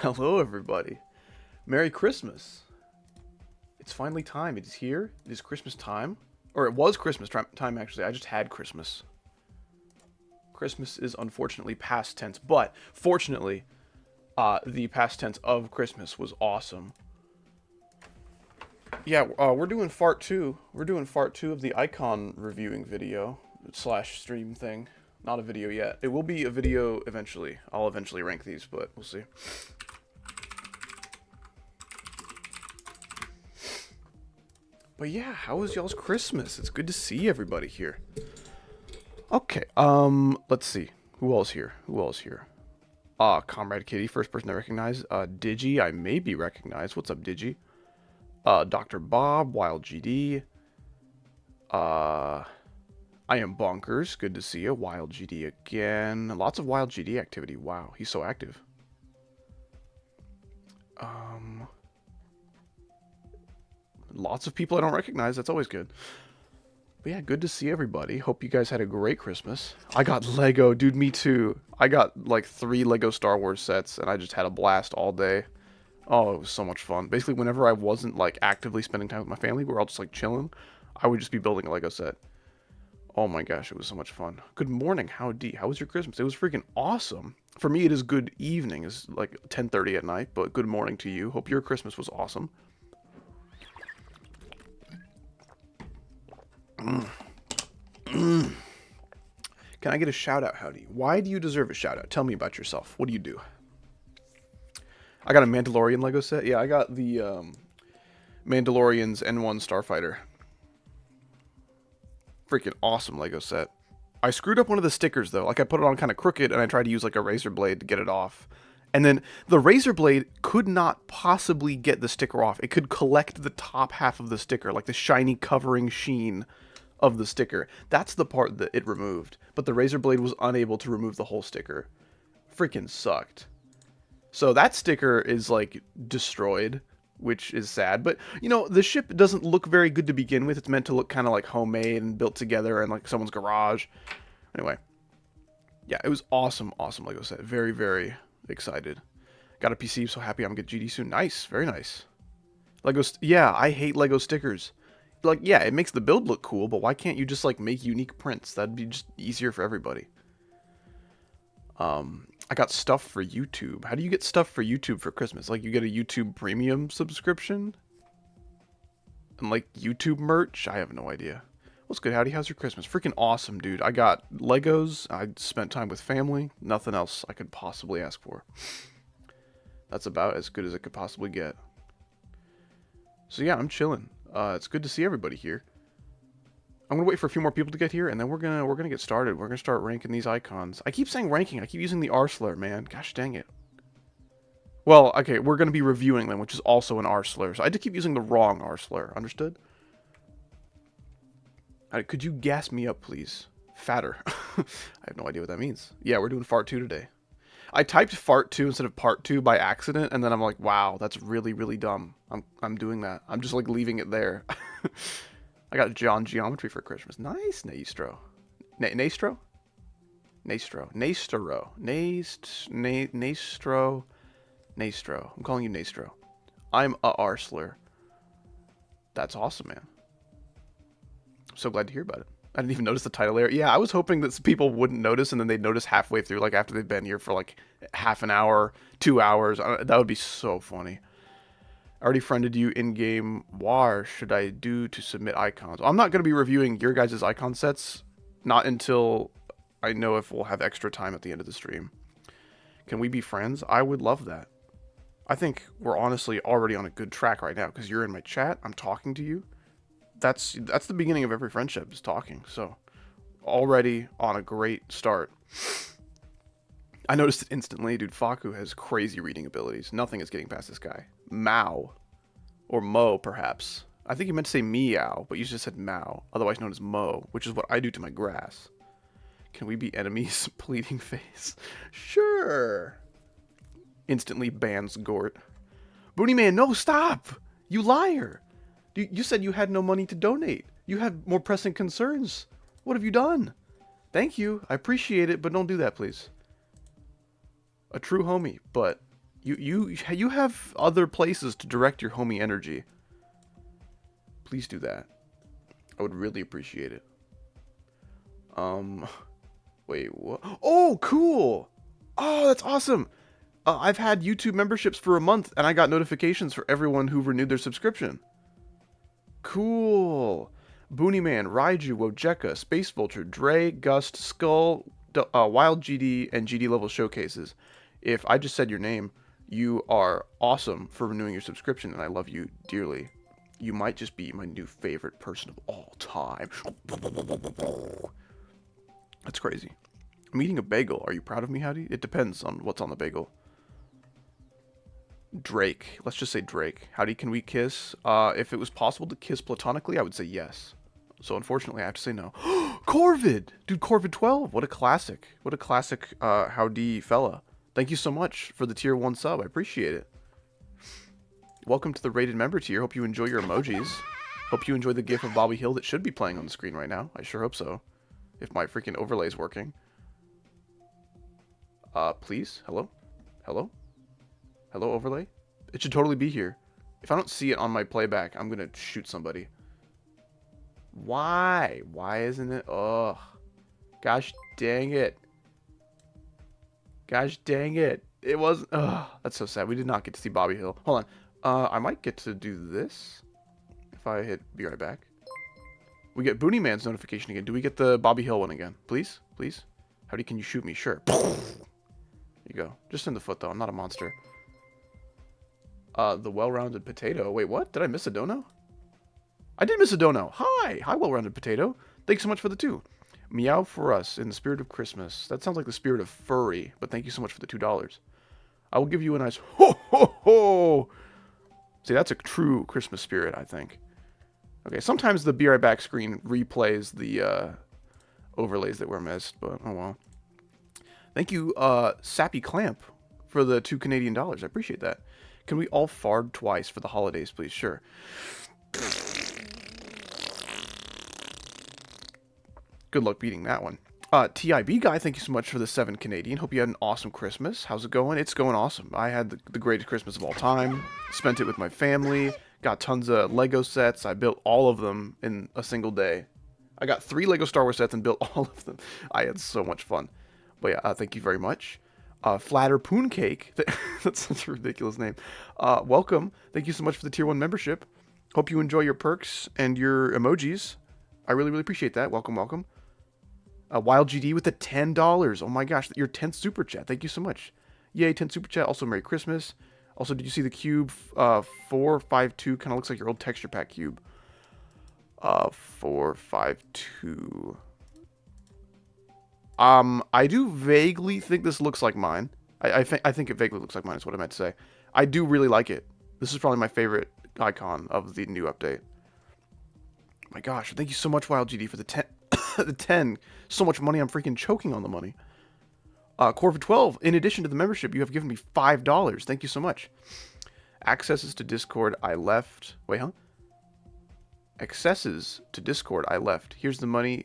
Hello, everybody. Merry Christmas. It's finally time. It is here. It is Christmas time. Or it was Christmas time, actually. I just had Christmas. Christmas is unfortunately past tense, but fortunately, the past tense of Christmas was awesome. Yeah, we're doing part 2. We're doing part 2 of the icon reviewing video slash stream thing. Not a video yet. It will be a video eventually. I'll eventually rank these, but we'll see. But yeah, how was y'all's Christmas? It's good to see everybody here. Okay, let's see. Who else here? Comrade Kitty, first person I recognize. Digi, I may be recognized. What's up, Digi? Dr. Bob, Wild GD. I am Bonkers, good to see you. Wild GD again. Lots of Wild GD activity. Wow, he's so active. Lots of people I don't recognize. That's always good. But yeah, good to see everybody. Hope you guys had a great Christmas. I got Lego. Dude, me too. I got like 3 Lego Star Wars sets, and I just had a blast all day. Oh, it was so much fun. Basically, whenever I wasn't like actively spending time with my family, we're all just like chilling, I would just be building a Lego set. Oh my gosh, it was so much fun. Good morning, howdy. How was your Christmas? It was freaking awesome. For me, it is good evening. It's like 10:30 at night, but good morning to you. Hope your Christmas was awesome. Can I get a shout out, howdy? Why do you deserve a shout out? Tell me about yourself. What do you do? I got a Mandalorian Lego set. Yeah, I got the Mandalorian's N1 Starfighter. Freaking awesome Lego set. I screwed up one of the stickers though. Like I put it on kind of crooked and I tried to use like a razor blade to get it off. And then the razor blade could not possibly get the sticker off. It could collect the top half of the sticker, like the shiny covering sheen of the sticker. That's the part that it removed. But the razor blade was unable to remove the whole sticker. Freaking sucked. So that sticker is like destroyed, which is sad. But, you know, the ship doesn't look very good to begin with. It's meant to look kind of like homemade and built together in like someone's garage. Anyway. Yeah, it was awesome, awesome Lego set. Very, very excited. Got a PC, so happy I'm going to get GD soon. Nice, very nice. Yeah, I hate Lego stickers. Like, yeah, it makes the build look cool, but why can't you just like make unique prints? That'd be just easier for everybody. I got stuff for YouTube. How do you get stuff for YouTube for Christmas? Like, you get a YouTube Premium subscription? And, like, YouTube merch? I have no idea. What's good, howdy? How's your Christmas? Freaking awesome, dude. I got Legos. I spent time with family. Nothing else I could possibly ask for. That's about as good as it could possibly get. So, yeah, I'm chilling. It's good to see everybody here. I'm gonna wait for a few more people to get here, and then we're gonna get started. We're gonna start ranking these icons. I keep saying ranking. I keep using the R slur, man. Gosh dang it. Well, okay, we're gonna be reviewing them, which is also an R slur. So I just keep using the wrong R slur. Understood? Alright, could you gas me up, please? Fatter. I have no idea what that means. Yeah, we're doing Fart 2 today. I typed Fart 2 instead of Part 2 by accident, and then I'm like, wow, that's really, really dumb. I'm doing that. I'm just like leaving it there. I got John Geometry for Christmas. Nice, Naestro. Naestro? Naestro. Naestro. Naestro. Naestro. I'm calling you Naestro. I'm a Arsler. That's awesome, man. I'm so glad to hear about it. I didn't even notice the title there. Yeah, I was hoping that people wouldn't notice and then they'd notice halfway through, like after they've been here for like half an hour, 2 hours. That would be so funny. I already friended you in-game. What should I do to submit icons? I'm not going to be reviewing your guys' icon sets. Not until I know if we'll have extra time at the end of the stream. Can we be friends? I would love that. I think we're honestly already on a good track right now. Because you're in my chat. I'm talking to you. That's the beginning of every friendship, is talking. So, already on a great start. I noticed it instantly. Dude, Faku has crazy reading abilities. Nothing is getting past this guy. Mao. Or Mo, perhaps. I think you meant to say meow, but you just said Mao, otherwise known as Mo, which is what I do to my grass. Can we be enemies? Pleading face. Sure. Instantly bans Gort. Booty Man, no, stop! You liar! You said you had no money to donate. You had more pressing concerns. What have you done? Thank you. I appreciate it, but don't do that, please. A true homie, but You have other places to direct your homie energy. Please do that. I would really appreciate it. Wait, what? Oh, cool! Oh, that's awesome! I've had YouTube memberships for a month, and I got notifications for everyone who renewed their subscription. Cool! Booneyman, Raiju, Wojeka, Space Vulture, Dre, Gust, Skull, Wild GD, and GD level showcases. If I just said your name, you are awesome for renewing your subscription, and I love you dearly. You might just be my new favorite person of all time. That's crazy. I'm eating a bagel. Are you proud of me, Howdy? It depends on what's on the bagel. Drake. Let's just say Drake. Howdy, can we kiss? If it was possible to kiss platonically, I would say yes. So unfortunately, I have to say no. Corvid! Dude, Corvid 12. What a classic. What a classic howdy fella. Thank you so much for the tier 1 sub. I appreciate it. Welcome to the rated member tier. Hope you enjoy your emojis. Hope you enjoy the gif of Bobby Hill that should be playing on the screen right now. I sure hope so. If my freaking overlay is working. Please? Hello? Hello? Hello, overlay? It should totally be here. If I don't see it on my playback, I'm gonna shoot somebody. Why? Why isn't it? Ugh. Gosh dang it. Gosh dang it. It wasn't. Ugh. That's so sad. We did not get to see Bobby Hill. Hold on. I might get to do this. If I hit be right back. We get Booney Man's notification again. Do we get the Bobby Hill one again? Please? Please? Howdy, can you shoot me? Sure. There you go. Just in the foot, though. I'm not a monster. The well-rounded potato. Wait, what? Did I miss a dono? I did miss a dono. Hi! Hi, well-rounded potato. Thanks so much for the 2. Meow for us in the spirit of Christmas. That sounds like the spirit of furry, but thank you so much for the $2. I will give you a nice ho ho ho! See, that's a true Christmas spirit, I think. Okay, sometimes the Be Right Back screen replays the overlays that were missed, but oh well. Thank you, Sappy Clamp, for the $2 Canadian. I appreciate that. Can we all fart twice for the holidays, please? Sure. Good luck beating that one. TIB guy, thank you so much for the 7 Canadian. Hope you had an awesome Christmas. How's it going? It's going awesome. I had the greatest Christmas of all time. Spent it with my family. Got tons of Lego sets. I built all of them in a single day. I got 3 Lego Star Wars sets and built all of them. I had so much fun. But yeah, thank you very much. Flatter Poon Cake. That's such a ridiculous name. Welcome. Thank you so much for the tier 1 membership. Hope you enjoy your perks and your emojis. I really, really appreciate that. Welcome, welcome. Wild GD with the $10. Oh my gosh, your 10th super chat. Thank you so much. Yay, 10 super chat. Also, Merry Christmas. Also, did you see the cube? 452 kind of looks like your old texture pack cube. 452. I do vaguely think this looks like mine. I think it vaguely looks like mine is what I meant to say. I do really like it. This is probably my favorite icon of the new update. My gosh, thank you so much, Wild GD, for the 10. The 10. So much money, I'm freaking choking on the money. Corvid 12, in addition to the membership, you have given me $5. Thank you so much. Accesses to Discord, I left. Wait, huh? Accesses to Discord, I left. Here's the money.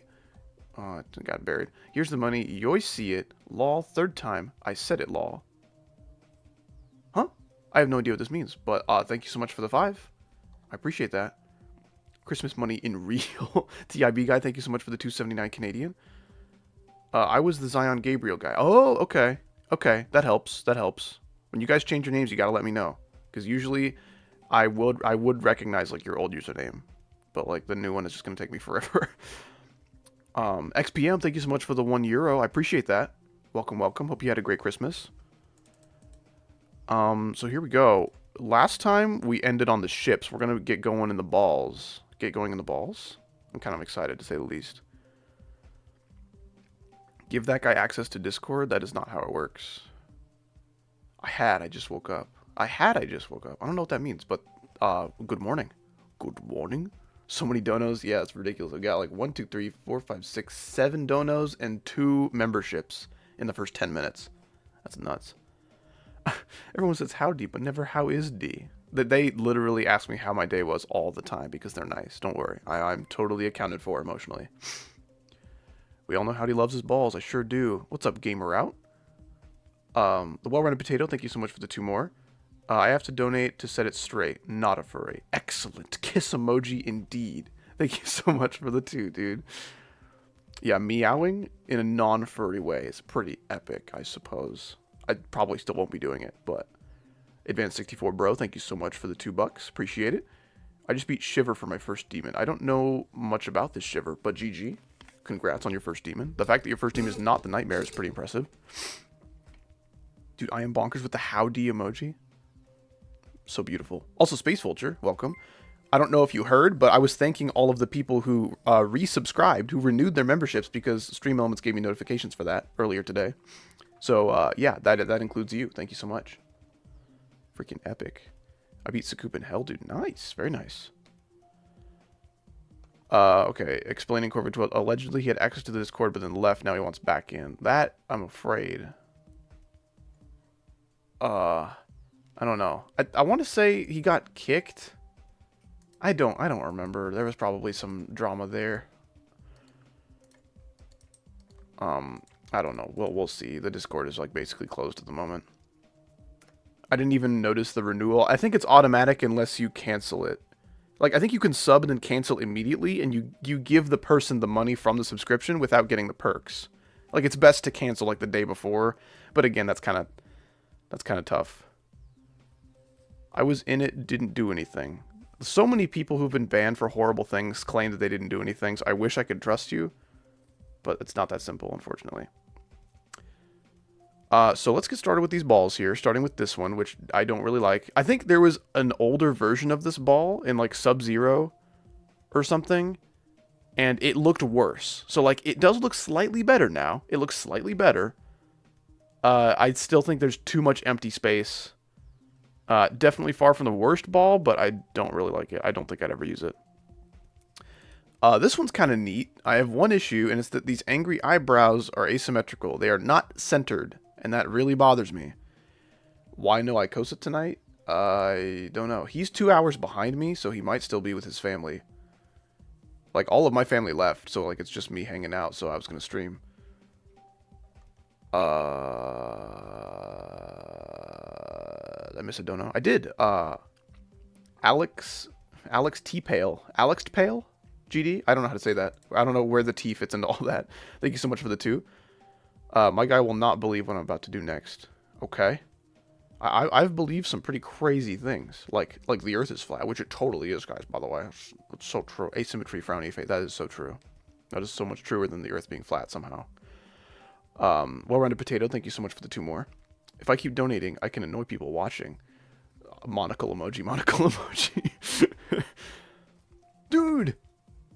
Oh, it got buried. Here's the money. You see it. Lol, 3rd time. I said it, lol. Huh? I have no idea what this means, but thank you so much for the 5. I appreciate that. Christmas money in real. TIB guy, thank you so much for the 279 Canadian. I was the Zion Gabriel guy. Oh, okay. Okay, that helps. That helps. When you guys change your names, you gotta let me know. Because usually I would recognize like your old username. But like the new one is just gonna take me forever. XPM, thank you so much for the €1. I appreciate that. Welcome, welcome. Hope you had a great Christmas. So here we go. Last time we ended on the ships. We're gonna get going in the balls. Get going in the balls. I'm kind of excited to say the least. Give that guy access to Discord? That is not how it works. I just woke up. I just woke up. I don't know what that means, but good morning. Good morning. So many donos. Yeah, it's ridiculous. I got like 1, 2, 3, 4, 5, 6, 7 donos and 2 memberships in the first 10 minutes. That's nuts. Everyone says howdy, but never how is D. They literally ask me how my day was all the time because they're nice. Don't worry. I'm totally accounted for emotionally. We all know Howdy loves his balls. I sure do. What's up, Gamer Out? The well-rounded potato, thank you so much for the 2 more. I have to donate to set it straight. Not a furry. Excellent. Kiss emoji indeed. Thank you so much for the 2, dude. Yeah, meowing in a non-furry way is pretty epic, I suppose. I probably still won't be doing it, but... Advanced 64 bro, thank you so much for the $2. Appreciate it. I just beat Shiver for my first demon. I don't know much about this Shiver, but GG. Congrats on your first demon. The fact that your first demon is not the Nightmare is pretty impressive. Dude, I am bonkers with the howdy emoji. So beautiful. Also, Space Vulture, welcome. I don't know if you heard, but I was thanking all of the people who resubscribed, who renewed their memberships, because Stream Elements gave me notifications for that earlier today. So, yeah, that includes you. Thank you so much. Freaking epic. I beat Sakup in hell, dude. Nice. Very nice. Okay. Explaining Corvid 12. Allegedly, he had access to the Discord, but then left. Now he wants back in. That, I'm afraid. I don't know. I want to say he got kicked. I don't remember. There was probably some drama there. I don't know. We'll see. The Discord is like basically closed at the moment. I didn't even notice the renewal. I think it's automatic unless you cancel it. Like, I think you can sub and then cancel immediately, and you give the person the money from the subscription without getting the perks. Like, it's best to cancel like the day before, but again, that's kind of tough. I was in it, didn't do anything. So many people who've been banned for horrible things claim that they didn't do anything, so I wish I could trust you, but it's not that simple, unfortunately. So let's get started with these balls here, starting with this one, which I don't really like. I think there was an older version of this ball in, like, Sub-Zero or something, and it looked worse. So, like, it does look slightly better now. It looks slightly better. I still think there's too much empty space. Definitely far from the worst ball, but I don't really like it. I don't think I'd ever use it. This one's kind of neat. I have one issue, and it's that these angry eyebrows are asymmetrical. They are not centered. And that really bothers me. Why no Icosa tonight? I don't know. He's 2 hours behind me, so he might still be with his family. Like, all of my family left, so, like, it's just me hanging out, so I was going to stream. I miss a dono. I did. Alex T. Pale. Alex Pale? GD? I don't know how to say that. I don't know where the T fits into all that. Thank you so much for the 2. My guy will not believe what I'm about to do next. Okay. I've believed some pretty crazy things. Like the Earth is flat, which it totally is, guys, by the way. It's so true. Asymmetry, frowny face. That is so true. That is so much truer than the Earth being flat somehow. Well-rounded potato, thank you so much for the 2 more. If I keep donating, I can annoy people watching. Monocle emoji, monocle emoji. Dude!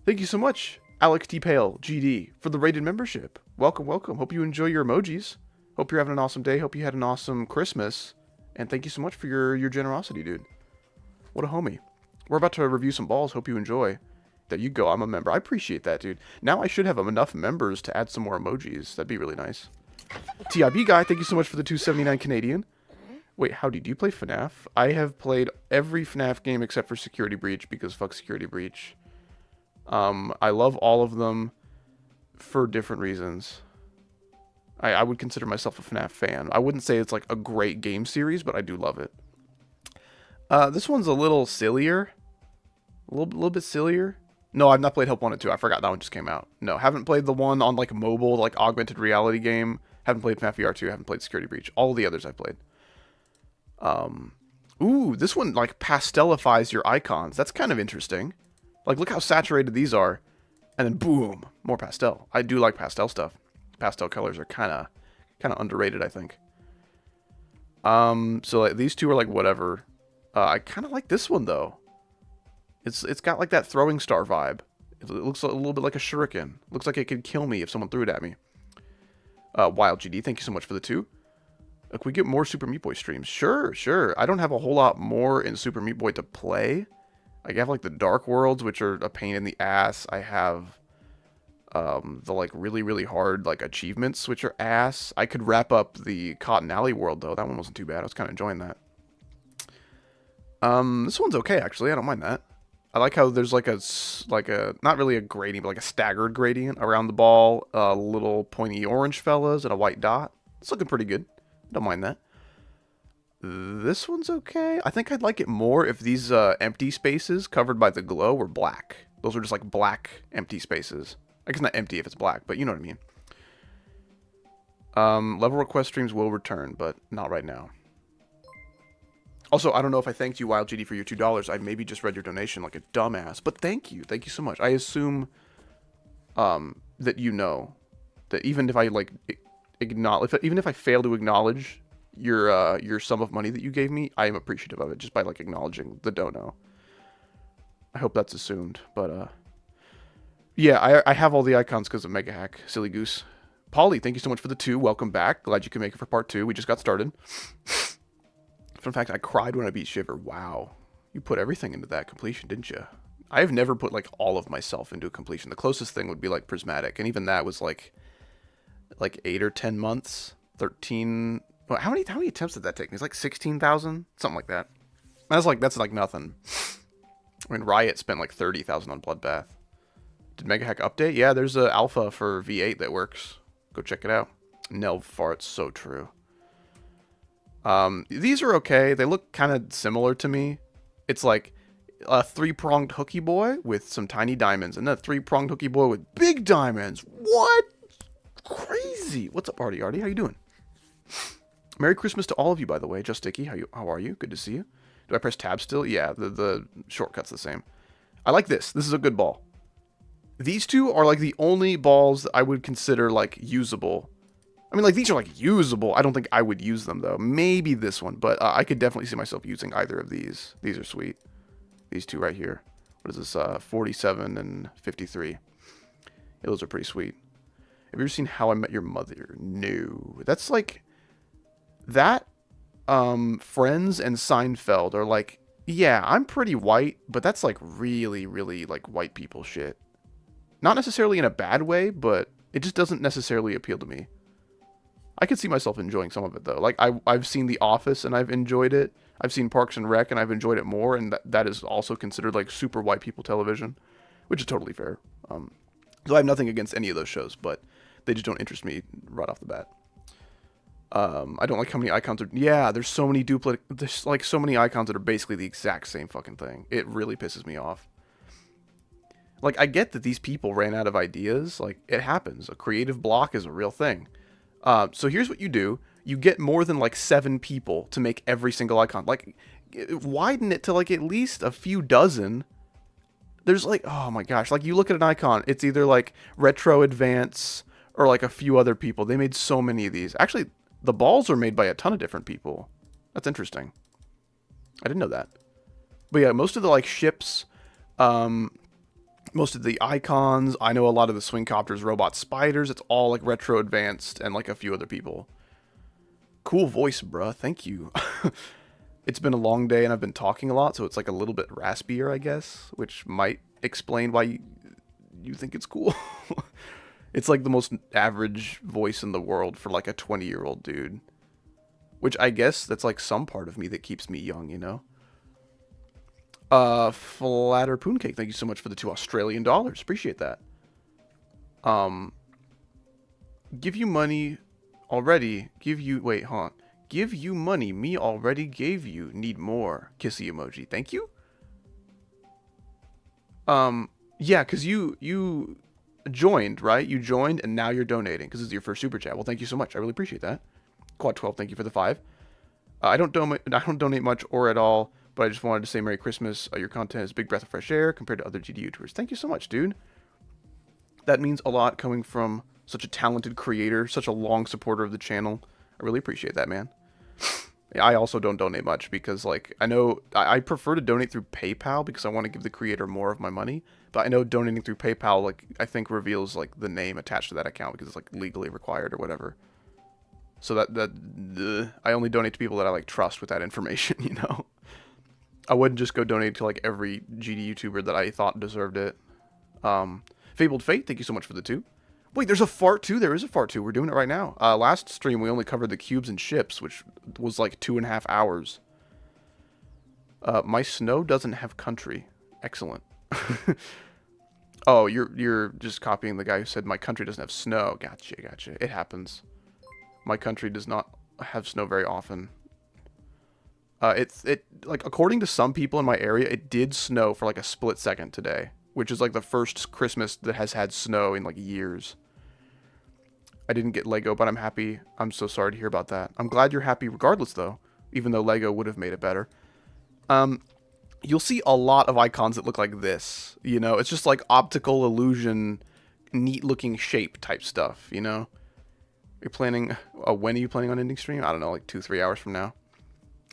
Thank you so much, Alex T. Pale, GD, for the rated membership. Welcome, welcome. Hope you enjoy your emojis. Hope you're having an awesome day. Hope you had an awesome Christmas. And thank you so much for your generosity, dude. What a homie. We're about to review some balls. Hope you enjoy. There you go. I'm a member. I appreciate that, dude. Now I should have enough members to add some more emojis. That'd be really nice. TIB guy, thank you so much for the 279 Canadian. Wait, howdy, do you play FNAF? I have played every FNAF game except for Security Breach, because fuck Security Breach. I love all of them for different reasons. I would consider myself a FNAF fan. I wouldn't say it's like a great game series, but I do love it. This one's a little sillier. A little bit sillier. No, I've not played Help Wanted 2. I forgot that one just came out. No, haven't played the one on like mobile, like augmented reality game. Haven't played FNAF VR 2. Haven't played Security Breach. All the others I've played. Ooh, this one like pastelifies your icons. That's kind of interesting. Like, look how saturated these are. And then boom, more pastel. I do like pastel stuff. Pastel colors are kind of underrated, I think. So like these two are like whatever. I kind of like this one though. It's got like that throwing star vibe. It looks a little bit like a shuriken. Looks like it could kill me if someone threw it at me. Wild GD, thank you so much for the 2. Can we get more Super Meat Boy streams? Sure, sure. I don't have a whole lot more in Super Meat Boy to play. I have like the Dark Worlds, which are a pain in the ass. I have the like really hard like achievements, which are ass. I could wrap up the Cotton Alley world though. That one wasn't too bad. I was kind of enjoying that. This one's okay actually. I don't mind that. I like how there's like a not really a gradient, but like a staggered gradient around the ball. Little pointy orange fellas and a white dot. It's looking pretty good. Don't mind that. This one's okay. I think I'd like it more if these empty spaces covered by the glow were black. Those are just like black empty spaces. I guess not empty if it's black, but you know what I mean. Level request streams will return, but not right now. Also, I don't know if I thanked you, WildGD, for your $2. I maybe just read your donation like a dumbass, but thank you. Thank you so much. I assume that you know that even if I like acknowledge, even if I fail to acknowledge your sum of money that you gave me, I am appreciative of it just by like acknowledging the dono. I hope that's assumed, but yeah, I have all the icons because of Megahack. Silly goose. Polly, thank you so much for the 2. Welcome back. Glad you can make it for part 2. We just got started. Fun fact, I cried when I beat Shiver. Wow. You put everything into that completion, didn't you? I have never put, like, all of myself into a completion. The closest thing would be, like, Prismatic. And even that was, like 8 or 10 months. 13... Well, how many attempts did that take me? It's like 16,000? Something like that. That's like nothing. I mean, Riot spent, like, 30,000 on Bloodbath. Did Megahack update? Yeah, there's an alpha for V8 that works. Go check it out. Nelv farts, so true. These are okay. They look kind of similar to me. It's like a 3-pronged hooky boy with some tiny diamonds, and then a 3-pronged hooky boy with big diamonds. What? Crazy. What's up, Artie? How you doing? Merry Christmas to all of you, by the way. Just Sticky, how are you? Good to see you. Do I press tab still? Yeah, the shortcut's the same. I like this. This is a good ball. These two are like the only balls that I would consider like usable. I mean, like, these are, like, usable. I don't think I would use them, though. Maybe this one, but I could definitely see myself using either of these. These are sweet. These two right here. What is this? 47 and 53. Yeah, those are pretty sweet. Have you ever seen How I Met Your Mother? No. That's, like... That, Friends and Seinfeld are, like... Yeah, I'm pretty white, but that's, like, really, really, like, white people shit. Not necessarily in a bad way, but it just doesn't necessarily appeal to me. I could see myself enjoying some of it, though. Like, I've seen The Office, and I've enjoyed it. I've seen Parks and Rec, and I've enjoyed it more, and that is also considered, like, super white people television, which is totally fair. So I have nothing against any of those shows, but they just don't interest me right off the bat. I don't like how many icons are... Yeah, there's so many There's, like, so many icons that are basically the exact same fucking thing. It really pisses me off. Like, I get that these people ran out of ideas. Like, it happens. A creative block is a real thing. So here's what you do. You get more than like 7 people to make every single icon. Like, widen it to like at least a few dozen. There's like, oh my gosh. Like, you look at an icon, it's either like Retro Advance or like a few other people. They made so many of these. Actually, the balls are made by a ton of different people. That's interesting. I didn't know that. But yeah, most of the like ships, most of the icons, I know a lot of the swing copters, robot spiders, it's all like Retro Advanced and like a few other people. Cool voice, bruh. Thank you. It's been a long day and I've been talking a lot, so it's like a little bit raspier, I guess, which might explain why you think it's cool. It's like the most average voice in the world for like a 20-year-old dude. Which I guess that's like some part of me that keeps me young, you know? Flatter Pooncake, thank you so much for the $2 Australian. Appreciate that. Give you money already. Give you... Wait, hold on. Give you money. Me already gave you. Need more. Kissy emoji. Thank you? Yeah, because you joined, right? You joined, and now you're donating, because it's your first super chat. Well, thank you so much. I really appreciate that. Quad 12, thank you for the 5. I don't donate much or at all, but I just wanted to say Merry Christmas. Your content is a big breath of fresh air compared to other GD YouTubers. Thank you so much, dude. That means a lot coming from such a talented creator, such a long supporter of the channel. I really appreciate that, man. I also don't donate much because, like, I know I prefer to donate through PayPal because I want to give the creator more of my money. But I know donating through PayPal, like, I think reveals, like, the name attached to that account because it's, like, legally required or whatever. So I only donate to people that I, like, trust with that information, you know? I wouldn't just go donate to, like, every GD YouTuber that I thought deserved it. Fabled Fate, thank you so much for the 2. Wait, there's a fart 2? There is a fart 2. We're doing it right now. Last stream, we only covered the cubes and ships, which was, like, 2.5 hours. My snow doesn't have country. Excellent. Oh, you're just copying the guy who said my country doesn't have snow. Gotcha. It happens. My country does not have snow very often. It like, according to some people in my area, it did snow for like a split second today, which is like the first Christmas that has had snow in like years. I didn't get Lego, but I'm happy. I'm so sorry to hear about that. I'm glad you're happy regardless, though, even though Lego would have made it better. You'll see a lot of icons that look like this. You know, it's just like optical illusion, neat-looking shape type stuff, you know? You're planning... when are you planning on ending stream? I don't know, like 2-3 hours from now.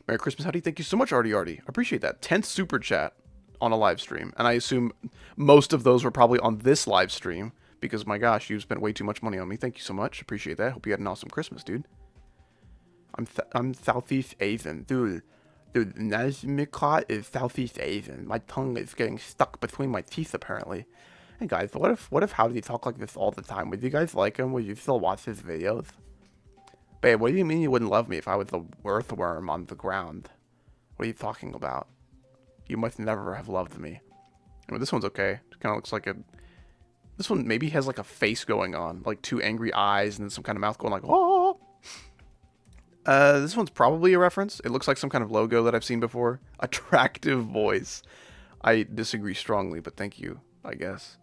Merry Christmas, Howdy. Thank you so much, Artie. I appreciate that. 10th super chat on a live stream. And I assume most of those were probably on this live stream. Because, my gosh, you spent way too much money on me. Thank you so much. Appreciate that. Hope you had an awesome Christmas, dude. I'm Southeast Asian. Dude, Nazmikot is Southeast Asian. My tongue is getting stuck between my teeth, apparently. Hey, guys, what if Howdy talk like this all the time? Would you guys like him? Would you still watch his videos? Babe, what do you mean you wouldn't love me if I was the earthworm on the ground? What are you talking about? You must never have loved me. I mean, this one's okay. It kind of looks like a... This one maybe has like a face going on, like 2 angry eyes and then some kind of mouth going like, oh. This one's probably a reference. It looks like some kind of logo that I've seen before. Attractive voice. I disagree strongly, but thank you, I guess.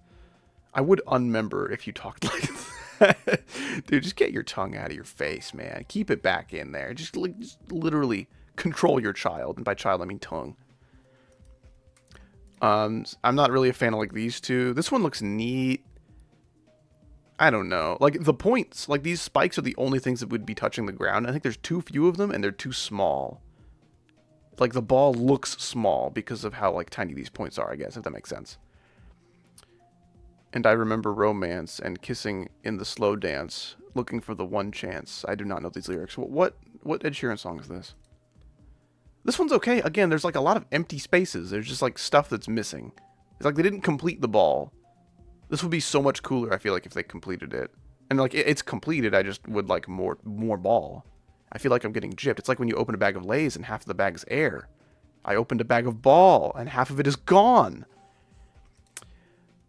I would unmember if you talked like that. Dude, just get your tongue out of your face, man. Keep it back in there. Just literally control your child. And by child, I mean tongue. I'm not really a fan of like these two. This one looks neat. I don't know. Like the points, like these spikes are the only things that would be touching the ground. I think there's too few of them and they're too small. Like the ball looks small because of how like tiny these points are, I guess, if that makes sense. And I remember romance and kissing in the slow dance, looking for the one chance. I do not know these lyrics. What Ed Sheeran song is this? This one's okay. Again, there's like a lot of empty spaces. There's just like stuff that's missing. It's like they didn't complete the ball. This would be so much cooler, I feel like, if they completed it. And like it's completed, I just would like more ball. I feel like I'm getting gypped. It's like when you open a bag of Lay's and half of the bag is air. I opened a bag of ball and half of it is gone.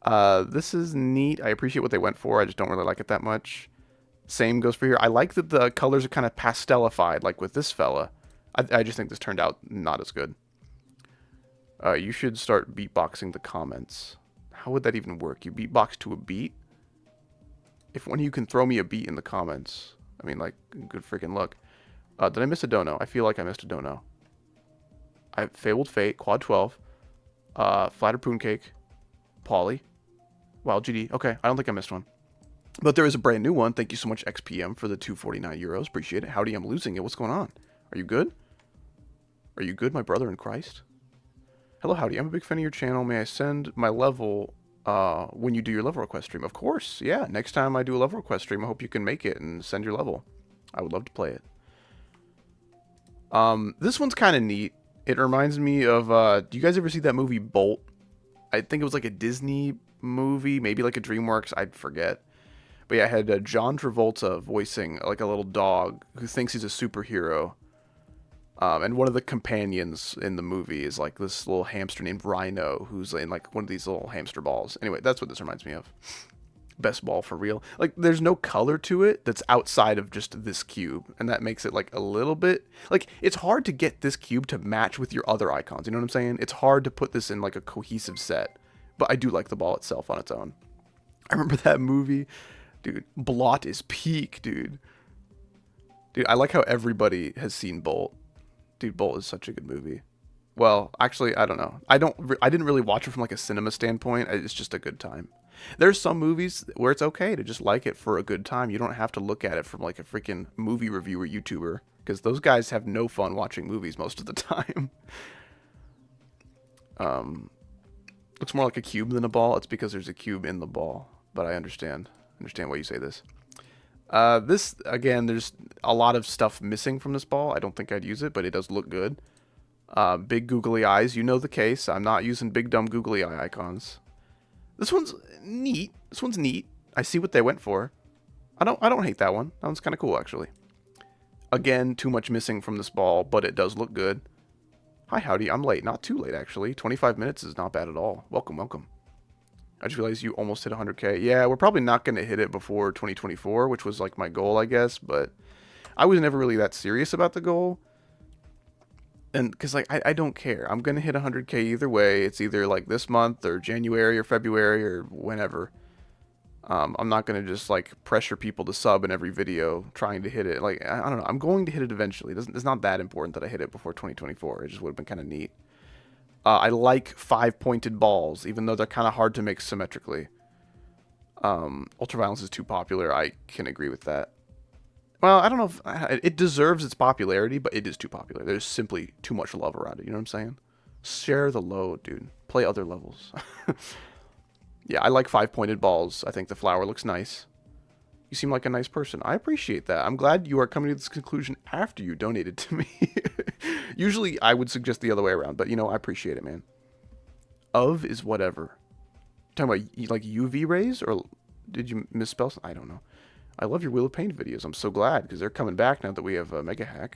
This is neat. I appreciate what they went for. I just don't really like it that much. Same goes for here. I like that the colors are kind of pastelified, like with this fella. I just think this turned out not as good. You should start beatboxing the comments. How would that even work? You beatbox to a beat? If one of you can throw me a beat in the comments, I mean, like, good freaking luck. Did I miss a dono? I feel like I missed a dono. I Fabled Fate, Quad 12, Flatter Poon Cake, Polly, Wild GD. Okay, I don't think I missed one. But there is a brand new one. Thank you so much, XPM, for the 249 euros. Appreciate it. Howdy, I'm losing it. What's going on? Are you good? Are you good, my brother in Christ? Hello, Howdy. I'm a big fan of your channel. May I send my level when you do your level request stream? Of course. Yeah, next time I do a level request stream, I hope you can make it and send your level. I would love to play it. This one's kind of neat. It reminds me of, do you guys ever see that movie Bolt? I think it was like a Disney movie, maybe like a DreamWorks, I forget. But yeah, it had John Travolta voicing like a little dog who thinks he's a superhero. And one of the companions in the movie is like this little hamster named Rhino, who's in like one of these little hamster balls. Anyway, that's what this reminds me of. Best ball for real. Like, there's no color to it that's outside of just this cube. And that makes it like a little bit... Like, it's hard to get this cube to match with your other icons. You know what I'm saying? It's hard to put this in like a cohesive set. But I do like the ball itself on its own. I remember that movie. Dude, Blot is peak, dude. Dude, I like how everybody has seen Bolt. Dude, Bolt is such a good movie. Well, actually, I don't know. I didn't really watch it from like a cinema standpoint. It's just a good time. There's some movies where it's okay to just like it for a good time. You don't have to look at it from like a freaking movie reviewer YouTuber, because those guys have no fun watching movies most of the time. Looks more like a cube than a ball. It's because there's a cube in the ball. But I understand why you say this. This, again, there's a lot of stuff missing from this ball. I don't think I'd use it, but it does look good. Big googly eyes, you know the case. I'm not using big dumb googly eye icons. This one's neat. I see what they went for. I don't hate that one. That one's kind of cool, actually. Again, too much missing from this ball, but it does look good. Hi, Howdy. I'm late. Not too late, actually. 25 minutes is not bad at all. Welcome, welcome. I just realized you almost hit 100K. Yeah, we're probably not going to hit it before 2024, which was like my goal, I guess. But I was never really that serious about the goal. And because like I don't care, I'm gonna hit 100K either way. It's either like this month or January or February or whenever. I'm not gonna just like pressure people to sub in every video trying to hit it. Like I don't know, I'm going to hit it eventually. It's not that important that I hit it before 2024. It just would have been kind of neat. I like 5-pointed balls, even though they're kind of hard to make symmetrically. Ultraviolence is too popular. I can agree with that. Well, I don't know if it deserves its popularity, but it is too popular. There's simply too much love around it. You know what I'm saying? Share the load, dude. Play other levels. Yeah, I like 5-pointed balls. I think the flower looks nice. You seem like a nice person. I appreciate that. I'm glad you are coming to this conclusion after you donated to me. Usually, I would suggest the other way around, but, you know, I appreciate it, man. Of is whatever. You're talking about, like, UV rays? Or did you misspell something? I don't know. I love your Wheel of Pain videos. I'm so glad, because they're coming back now that we have Megahack.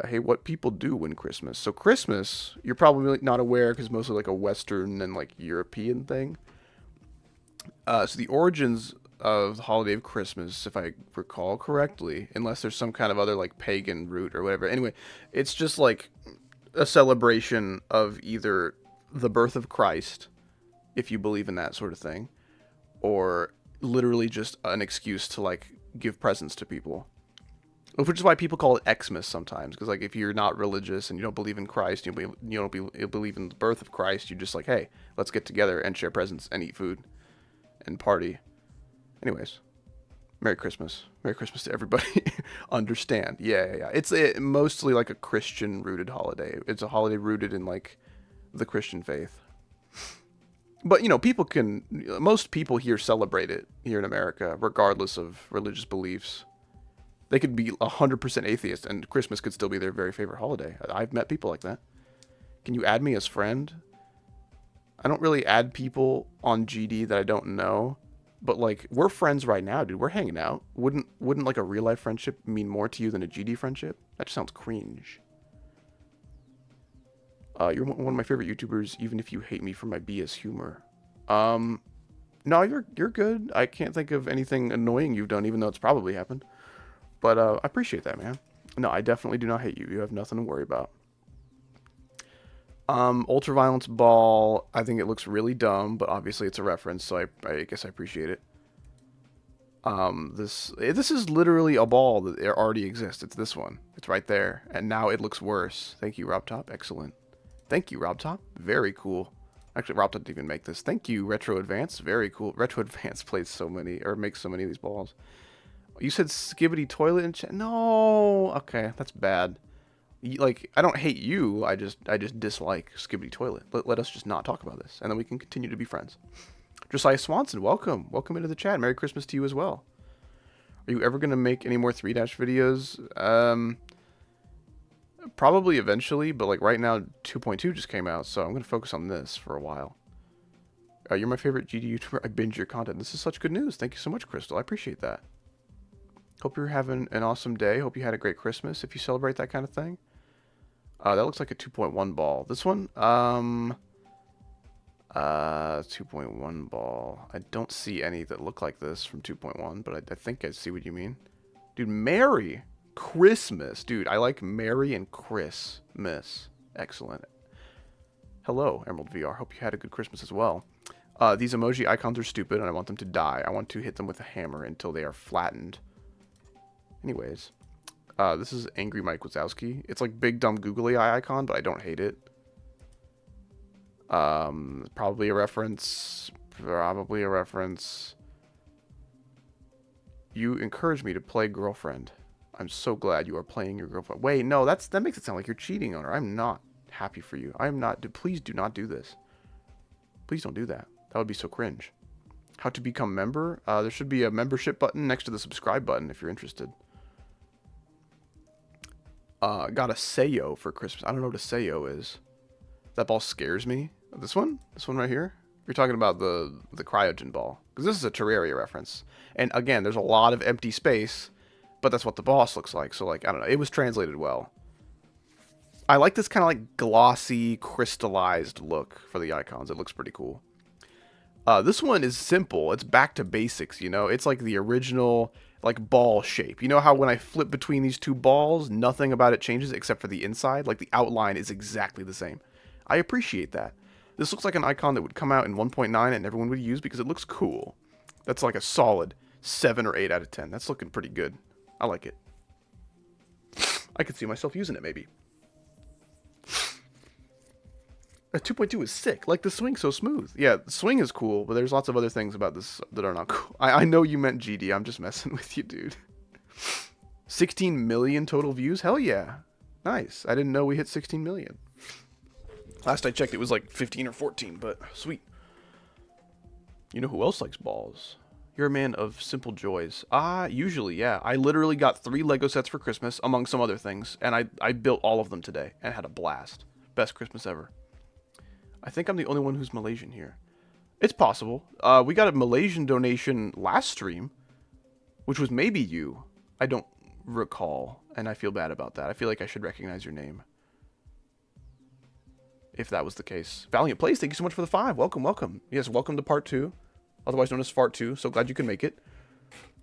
Hey, what people do when Christmas. So Christmas, you're probably not aware, because mostly like a Western and like European thing. So the origins of the holiday of Christmas, if I recall correctly, unless there's some kind of other like pagan root or whatever. Anyway, it's just like a celebration of either the birth of Christ, if you believe in that sort of thing, or literally just an excuse to like give presents to people. Which is why people call it Xmas sometimes, because like if you're not religious and you don't believe in Christ, you don't believe in the birth of Christ, you're just like, hey, let's get together and share presents and eat food and party. Anyways, Merry Christmas. Merry Christmas to everybody. Understand. Yeah. It's mostly like a Christian-rooted holiday. It's a holiday rooted in like the Christian faith. But, you know, most people here celebrate it here in America, regardless of religious beliefs. They could be 100% atheist, and Christmas could still be their very favorite holiday. I've met people like that. Can you add me as friend? I don't really add people on GD that I don't know. But, like, we're friends right now, dude. We're hanging out. Wouldn't like, a real-life friendship mean more to you than a GD friendship? That just sounds cringe. You're one of my favorite YouTubers, even if you hate me for my BS humor. No, you're good. I can't think of anything annoying you've done, even though it's probably happened. But I appreciate that, man. No, I definitely do not hate you. You have nothing to worry about. Ultraviolence ball, I think it looks really dumb, but obviously it's a reference, so I guess I appreciate it. This is literally a ball that already exists. It's this one. It's right there. And now it looks worse. Thank you, Robtop. Excellent. Thank you, Robtop. Very cool. Actually, Robtop didn't even make this. Thank you, Retro Advance. Very cool. Retro Advance plays so many, or makes so many of these balls. You said Skibbity Toilet in chat? No. Okay, that's bad. Like, I don't hate you. I just dislike Skibbity Toilet. Let us just not talk about this, and then we can continue to be friends. Josiah Swanson, welcome. Welcome into the chat. Merry Christmas to you as well. Are you ever going to make any more 3-dash videos? Probably eventually, but like right now 2.2 just came out, so I'm going to focus on this for a while. You're my favorite GD YouTuber. I binge your content. This is such good news. Thank you so much, Crystal. I appreciate that. Hope you're having an awesome day. Hope you had a great Christmas if you celebrate that kind of thing. That looks like a 2.1 ball. This one, 2.1 ball. I don't see any that look like this from 2.1, but I think I see what you mean. Dude, Merry Christmas. Dude, I like Merry and Christmas. Excellent. Hello, Emerald VR. Hope you had a good Christmas as well. These emoji icons are stupid, and I want them to die. I want to hit them with a hammer until they are flattened. Anyways, this is Angry Mike Wazowski. It's like big dumb googly eye icon, but I don't hate it. Probably a reference. You encouraged me to play girlfriend. I'm so glad you are playing your girlfriend. Wait, no, that makes it sound like you're cheating on her. I'm not happy for you. I am not. Please do not do this. Please don't do that. That would be so cringe. How to become member? There should be a membership button next to the subscribe button if you're interested. Got a Seyo for Christmas. I don't know what a Seyo is. That ball scares me. This one? This one right here? You're talking about the cryogen ball. Because this is a Terraria reference. And again, there's a lot of empty space, but that's what the boss looks like. So, like, I don't know. It was translated well. I like this kind of, like, glossy, crystallized look for the icons. It looks pretty cool. This one is simple. It's back to basics, you know? It's like the original, like, ball shape. You know how when I flip between these two balls, nothing about it changes except for the inside? Like, the outline is exactly the same. I appreciate that. This looks like an icon that would come out in 1.9 and everyone would use because it looks cool. That's like a solid 7 or 8 out of 10. That's looking pretty good. I like it. I could see myself using it, maybe. A 2.2 is sick. Like, the swing's so smooth. Yeah, the swing is cool, but there's lots of other things about this that are not cool. I know you meant GD. I'm just messing with you, dude. 16 million total views? Hell yeah. Nice. I didn't know we hit 16 million. Last I checked, it was like 15 or 14, but sweet. You know who else likes balls? You're a man of simple joys. Usually, yeah. I literally got 3 Lego sets for Christmas, among some other things, and I built all of them today and had a blast. Best Christmas ever. I think I'm the only one who's Malaysian here. It's possible. We got a Malaysian donation last stream, which was maybe you. I don't recall, and I feel bad about that. I feel like I should recognize your name, if that was the case. Valiant Plays, thank you so much for the 5. Welcome, welcome. Yes, welcome to part 2, otherwise known as Fart 2. So glad you could make it.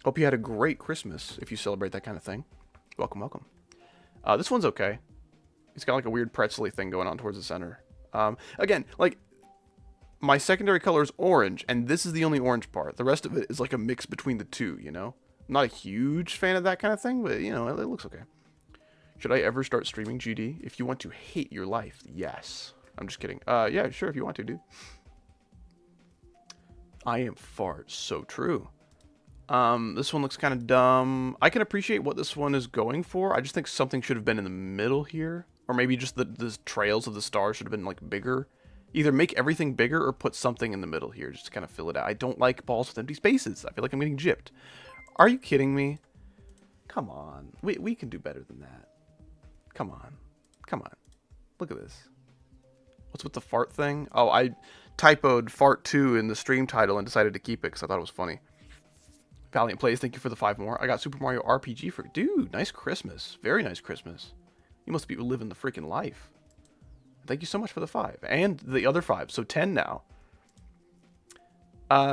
Hope you had a great Christmas, if you celebrate that kind of thing. Welcome, welcome. This one's okay. It's got like a weird pretzel-y thing going on towards the center. Again, like, my secondary color is orange, and this is the only orange part. The rest of it is like a mix between the two, you know? I'm not a huge fan of that kind of thing, but, you know, it looks okay. Should I ever start streaming GD? If you want to hate your life, yes. I'm just kidding. Yeah, sure, if you want to, dude. I am fart. So true. This one looks kind of dumb. I can appreciate what this one is going for. I just think something should have been in the middle here. Or maybe just the trails of the stars should have been, like, bigger. Either make everything bigger or put something in the middle here just to kind of fill it out. I don't like balls with empty spaces. I feel like I'm getting gypped. Are you kidding me? Come on. We can do better than that. Come on. Come on. Look at this. What's with the fart thing? Oh, I typoed fart 2 in the stream title and decided to keep it because I thought it was funny. Valiant Plays, thank you for the 5 more. I got Super Mario RPG for... Dude, nice Christmas. Very nice Christmas. You must be living the freaking life. Thank you so much for the 5. And the other 5. So 10 now.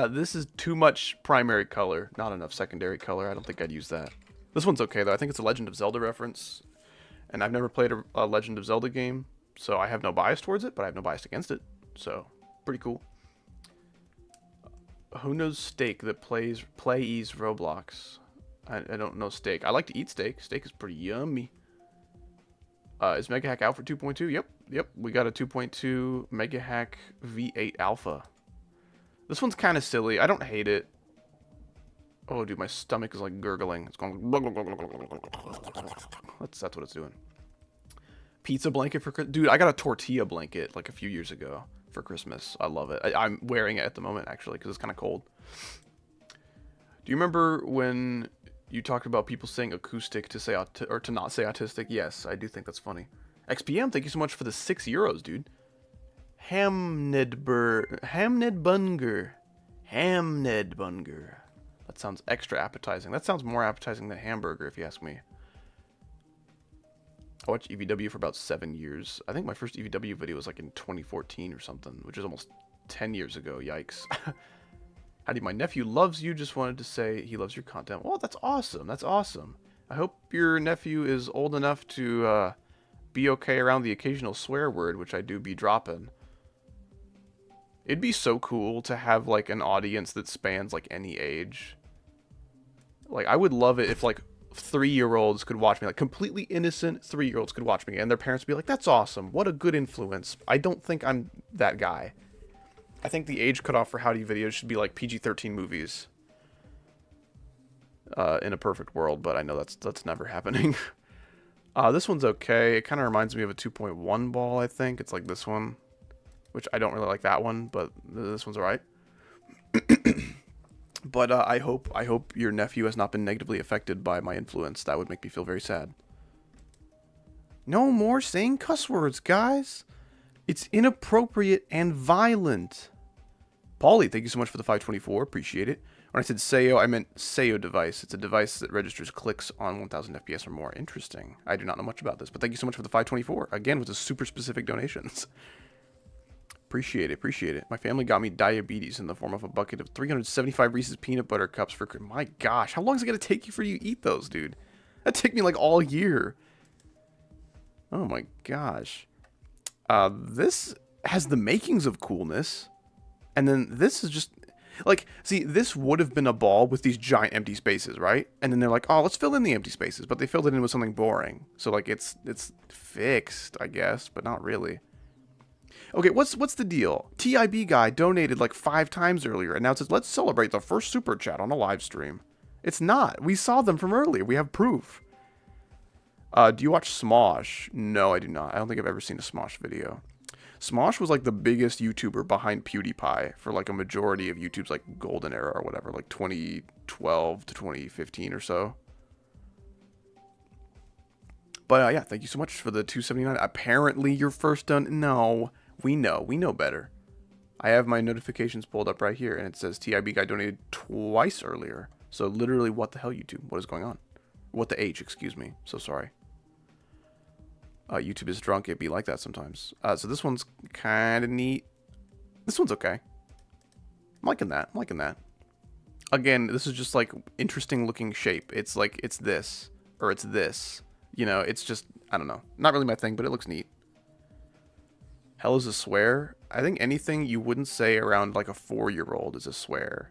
This is too much primary color. Not enough secondary color. I don't think I'd use that. This one's okay, though. I think it's a Legend of Zelda reference. And I've never played a Legend of Zelda game. So I have no bias towards it, but I have no bias against it. So, pretty cool. Who knows steak that plays Roblox? I don't know steak. I like to eat steak. Steak is pretty yummy. Is Megahack out for 2.2? Yep. We got a 2.2 Megahack V8 Alpha. This one's kind of silly. I don't hate it. Oh, dude, my stomach is like gurgling. It's going... That's what it's doing. Pizza blanket for Christmas. Dude, I got a tortilla blanket like a few years ago for Christmas. I love it. I'm wearing it at the moment, actually, because it's kind of cold. Do you remember when... you talked about people saying acoustic to say or to not say autistic? Yes, I do think that's funny. XPM, thank you so much for the €6, dude. Hamned Bunger. That sounds extra appetizing. That sounds more appetizing than hamburger, if you ask me. I watched EVW for about 7 years. I think my first EVW video was like in 2014 or something, which is almost 10 years ago. Yikes. Howdy, my nephew loves you. Just wanted to say he loves your content. Well, that's awesome. That's awesome. I hope your nephew is old enough to be okay around the occasional swear word, which I do be dropping. It'd be so cool to have, like, an audience that spans, like, any age. Like, I would love it if, like, 3-year-olds could watch me. Like, completely innocent 3-year-olds could watch me. And their parents would be like, that's awesome. What a good influence. I don't think I'm that guy. I think the age cutoff for Howdy videos should be like PG-13 movies. In a perfect world, but I know that's never happening. This one's okay. It kind of reminds me of a 2.1 ball, I think. It's like this one, which I don't really like that one, but this one's alright. But I hope your nephew has not been negatively affected by my influence. That would make me feel very sad. No more saying cuss words, guys. It's inappropriate and violent. Paulie, thank you so much for the 524. Appreciate it. When I said SEO, I meant SEO device. It's a device that registers clicks on 1000 FPS or more. Interesting. I do not know much about this, but thank you so much for the 524. Again, with the super specific donations. Appreciate it, appreciate it. My family got me diabetes in the form of a bucket of 375 Reese's peanut butter cups for... My gosh, how long is it going to take you for you to eat those, dude? That'd take me like all year. Oh my gosh. This has the makings of coolness. And then this is just... Like, see, this would have been a ball with these giant empty spaces, right? And then they're like, oh, let's fill in the empty spaces. But they filled it in with something boring. So, like, it's fixed, I guess, but not really. Okay, what's the deal? TIB guy donated like 5 times earlier, and now it says, let's celebrate the first super chat on a live stream. It's not. We saw them from earlier. We have proof. Do you watch Smosh? No, I do not. I don't think I've ever seen a Smosh video. Smosh was like the biggest YouTuber behind PewDiePie for like a majority of YouTube's like golden era or whatever, like 2012 to 2015 or so. But yeah, thank you so much for the 279. Apparently you're first done. No, we know better. I have my notifications pulled up right here and it says TIB guy donated twice earlier. So literally, what the hell, YouTube? What is going on? What the H, excuse me. So sorry. YouTube is drunk. It'd be like that sometimes. So this one's kind of neat. This one's okay. I'm liking that. I'm liking that. Again, this is just like interesting looking shape. It's like, it's this or it's this. You know, it's just, I don't know. Not really my thing, but it looks neat. Hell is a swear. I think anything you wouldn't say around like a 4-year-old is a swear.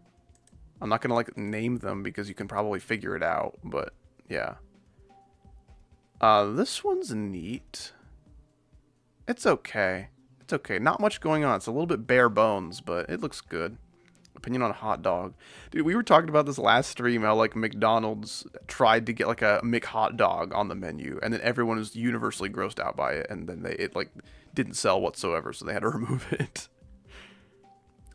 I'm not going to like name them because you can probably figure it out, but yeah. This one's neat. It's okay. It's okay. Not much going on. It's a little bit bare bones, but it looks good. Opinion on a hot dog. Dude, we were talking about this last stream, how like McDonald's tried to get like a McHot dog on the menu, and then everyone was universally grossed out by it, and then it like didn't sell whatsoever, so they had to remove it.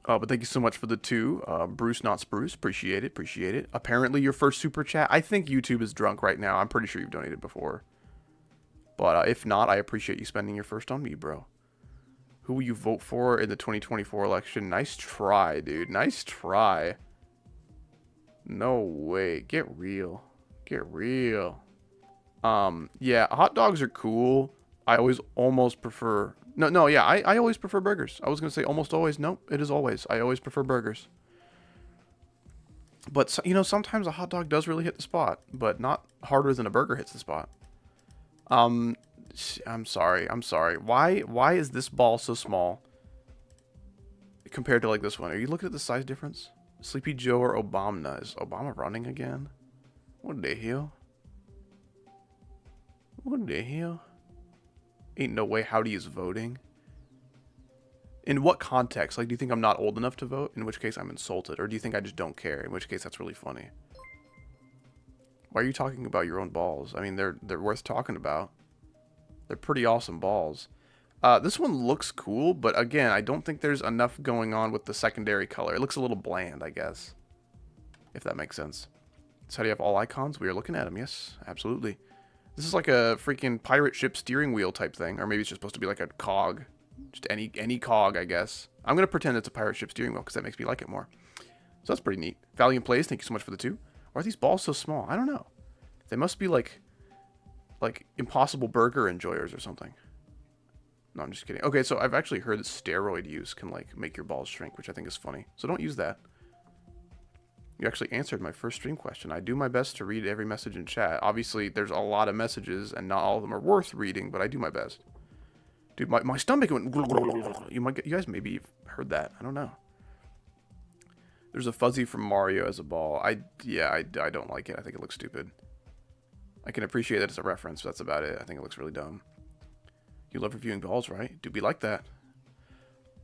But thank you so much for the 2. Bruce Not Spruce. Appreciate it. Appreciate it. Apparently your first super chat. I think YouTube is drunk right now. I'm pretty sure you've donated before. But if not, I appreciate you spending your first on me, bro. Who will you vote for in the 2024 election? Nice try, dude. Nice try. No way. Get real. Get real. Yeah, hot dogs are cool. I always almost prefer... No, yeah, I always prefer burgers. I was going to say almost always. Nope, it is always. I always prefer burgers. But, you know, sometimes a hot dog does really hit the spot, but not harder than a burger hits the spot. I'm sorry. Why is this ball so small compared to like this one? Are you looking at the size difference? Sleepy Joe or Obama? Is Obama running again? What the hell? What the hell? Ain't no way Howdy is voting. In what context? Like, do you think I'm not old enough to vote? In which case I'm insulted. Or do you think I just don't care? In which case that's really funny. Why are you talking about your own balls? I mean, they're worth talking about. They're pretty awesome balls. This one looks cool, but again, I don't think there's enough going on with the secondary color. It looks a little bland, I guess. If that makes sense. So how do you have all icons? We are looking at them, yes, absolutely. This is like a freaking pirate ship steering wheel type thing. Or maybe it's just supposed to be like a cog. Just any cog, I guess. I'm going to pretend it's a pirate ship steering wheel because that makes me like it more. So that's pretty neat. Valiant Plays, thank you so much for the 2. Why are these balls so small? I don't know. They must be like Impossible Burger enjoyers or something. No, I'm just kidding. Okay, so I've actually heard that steroid use can like make your balls shrink, which I think is funny. So don't use that. You actually answered my first stream question. I do my best to read every message in chat. Obviously, there's a lot of messages, and not all of them are worth reading, but I do my best. Dude, my stomach went... You guys maybe have heard that. I don't know. There's a fuzzy from Mario as a ball. I don't like it. I think it looks stupid. I can appreciate that it's a reference, but that's about it. I think it looks really dumb. You love reviewing balls, right? Do be like that.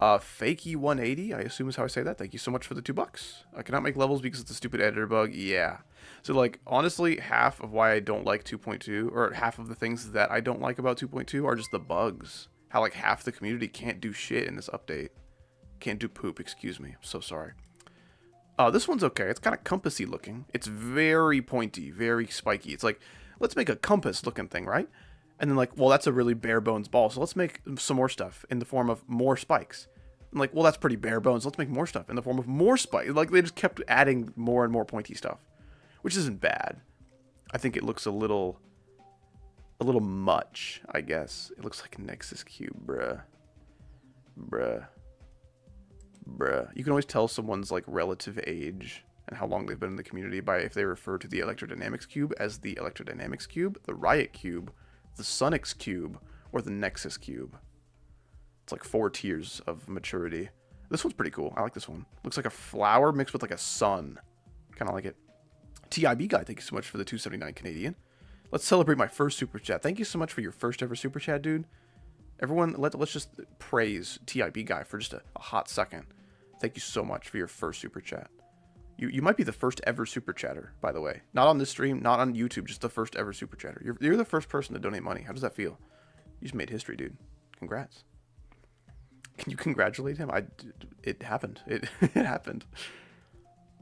Fakey180, I assume is how I say that. Thank you so much for the $2. I cannot make levels because it's a stupid editor bug. Yeah. So, like, honestly, half of why I don't like 2.2, or half of the things that I don't like about 2.2 are just the bugs. How, like, half the community can't do shit in this update. Can't do poop, excuse me. I'm so sorry. This one's okay. It's kind of compassy looking. It's very pointy, very spiky. It's like, let's make a compass looking thing, right? And then like, well, that's a really bare bones ball. So let's make some more stuff in the form of more spikes. And like, well, that's pretty bare bones. Let's make more stuff in the form of more spikes. Like they just kept adding more and more pointy stuff, which isn't bad. I think it looks a little much, I guess. It looks like a Nexus Cube, bruh. Bruh. You can always tell someone's like relative age and how long they've been in the community by if they refer to the electrodynamics cube as the electrodynamics cube, the riot cube, the Sunix cube, or the Nexus cube. It's like 4 tiers of maturity. This one's pretty cool. I like this one. Looks like a flower mixed with like a sun. Kind of like it. TIB guy, thank you so much for the 279 Canadian. Let's celebrate my first super chat. Thank you so much for your first ever super chat, dude. Everyone, let's just praise TIB guy for just a hot second. Thank you so much for your first super chat. You might be the first ever super chatter, by the way. Not on this stream, not on YouTube, just the first ever super chatter. You're the first person to donate money. How does that feel? You just made history, dude. Congrats. Can you congratulate him? It happened. It happened.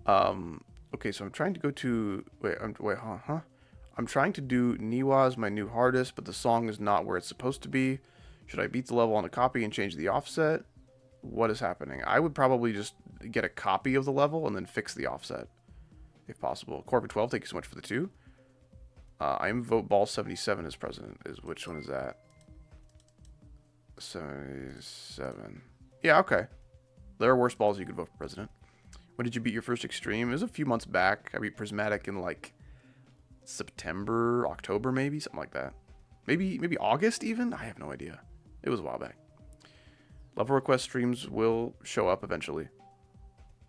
Okay, so I'm trying to go to I'm trying to do Niwa's my new hardest, but the song is not where it's supposed to be. Should I beat the level on a copy and change the offset? What is happening? I would probably just get a copy of the level and then fix the offset, if possible. Corbin 12, thank you so much for the 2. I am vote ball 77 as president. Which one is that? 77. Yeah, okay. There are worse balls you could vote for president. When did you beat your first extreme? It was a few months back. I beat Prismatic in like September, October, maybe something like that. Maybe August even. I have no idea. It was a while back. Level request streams will show up eventually.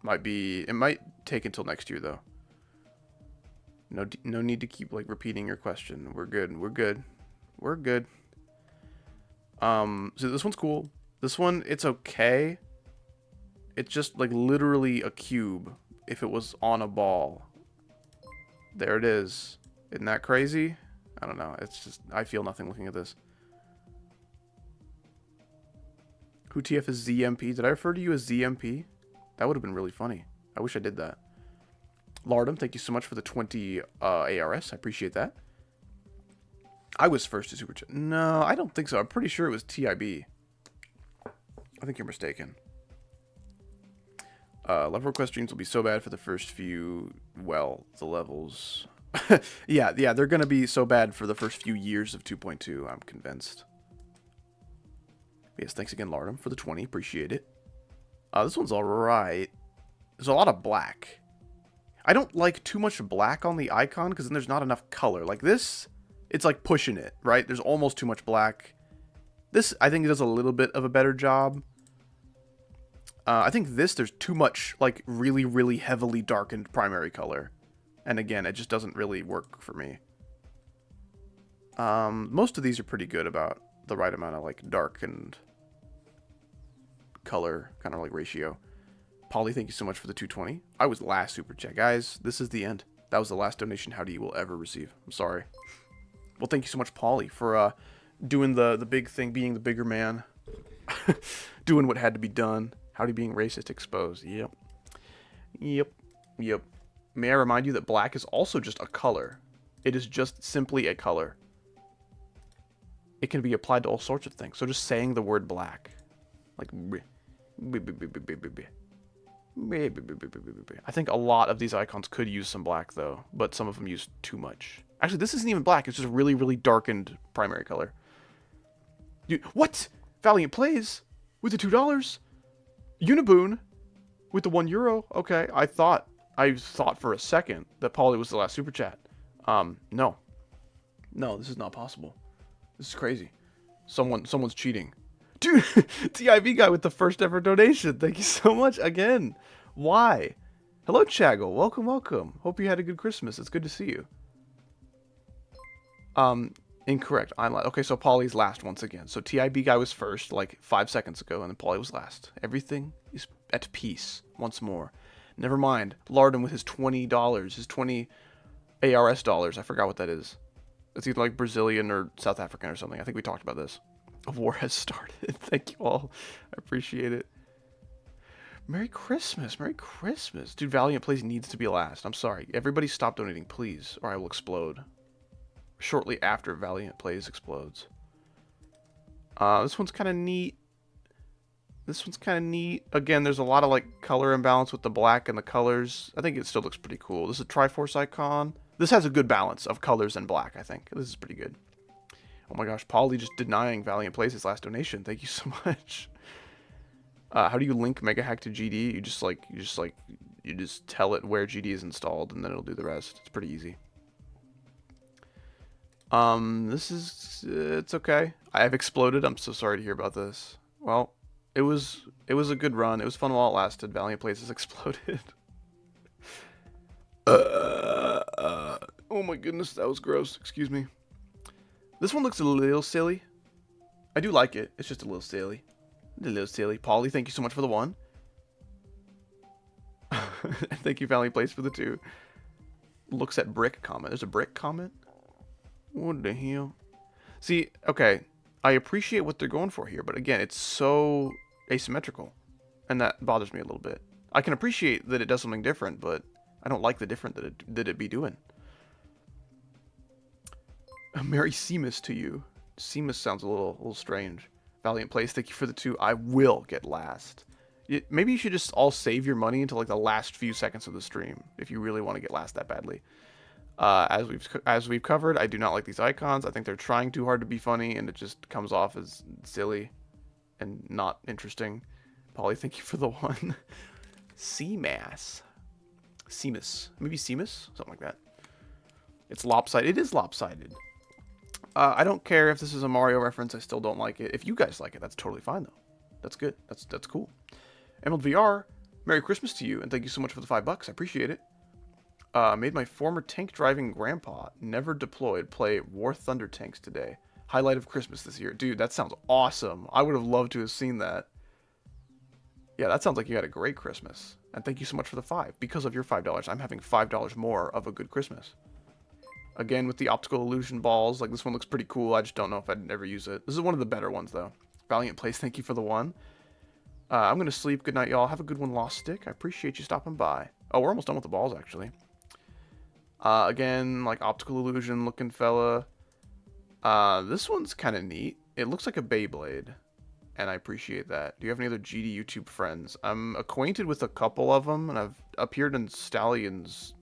It might take until next year though. No need to keep like repeating your question. We're good. So this one's cool. This one, it's okay. It's just like literally a cube if it was on a ball. There it is. Isn't that crazy? I don't know. It's just, I feel nothing looking at this. Who TF is ZMP? Did I refer to you as ZMP? That would have been really funny. I wish I did that. Lardum, thank you so much for the 20 ARS. I appreciate that. I was first to Super Chat. No, I don't think so. I'm pretty sure it was TIB. I think you're mistaken. Level request streams will be so bad for the first few, well, the levels. yeah, they're going to be so bad for the first few years of 2.2, I'm convinced. Yes, thanks again, Lardum, for the 20. Appreciate it. This one's alright. There's a lot of black. I don't like too much black on the icon because then there's not enough color. Like this, it's like pushing it, right? There's almost too much black. This, I think, does a little bit of a better job. I think this, there's too much, like, really, really heavily darkened primary color. And again, it just doesn't really work for me. Most of these are pretty good about the right amount of, like, darkened color, kind of like ratio. Polly, thank you so much for the 220. I was last super chat. Guys, this is the end. That was the last donation Howdy you will ever receive. I'm sorry. Well, thank you so much, Polly, for doing the big thing, being the bigger man. Doing what had to be done. Howdy being racist exposed. Yep. May I remind you that black is also just a color. It is just simply a color. It can be applied to all sorts of things. So just saying the word black. Like... I think a lot of these icons could use some black, though. But some of them use too much. Actually, this isn't even black. It's just really, really darkened primary color. Dude, what? Valiant Plays with the $2. Uniboon with the €1. Okay, I thought for a second that Polly was the last super chat. No, this is not possible. This is crazy. Someone's cheating. Dude, TIV guy with the first ever donation. Thank you so much again. Why? Hello, Chaggle. Welcome. Hope you had a good Christmas. It's good to see you. Incorrect. I'm last. Okay, so Polly's last once again. So TIB guy was first, like 5 seconds ago, and then Polly was last. Everything is at peace once more. Never mind. Lardum with his $20, his 20 ARS dollars. I forgot what that is. It's either like Brazilian or South African or something. I think we talked about this. A war has started. Thank you all. I appreciate it. Merry Christmas. Merry Christmas. Dude, Valiant Plays needs to be last. I'm sorry. Everybody stop donating, please, or I will explode. Shortly after Valiant Plays explodes. This one's kind of neat. Again, there's a lot of like color imbalance with the black and the colors. I think it still looks pretty cool. This is a Triforce icon. This has a good balance of colors and black, I think. This is pretty good. Oh my gosh, Polly just denying Valiant Plays his last donation. Thank you so much. How do you link Megahack to GD? You just tell it where GD is installed, and then it'll do the rest. It's pretty easy. This is it's okay. I have exploded. I'm so sorry to hear about this. Well, it was a good run. It was fun while it lasted. Valiant Places exploded. Oh my goodness, that was gross. Excuse me. This one looks a little silly. I do like it. It's just a little silly. A little silly. Polly, thank you so much for the 1. Thank you, Valiant Place, for the 2. Looks at brick comment. There's a brick comment? What the hell? See, okay, I appreciate what they're going for here, but again, it's so asymmetrical, and that bothers me a little bit. I can appreciate that it does something different, but I don't like the different that it be doing. Merry Seamus to you. Seamus sounds a little strange. Valiant Place, thank you for the 2. I will get last. Maybe you should just all save your money until like the last few seconds of the stream if you really want to get last that badly. As we've covered, I do not like these icons. I think they're trying too hard to be funny, and it just comes off as silly and not interesting. Polly, thank you for the 1. Seamus. Maybe Seamus? Something like that. It's lopsided. It is lopsided. I don't care if this is a Mario reference. I still don't like it. If you guys like it, that's totally fine, though. That's good. That's cool. Emerald VR, Merry Christmas to you, and thank you so much for the $5. I appreciate it. Made my former tank-driving grandpa, never deployed, play War Thunder tanks today. Highlight of Christmas this year. Dude, that sounds awesome. I would have loved to have seen that. Yeah, that sounds like you had a great Christmas. And thank you so much for the 5. Because of your $5, I'm having $5 more of a good Christmas. Again, with the optical illusion balls, like this one looks pretty cool. I just don't know if I'd ever use it. This is one of the better ones, though. Valiant Place, thank you for the 1. I'm going to sleep. Good night, y'all. Have a good one, Lost Stick. I appreciate you stopping by. Oh, we're almost done with the balls, actually. Again, like optical illusion looking fella. This one's kind of neat. It looks like a Beyblade, and I appreciate that. Do you have any other GD YouTube friends? I'm acquainted with a couple of them, and I've appeared in Stallion's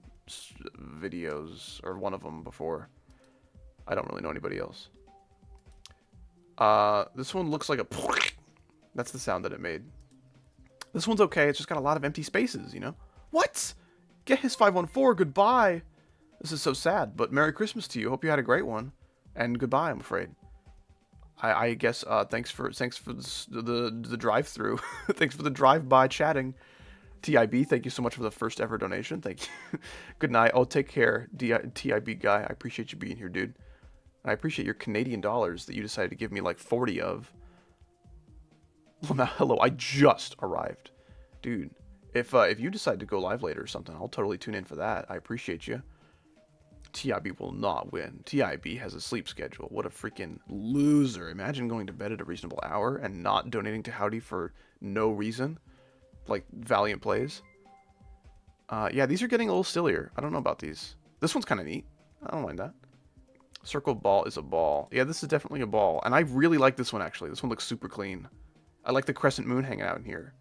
videos, or one of them before. I don't really know anybody else. This one looks like a... That's the sound that it made. This one's okay. It's just got a lot of empty spaces, you know? What? Get his 514. Goodbye. This is so sad, but Merry Christmas to you. Hope you had a great one. And goodbye, I'm afraid. I guess, thanks for the drive-through. Thanks for the drive-by chatting. TIB, thank you so much for the first ever donation. Thank you. Good night. Oh, take care, TIB guy. I appreciate you being here, dude. I appreciate your Canadian dollars that you decided to give me like 40 of. Hello, I just arrived. Dude, if you decide to go live later or something, I'll totally tune in for that. I appreciate you. TIB will not win. TIB has a sleep schedule. What a freaking loser. Imagine going to bed at a reasonable hour and not donating to Howdy for no reason. Like Valiant Plays. Yeah, these are getting a little sillier. I don't know about these. This one's kind of neat. I don't mind that. Circle ball is a ball. Yeah, this is definitely a ball. And I really like this one, actually. This one looks super clean. I like the crescent moon hanging out in here.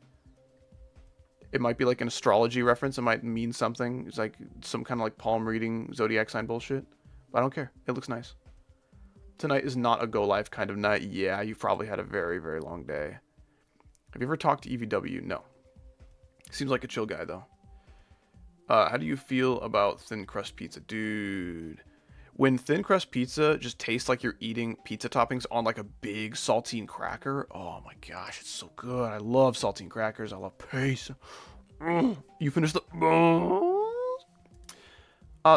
It might be like an astrology reference. It might mean something. It's like some kind of like palm reading zodiac sign bullshit. But I don't care. It looks nice. Tonight is not a go live kind of night. Yeah, you've probably had a very, very long day. Have you ever talked to EVW? No. Seems like a chill guy, though. How do you feel about thin crust pizza? Dude. When thin crust pizza just tastes like you're eating pizza toppings on like a big saltine cracker. Oh my gosh, it's so good. I love saltine crackers. I love pizza. You finished the...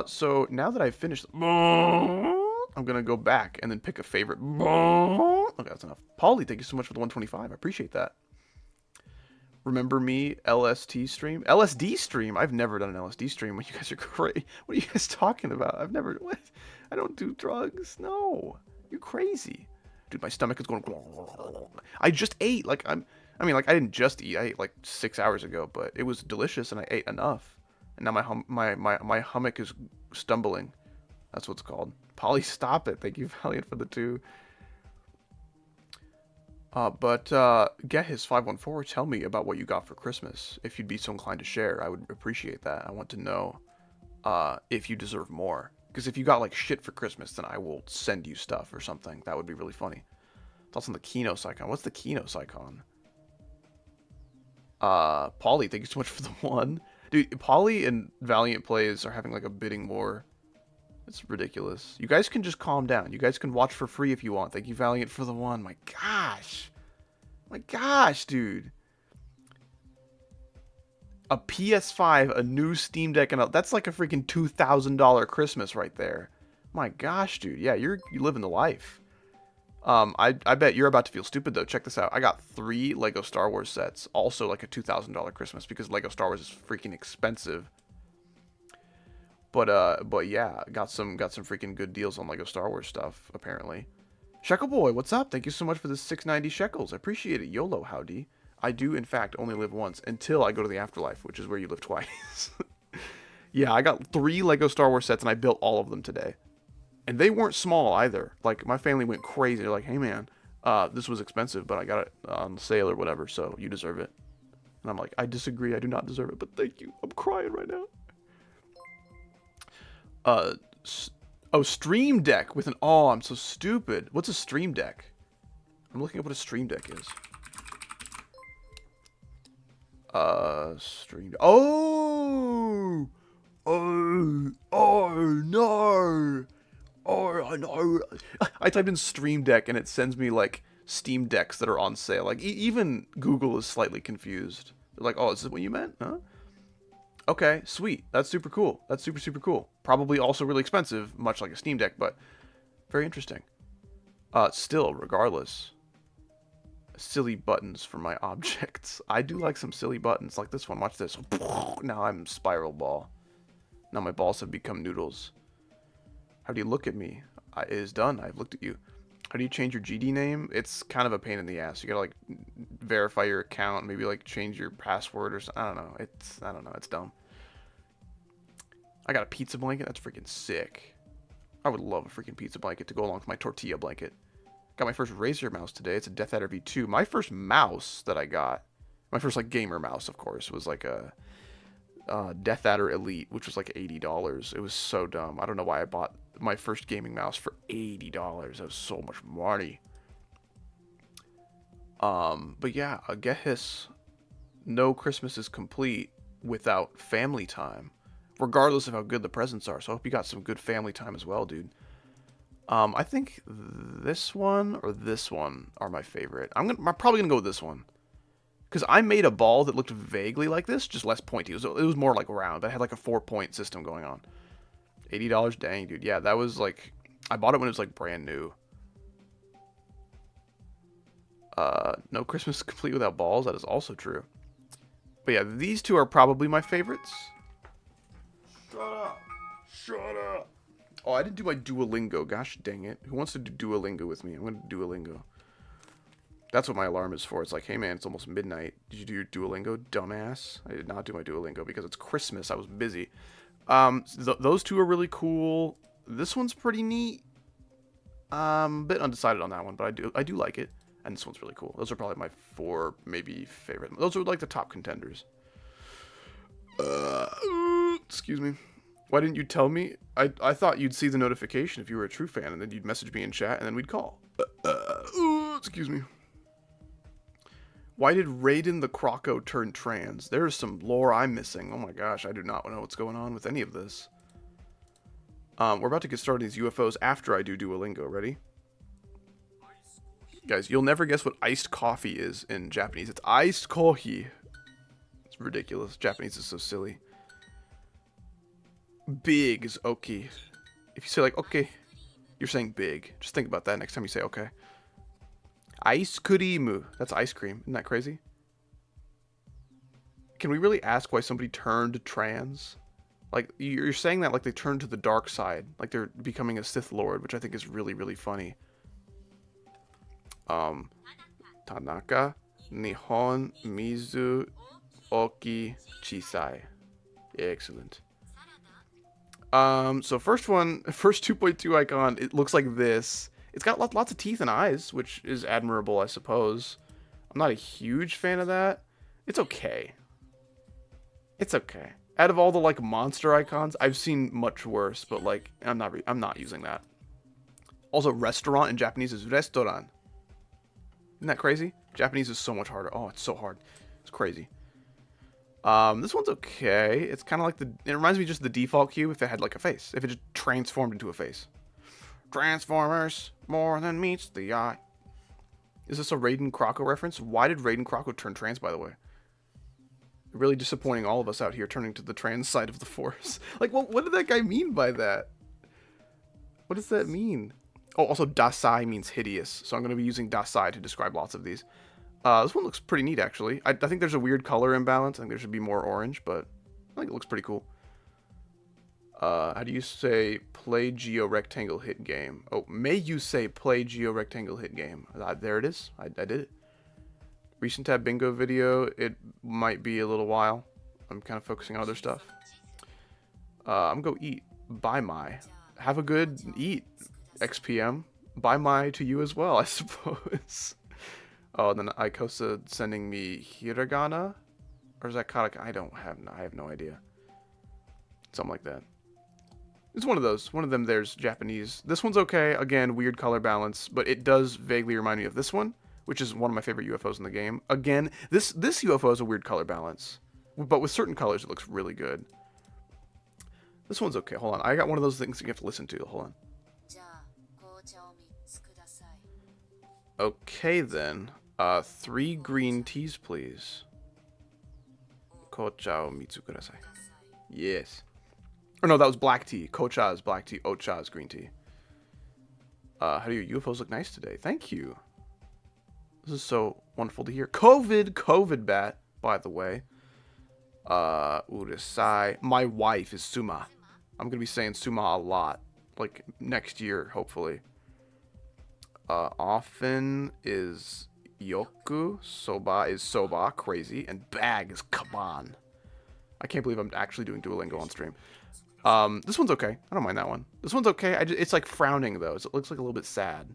So now that I've finished... I'm going to go back and then pick a favorite. Okay, that's enough. Paulie, thank you so much for the 125. I appreciate that. Remember me, LST stream? LSD stream? I've never done an LSD stream. You guys are crazy. What are you guys talking about? I've never... What? I don't do drugs. No. You're crazy. Dude, my stomach is going... I just ate. Like, I mean, like, I didn't just eat. I ate, like, 6 hours ago, but it was delicious, and I ate enough. And now my hummock is stumbling. That's what it's called. Polly, stop it. Thank you, Valiant, for the 2. But get his 514. Tell me about what you got for Christmas. If you'd be so inclined to share, I would appreciate that. I want to know if you deserve more. Because if you got like shit for Christmas, then I will send you stuff or something. That would be really funny. Thoughts on the Kinos icon. What's the Kinos icon? Pauly, thank you so much for the one. Dude, Pauly and Valiant Plays are having like a bidding war. It's ridiculous. You guys can just calm down. You guys can watch for free if you want. Thank you, Valiant, for the one. My gosh. My gosh, dude. A PS5, a new Steam Deck, and that's like a freaking $2,000 Christmas right there. My gosh, dude. Yeah, you living the life. I bet you're about to feel stupid though. Check this out. I got 3 Lego Star Wars sets, also like a $2,000 Christmas because Lego Star Wars is freaking expensive. But yeah, got some freaking good deals on Lego Star Wars stuff apparently. Shekel Boy, what's up? Thank you so much for the 690 shekels. I appreciate it. YOLO, howdy. I do in fact only live once until I go to the afterlife, which is where you live twice. Yeah, I got 3 Lego Star Wars sets and I built all of them today. And they weren't small either. Like, my family went crazy. They're like, hey, man, this was expensive, but I got it on sale or whatever, so you deserve it. And I'm like, I disagree. I do not deserve it, but thank you. I'm crying right now. Oh, Stream Deck with an... Oh, I'm so stupid. What's a Stream Deck? I'm looking up what a Stream Deck is. Stream... Oh! Oh, no! Oh, I know. I typed in Stream Deck and it sends me like Steam Decks that are on sale. Like even Google is slightly confused. They're like, "Oh, is this what you meant?" Huh? Okay, sweet. That's super cool. That's super super cool. Probably also really expensive, much like a Steam Deck, but very interesting. Still, regardless, silly buttons for my objects. I do like some silly buttons, like this one. Watch this. Now I'm Spiral Ball. Now my balls have become noodles. How do you look at me? It is done. I've looked at you. How do you change your GD name? It's kind of a pain in the ass. You gotta like verify your account, maybe like change your password or something. I don't know. It's dumb. I got a pizza blanket. That's freaking sick. I would love a freaking pizza blanket to go along with my tortilla blanket. Got my first Razer mouse today. It's a Death Adder V2. My first mouse that I got, my first like gamer mouse, of course, was like a Death Adder Elite, which was like $80. It was so dumb. I don't know why I bought my first gaming mouse for $80. That was so much money. But yeah, I guess no Christmas is complete without family time, regardless of how good the presents are. So I hope you got some good family time as well, dude. I think this one or this one are my favorite. I'm probably gonna go with this one. Because I made a ball that looked vaguely like this, just less pointy. It was more like round, but it had like a 4-point system going on. $80, dang, dude. Yeah, that was like... I bought it when it was like brand new. No Christmas is complete without balls. That is also true. But yeah, these two are probably my favorites. Shut up. Shut up. Oh, I didn't do my Duolingo. Gosh dang it. Who wants to do Duolingo with me? I'm going to do Duolingo. That's what my alarm is for. It's like, hey man, it's almost midnight. Did you do your Duolingo, dumbass? I did not do my Duolingo because it's Christmas. I was busy. Those two are really cool. This one's pretty neat. A bit undecided on that one, but I do like it. And this one's really cool. Those are probably my 4 maybe favorite. Those are like the top contenders. Excuse me. Why didn't you tell me? I thought you'd see the notification if you were a true fan, and then you'd message me in chat, and then we'd call. Excuse me. Why did Raiden the Croco turn trans? There's some lore I'm missing. Oh my gosh, I do not know what's going on with any of this. We're about to get started on these UFOs after I do Duolingo. Ready? Guys, you'll never guess what iced coffee is in Japanese. It's iced coffee. It's ridiculous. Japanese is so silly. Big is okay. If you say like, okay, you're saying big. Just think about that next time you say okay. Ice cream. That's ice cream. Isn't that crazy? Can we really ask why somebody turned trans? Like, you're saying that like they turned to the dark side. Like they're becoming a Sith Lord, which I think is really, really funny. Tanaka, Nihon, Mizu, Oki, Chisai. Excellent. So first 2.2 icon, it looks like this. It's got lots of teeth and eyes, which is admirable, I suppose. I'm not a huge fan of that. It's okay. It's okay. Out of all the like monster icons, I've seen much worse, but like I'm not using that. Also, restaurant in Japanese is restaurant. Isn't that crazy? Japanese is so much harder. Oh, it's so hard. It's crazy. This one's okay. It's kind of like it reminds me just of the default cube if it had like a face. If it just transformed into a face. Transformers, more than meets the eye. Is this a Raiden Croco reference? Why did Raiden Croco turn trans, by the way? Really disappointing all of us out here turning to the trans side of the force. Like, what did that guy mean by that? What does that mean? Oh, also, Dasai means hideous. So I'm going to be using Dasai to describe lots of these. This one looks pretty neat, actually. I think there's a weird color imbalance. I think there should be more orange, but I think it looks pretty cool. How do you say play geo rectangle hit game? Oh, may you say play geo rectangle hit game? There it is. I did it. Recent tab bingo video. It might be a little while. I'm kind of focusing on other stuff. I'm gonna go eat. Bye, my. Have a good eat, XPM. Bye, my to you as well, I suppose. Oh, and then Ikosa sending me hiragana, or is that katakana? I have no idea. Something like that. It's one of those. One of them there's Japanese. This one's okay. Again, weird color balance, but it does vaguely remind me of this one, which is one of my favorite UFOs in the game. Again, this UFO has a weird color balance, but with certain colors it looks really good. This one's okay. Hold on. I got one of those things you have to listen to. Hold on. Okay then. 3 green teas, please. Kocha o mitsu kudasai. Yes. Or no, that was black tea. Kocha is black tea. Ocha is green tea. How do your UFOs look nice today? Thank you. This is so wonderful to hear. COVID bat, by the way. Urusai. My wife is Suma. I'm gonna be saying Suma a lot. Like, next year, hopefully. Often is Yoku. Soba is Soba. Crazy. And bag is Kaban. I can't believe I'm actually doing Duolingo on stream. This one's okay. I don't mind that one. This one's okay. It's like frowning, though. So it looks like a little bit sad.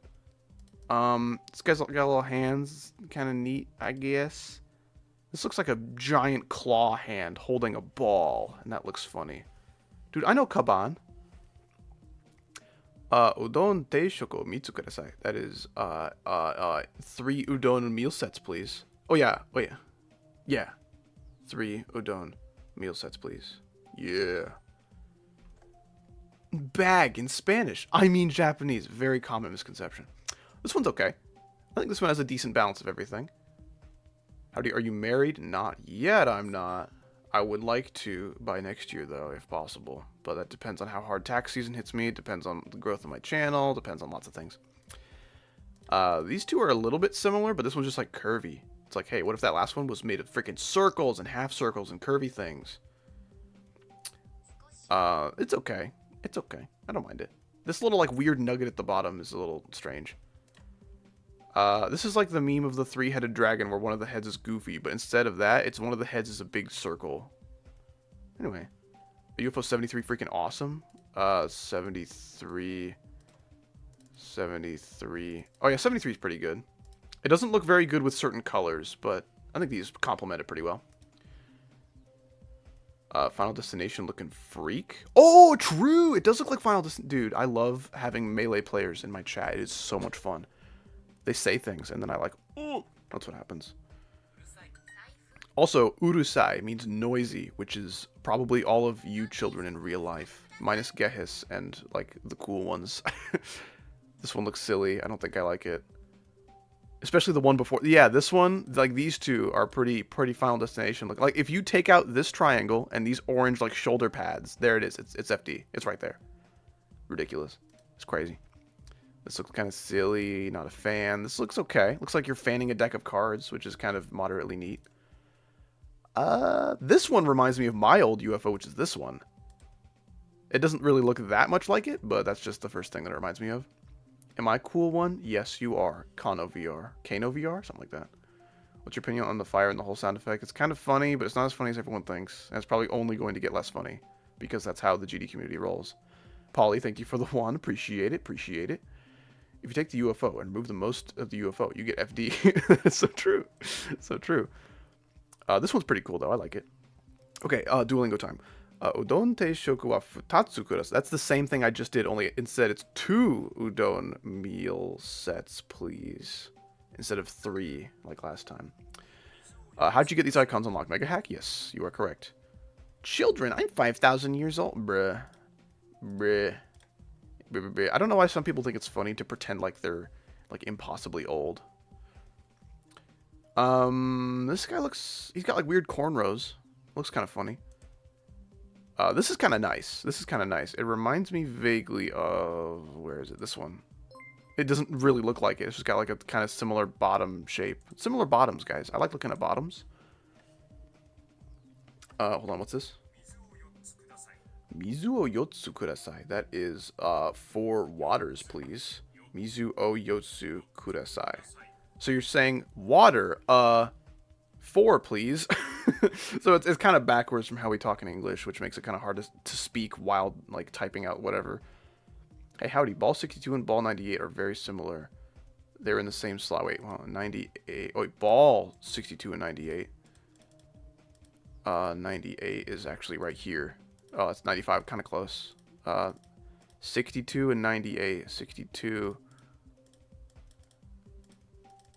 This guy's got little hands. Kind of neat, I guess. This looks like a giant claw hand holding a ball. And that looks funny. Dude, I know Kaban. Udon teishoku mitsu kudasai. That is, 3 udon meal sets, please. Oh, yeah. Wait. Yeah. 3 udon meal sets, please. Yeah. Bag in Spanish. I mean Japanese. Very common misconception. This one's okay. I think this one has a decent balance of everything. Are you married? Not yet, I'm not. I would like to by next year, though, if possible. But that depends on how hard tax season hits me. It depends on the growth of my channel. Depends on lots of things. These two are a little bit similar, but this one's just like curvy. It's like, hey, what if that last one was made of freaking circles and half circles and curvy things? It's okay. It's okay. I don't mind it. This little, like, weird nugget at the bottom is a little strange. This is like the meme of the 3-headed dragon where one of the heads is goofy, but instead of that, it's one of the heads is a big circle. Anyway. UFO 73 freaking awesome. 73. Oh yeah, 73 is pretty good. It doesn't look very good with certain colors, but I think these complement it pretty well. Final Destination looking freak. Oh, true! It does look like Final Destination. Dude, I love having melee players in my chat. It is so much fun. They say things, and then I like, oh, that's what happens. Also, urusai means noisy, which is probably all of you children in real life. Minus Gehis and, like, the cool ones. This one looks silly. I don't think I like it. Especially the one before. Yeah, this one, like, these two are pretty Final Destination. Like, if you take out this triangle and these orange, like, shoulder pads, there it is. It's FD. It's right there. Ridiculous. It's crazy. This looks kind of silly. Not a fan. This looks okay. Looks like you're fanning a deck of cards, which is kind of moderately neat. This one reminds me of my old UFO, which is this one. It doesn't really look that much like it, but that's just the first thing that it reminds me of. Am I a cool one? Yes, you are. Kano VR. Kano VR? Something like that. What's your opinion on the fire and the whole sound effect? It's kind of funny, but it's not as funny as everyone thinks. And it's probably only going to get less funny, because that's how the GD community rolls. Polly, thank you for the one. Appreciate it. Appreciate it. If you take the UFO and remove the most of the UFO, you get FD. That's so true. So true. This one's pretty cool, though. I like it. Okay, Duolingo time. Udon teishoku wa futatsu kurasu. That's the same thing I just did, only instead it's 2 udon meal sets, please. Instead of 3, like last time. How'd you get these icons unlocked? Megahack? Yes, you are correct. Children, I'm 5,000 years old. Bruh. Bruh. Bruh, bruh, bruh. I don't know why some people think it's funny to pretend like they're, like, impossibly old. This guy looks... He's got, like, weird cornrows. Looks kind of funny. This is kind of nice. This is kind of nice. It reminds me vaguely of... Where is it? This one. It doesn't really look like it. It's just got, like, a kind of similar bottom shape. Similar bottoms, guys. I like looking at bottoms. Hold on. What's this? Mizu o yotsu kudasai. That is, 4 waters, please. Mizu o yotsu kudasai. So you're saying water, 4, please. So it's kind of backwards from how we talk in English, which makes it kind of hard to speak while, like, typing out whatever. Hey, howdy. Ball 62 and ball 98 are very similar. They're in the same slot. Wait, well, 98. Oh, wait, ball 62 and 98. 98 is actually right here. Oh, that's 95, kind of close. 62 and 98. 62.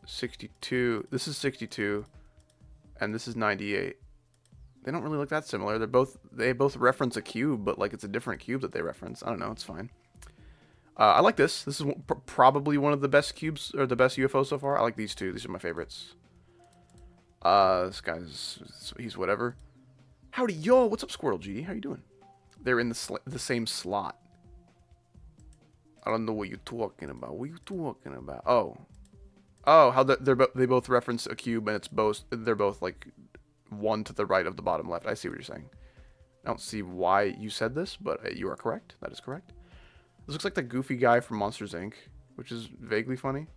62. This is 62. And this is 98. They don't really look that similar. They both reference a cube, but like it's a different cube that they reference. I don't know. It's fine. I like this. This is probably one of the best cubes or the best UFOs so far. I like these two. These are my favorites. This he's whatever. Howdy, yo. What's up, Squirrel G? How you doing? They're in the same slot. I don't know what you're talking about. What are you talking about? Oh, how they both reference a cube, and they're both like one to the right of the bottom left. I see what you're saying. I don't see why you said this, but you are correct. That is correct. This looks like the goofy guy from Monsters Inc., which is vaguely funny.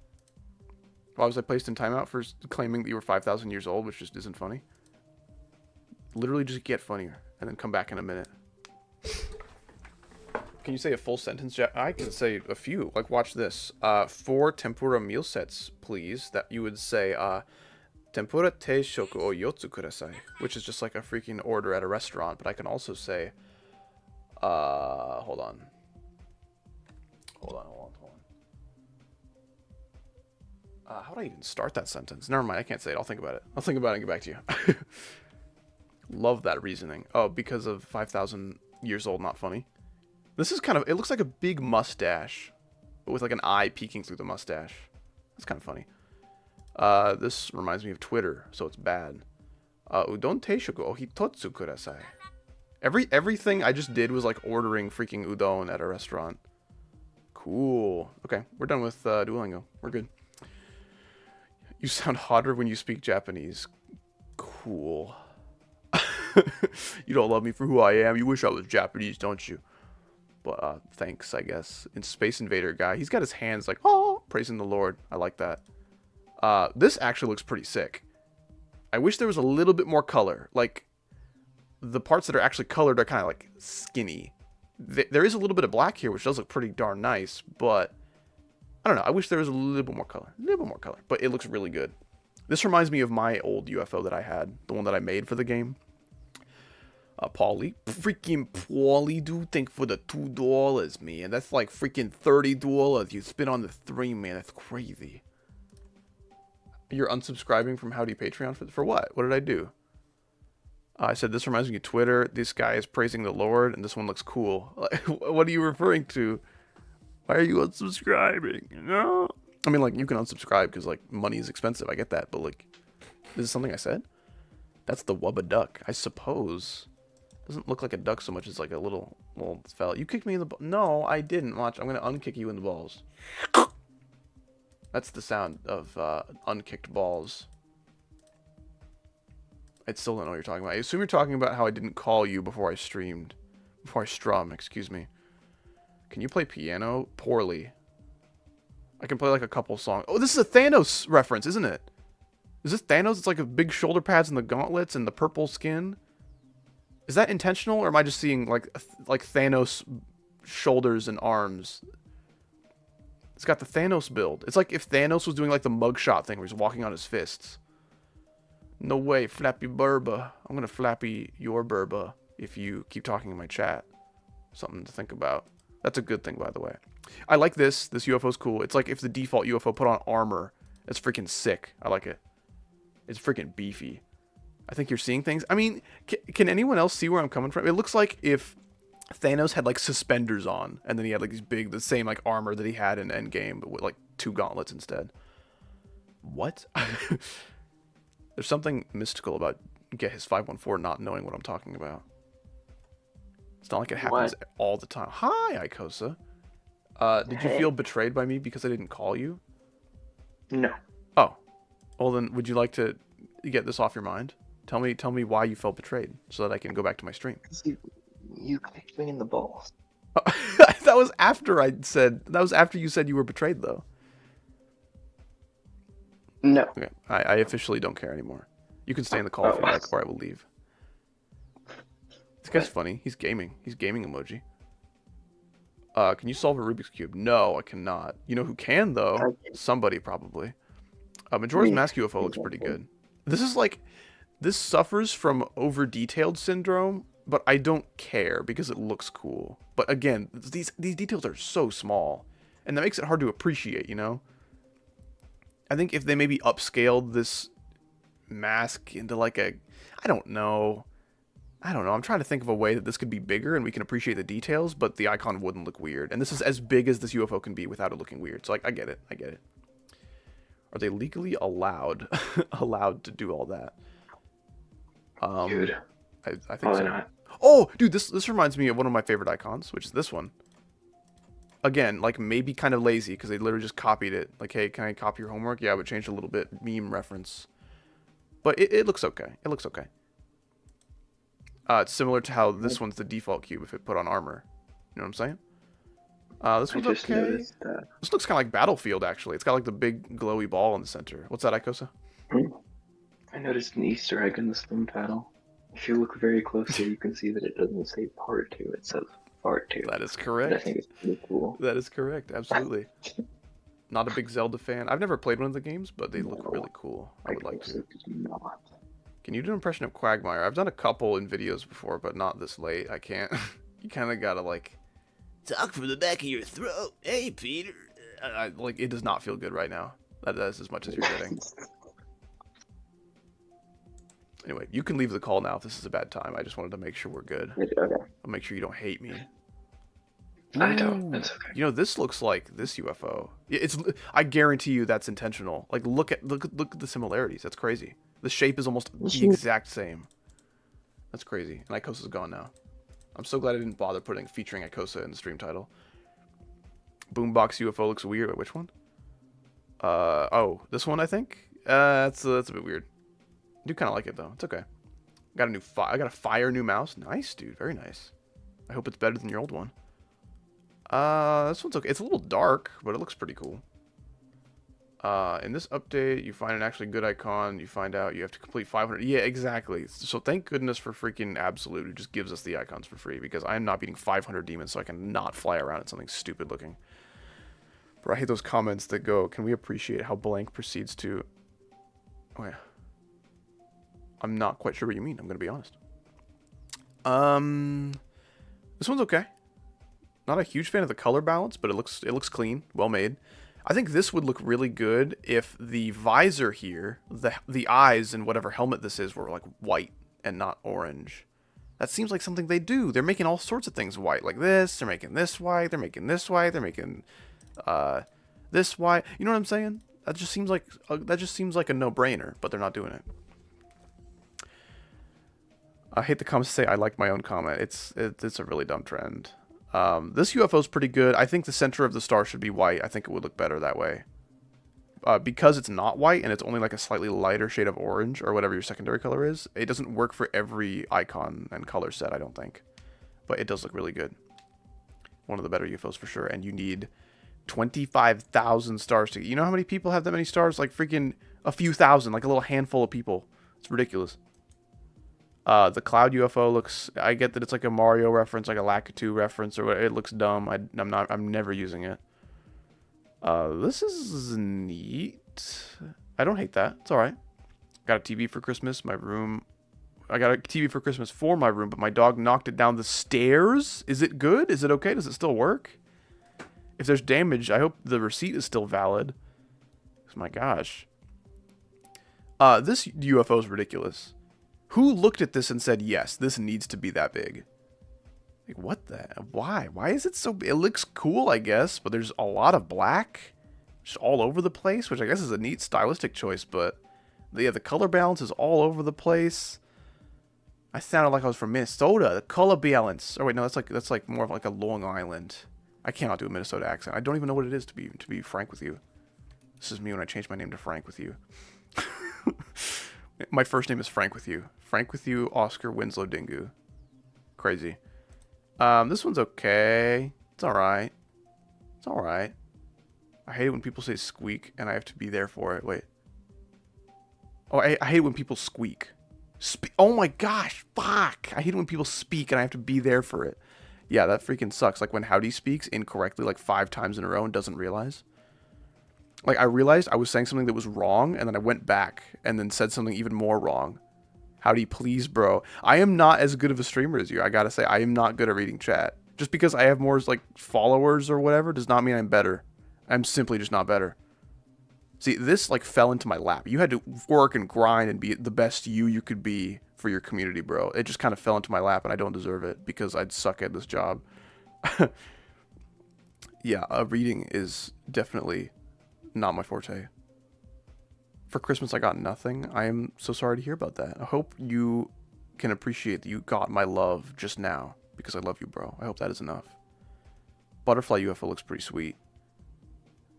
Why was I placed in timeout for claiming that you were 5,000 years old, which just isn't funny? Literally just get funnier, and then come back in a minute. Can you say a full sentence, Jack? I can say a few. Like, watch this. 4 tempura meal sets, please. That you would say, tempura te shoku o yotsu kudasai. Which is just like a freaking order at a restaurant. But I can also say, hold on. How do I even start that sentence? Never mind, I can't say it. I'll think about it. I'll think about it and get back to you. Love that reasoning. Oh, because of 5,000 years old, not funny. This is kind of... It looks like a big mustache, but with like an eye peeking through the mustache. That's kind of funny. This reminds me of Twitter, so it's bad. Udon teishoku o hitotsu kudasai. Everything I just did was like ordering freaking udon at a restaurant. Cool. Okay, we're done with Duolingo. We're good. You sound hotter when you speak Japanese. Cool. You don't love me for who I am. You wish I was Japanese, don't you? But thanks, I guess. In Space Invader guy, he's got his hands like, oh, praising the Lord. I like that. This actually looks pretty sick. I wish there was a little bit more color. Like, the parts that are actually colored are kind of like skinny. There is a little bit of black here, which does look pretty darn nice, but I don't know. I wish there was a little bit more color. A little bit more color, but it looks really good. This reminds me of my old UFO that I had, the one that I made for the game. Paulie. Freaking Paulie, dude. Thank for the $2, man. That's like freaking $30 you spent on the stream, man. That's crazy. You're unsubscribing from Howdy Patreon for what? What did I do? I said this reminds me of Twitter. This guy is praising the Lord, and this one looks cool. What are you referring to? Why are you unsubscribing? No. I mean, like, you can unsubscribe because, like, money is expensive. I get that, but, like, this is something I said? That's the Wubba duck, I suppose. Doesn't look like a duck so much as, like, a little fella. You kicked me in the balls. No, I didn't. Watch, I'm going to unkick you in the balls. That's the sound of unkicked balls. I still don't know what you're talking about. I assume you're talking about how I didn't call you before I streamed. Before I strum, excuse me. Can you play piano? Poorly. I can play like a couple songs. Oh, this is a Thanos reference, isn't it? Is this Thanos? It's like a big shoulder pads and the gauntlets and the purple skin. Is that intentional, or am I just seeing like Thanos shoulders and arms? It's got the Thanos build. It's like if Thanos was doing like the mugshot thing where he's walking on his fists. No way, Flappy Burba. I'm gonna Flappy your Burba if you keep talking in my chat. Something to think about. That's a good thing, by the way. I like this. This UFO's cool. It's like if the default UFO put on armor. It's freaking sick. I like it. It's freaking beefy. I think you're seeing things. I mean, can anyone else see where I'm coming from? It looks like if Thanos had like suspenders on, and then he had like the same like armor that he had in Endgame, but with like 2 gauntlets instead. What? There's something mystical about Get His 514 not knowing what I'm talking about. It's not like it happens all the time. Hi, Ikosa. Did you feel betrayed by me because I didn't call you? No. Oh. Well then, would you like to get this off your mind? Tell me why you felt betrayed, so that I can go back to my stream. You kicked me in the balls. That was after you said you were betrayed, though. No. Okay, I officially don't care anymore. You can stay in the call if you like, or I will leave. This guy's funny. He's gaming. He's gaming emoji. Can you solve a Rubik's Cube? No, I cannot. You know who can, though? Somebody, probably. Majora's Mask UFO looks pretty good. This suffers from over-detailed syndrome, but I don't care because it looks cool. But again, these details are so small, and that makes it hard to appreciate, you know? I think if they maybe upscaled this mask into like a... I don't know. I'm trying to think of a way that this could be bigger and we can appreciate the details, but the icon wouldn't look weird. And this is as big as this UFO can be without it looking weird. So like, I get it. Are they legally allowed to do all that? Dude. I think so. Not. Oh, dude, this reminds me of one of my favorite icons, which is this one. Again, like maybe kind of lazy because they literally just copied it. Like, hey, can I copy your homework? Yeah, but changed a little bit. Meme reference. But it looks okay. It looks okay. It's similar to how this one's the default cube if it put on armor. You know what I'm saying? This one's okay. This looks kind of like Battlefield, actually. It's got like the big glowy ball in the center. What's that, Ikosa? I noticed an Easter egg in the slim paddle. If you look very closely, you can see that it doesn't say part 2. It says part 2. That is correct. But I think it's pretty cool. That is correct. Absolutely. Not a big Zelda fan. I've never played one of the games, but they look really cool. I would like to. Can you do an impression of Quagmire? I've done a couple in videos before, but not this late. I can't. You kind of gotta like talk from the back of your throat. Hey, Peter. Like it does not feel good right now. That is as much as you're getting. Anyway, you can leave the call now if this is a bad time. I just wanted to make sure we're good. Okay. I'll make sure you don't hate me. I don't. That's okay. You know, this looks like this UFO. I guarantee you that's intentional. Like, look at the similarities. That's crazy. The shape is almost the exact same. That's crazy. And Ikosa's gone now. I'm so glad I didn't bother featuring Ikosa in the stream title. Boombox UFO looks weird. Wait, which one? Oh, this one I think. That's a bit weird. I do kind of like it though. It's okay. I got a fire new mouse. Nice, dude. Very nice. I hope it's better than your old one. This one's okay. It's a little dark, but it looks pretty cool. In this update, you find an actually good icon. You find out you have to complete 500. Yeah, exactly. So thank goodness for freaking Absolute, who just gives us the icons for free, because I am not beating 500 demons, so I can not fly around at something stupid looking. But I hate those comments that go, can we appreciate how blank proceeds to... Oh, yeah. I'm not quite sure what you mean. I'm going to be honest. This one's okay. Not a huge fan of the color balance, but it looks clean, well made. I think this would look really good if the visor here, the eyes and whatever helmet this is, were like white and not orange. That seems like something they do. They're making all sorts of things white, like this. They're making this white. They're making this white. They're making this white. You know what I'm saying? That just seems like a no-brainer, but they're not doing it. I hate the comments say I like my own comment. It's a really dumb trend. This UFO is pretty good. I think the center of the star should be white. I think it would look better that way. Because it's not white and it's only like a slightly lighter shade of orange or whatever your secondary color is, it doesn't work for every icon and color set, I don't think. But it does look really good. One of the better UFOs for sure. And you need 25,000 stars to... You know how many people have that many stars? Like freaking a few thousand, like a little handful of people. It's ridiculous. The cloud UFO looks... I get that it's like a Mario reference, like a Lakitu reference, or it looks dumb. I'm never using it. This is neat. I don't hate that. It's alright. Got a TV for Christmas. My room... I got a TV for Christmas for my room, but my dog knocked it down the stairs. Is it good? Is it okay? Does it still work? If there's damage, I hope the receipt is still valid. My gosh. This UFO is ridiculous. Who looked at this and said, yes, this needs to be that big? Like, what the? Why? Why is it so big? It looks cool, I guess, but there's a lot of black just all over the place, which I guess is a neat stylistic choice, but yeah, the color balance is all over the place. I sounded like I was from Minnesota. The color balance. Oh wait, no, that's like more of like a Long Island. I cannot do a Minnesota accent. I don't even know what it is, to be frank with you. This is me when I changed my name to Frank with you. My first name is Frank with you. Frank with you, Oscar Winslow Dingu. Crazy. This one's okay. It's alright. It's alright. I hate it when people say squeak and I have to be there for it. Wait. Oh, I hate it when people squeak. Oh my gosh, fuck. I hate it when people speak and I have to be there for it. Yeah, that freaking sucks. Like when Howdy speaks incorrectly like 5 times in a row and doesn't realize. Like, I realized I was saying something that was wrong, and then I went back and then said something even more wrong. Howdy, please, bro. I am not as good of a streamer as you. I gotta say, I am not good at reading chat. Just because I have more, like, followers or whatever does not mean I'm better. I'm simply just not better. See, this, like, fell into my lap. You had to work and grind and be the best you could be for your community, bro. It just kind of fell into my lap, and I don't deserve it because I'd suck at this job. Yeah, reading is definitely not my forte. For Christmas, I got nothing. I am so sorry to hear about that. I hope you can appreciate that you got my love just now, because I love you, bro. I hope that is enough. Butterfly UFO looks pretty sweet.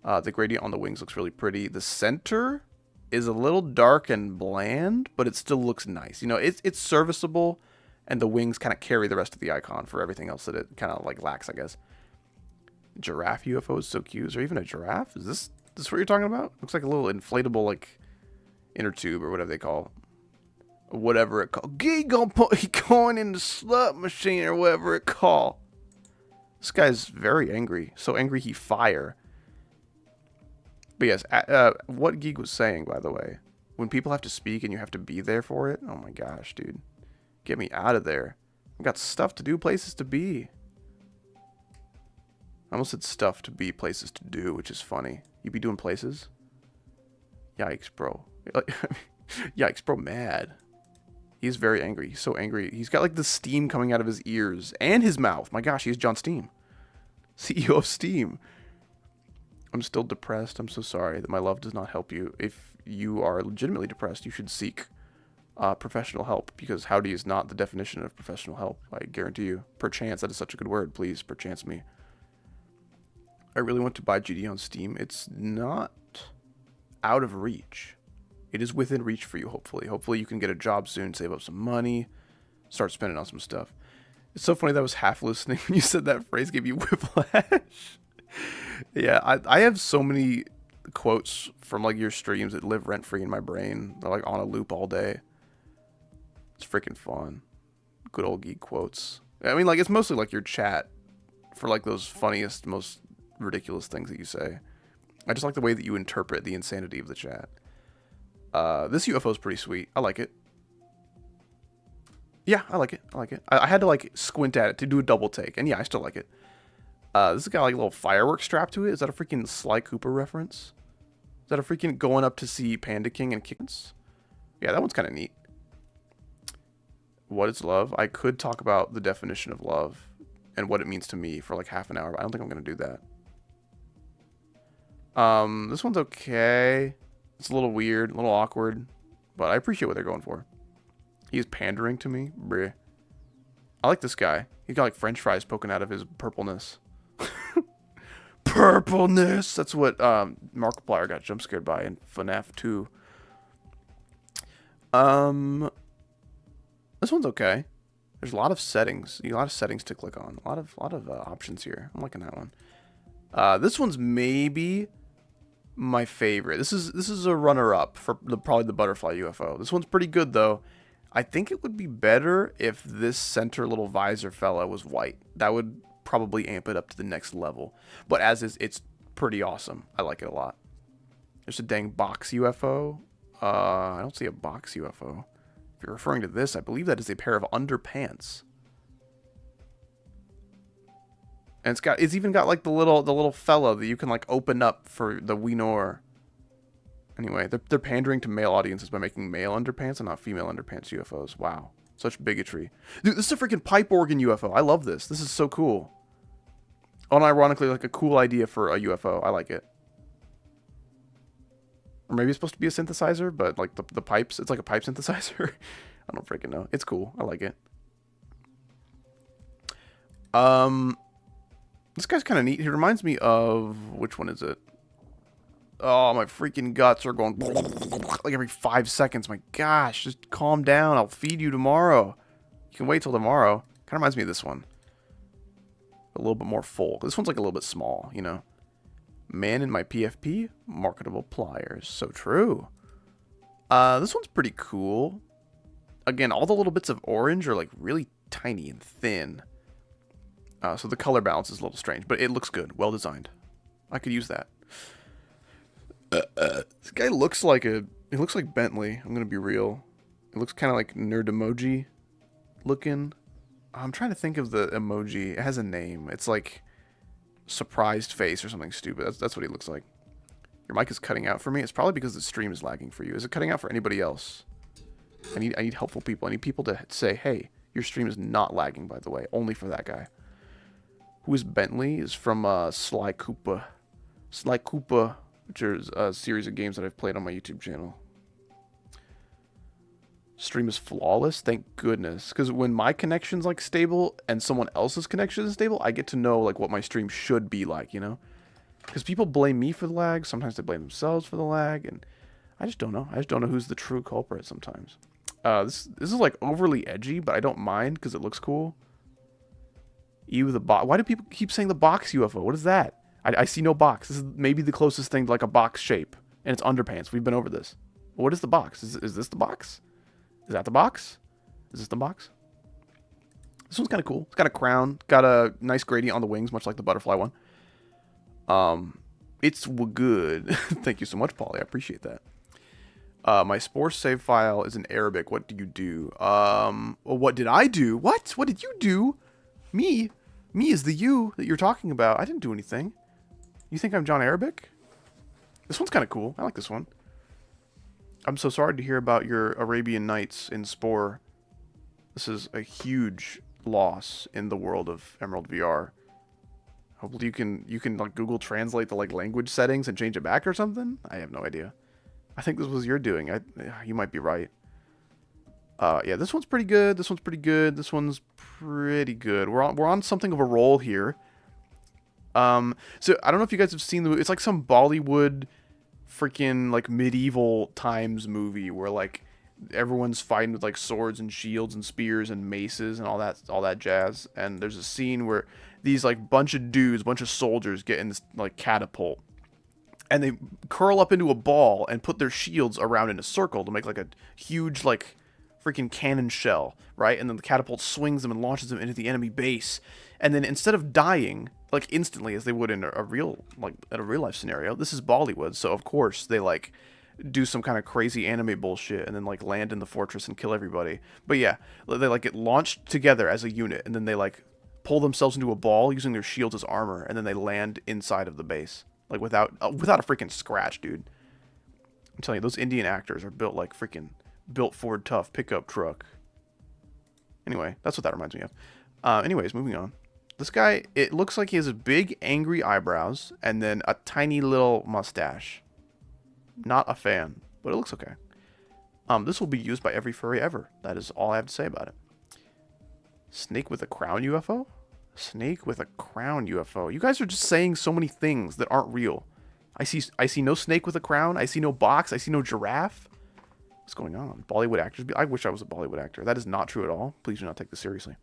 The gradient on the wings looks really pretty. The center is a little dark and bland, but it still looks nice. You know, it's serviceable, and the wings kind of carry the rest of the icon for everything else that it kind of like lacks, I guess. Giraffe UFO is so cute. Is there even a giraffe? Is this what you're talking about? Looks like a little inflatable, like, inner tube or whatever they call it. Whatever it called. He gonna put he going in the slut machine or whatever it called. This guy's very angry. So angry he fire. But yes, what Geek was saying, by the way, when people have to speak and you have to be there for it, oh my gosh, dude. Get me out of there. I've got stuff to do, places to be. I almost said stuff to be, places to do, which is funny. You be doing places? Yikes, bro. Yikes, bro, mad. He's very angry. He's so angry. He's got, like, the steam coming out of his ears and his mouth. My gosh, he's John Steam. CEO of Steam. I'm still depressed. I'm so sorry that my love does not help you. If you are legitimately depressed, you should seek professional help, because Howdy is not the definition of professional help. I guarantee you. Perchance, that is such a good word. Please, perchance me. I really want to buy GD on Steam. It's not out of reach. It is within reach for you, hopefully. Hopefully you can get a job soon, save up some money, start spending on some stuff. It's so funny that I was half listening when you said that phrase gave you whiplash. Yeah, I have so many quotes from, like, your streams that live rent-free in my brain. They're, like, on a loop all day. It's freaking fun. Good old geek quotes. I mean, like, it's mostly, like, your chat for, like, those funniest, most ridiculous things that you say. I just like the way that you interpret the insanity of the chat. This UFO is pretty sweet. I like it. Yeah, I like it. I like it. I had to, like, squint at it to do a double take, and yeah, I still like it. This has got, like, a little fireworks strapped to it. Is that a freaking Sly Cooper reference? Is that a freaking going up to see Panda King and Kittens? Yeah, that one's kind of neat. What is love? I could talk about the definition of love and what it means to me for, like, half an hour, but I don't think I'm going to do that. This one's okay. It's a little weird, a little awkward, but I appreciate what they're going for. He's pandering to me. Bruh. I like this guy. He's got, like, french fries poking out of his purpleness. Purpleness! That's what Markiplier got jump scared by in FNAF 2. This one's okay. There's a lot of settings. A lot of settings to click on. A lot of options here. I'm liking that one. This one's maybe my favorite. This is a runner-up for probably the butterfly UFO. This one's pretty good, though. I think it would be better if this center little visor fella was white. That would probably amp it up to the next level. But as is, it's pretty awesome. I like it a lot. There's a dang box UFO. I don't see a box UFO. If you're referring to this, I believe that is a pair of underpants. And it's even got, like, the little fella that you can, like, open up for the Weenor. Anyway, they're pandering to male audiences by making male underpants and not female underpants UFOs. Wow. Such bigotry. Dude, this is a freaking pipe organ UFO. I love this. This is so cool. Unironically, like a cool idea for a UFO. I like it. Or maybe it's supposed to be a synthesizer, but like the pipes, it's like a pipe synthesizer. I don't freaking know. It's cool. I like it. This guy's kind of neat. He reminds me of, which one is it? Oh, my freaking guts are going like every 5 seconds. My gosh, just calm down. I'll feed you tomorrow. You can wait till tomorrow. Kind of reminds me of this one. A little bit more full. This one's like a little bit small, you know. Man in my PFP, marketable pliers. So true. This one's pretty cool. Again, all the little bits of orange are like really tiny and thin. So the color balance is a little strange, but it looks good. Well designed. I could use that. This guy looks like he looks like Bentley. I'm gonna be real. It looks kind of like nerd emoji looking. I'm trying to think of the emoji. It has a name. It's like surprised face or something stupid. That's what he looks like. Your mic is cutting out for me. It's probably because the stream is lagging for you. Is it cutting out for anybody else? I need helpful people. I need people to say, hey, your stream is not lagging, by the way. Only for that guy. Who is Bentley? Is from Sly Koopa. Sly Koopa, which is a series of games that I've played on my YouTube channel. Stream is flawless, thank goodness. Because when my connection's like stable and someone else's connection is stable, I get to know like what my stream should be like, you know? Because people blame me for the lag, sometimes they blame themselves for the lag, and I just don't know. I just don't know who's the true culprit sometimes. This is like overly edgy, but I don't mind because it looks cool. Ew, the box. Why do people keep saying the box UFO? What is that? I see no box. This is maybe the closest thing to like a box shape, and it's underpants. We've been over this. What is the box? Is this the box? Is that the box? Is this the box? This one's kind of cool. It's got a crown. Got a nice gradient on the wings, much like the butterfly one. It's good. Thank you so much, Polly. I appreciate that. My Spore save file is in Arabic. What do you do? What did I do? What? What did you do? Me? Me is the you that you're talking about. I didn't do anything. You think I'm John Arabic? This one's kind of cool. I like this one. I'm so sorry to hear about your Arabian Nights in Spore. This is a huge loss in the world of Emerald VR. Hopefully you can like Google Translate the like language settings and change it back or something. I have no idea. I think this was your doing. You might be right. Yeah, this one's pretty good. This one's pretty good. This one's pretty good. We're on something of a roll here. So I don't know if you guys have seen the movie. It's like some Bollywood freaking like medieval times movie where like everyone's fighting with like swords and shields and spears and maces and all that jazz. And there's a scene where these like bunch of soldiers get in this like catapult. And they curl up into a ball and put their shields around in a circle to make like a huge like freaking cannon shell, right? And then the catapult swings them and launches them into the enemy base. And then instead of dying like instantly as they would in a real life scenario, this is Bollywood, so of course they like do some kind of crazy anime bullshit and then like land in the fortress and kill everybody. But yeah, they like get launched together as a unit and then they like pull themselves into a ball using their shields as armor and then they land inside of the base. Like without a freaking scratch, dude. I'm telling you, those Indian actors are built like freaking built Ford Tough pickup truck. Anyway, that's what that reminds me of. Anyways, moving on. This guy, it looks like he has a big angry eyebrows and then a tiny little mustache. Not a fan, but it looks okay. This will be used by every furry ever. That is all I have to say about it. Snake with a crown UFO? Snake with a crown UFO. You guys are just saying so many things that aren't real. I see no snake with a crown. I see no box. I see no giraffe. What's going on? Bollywood actors. I wish I was a Bollywood actor. That is not true at all. Please do not take this seriously.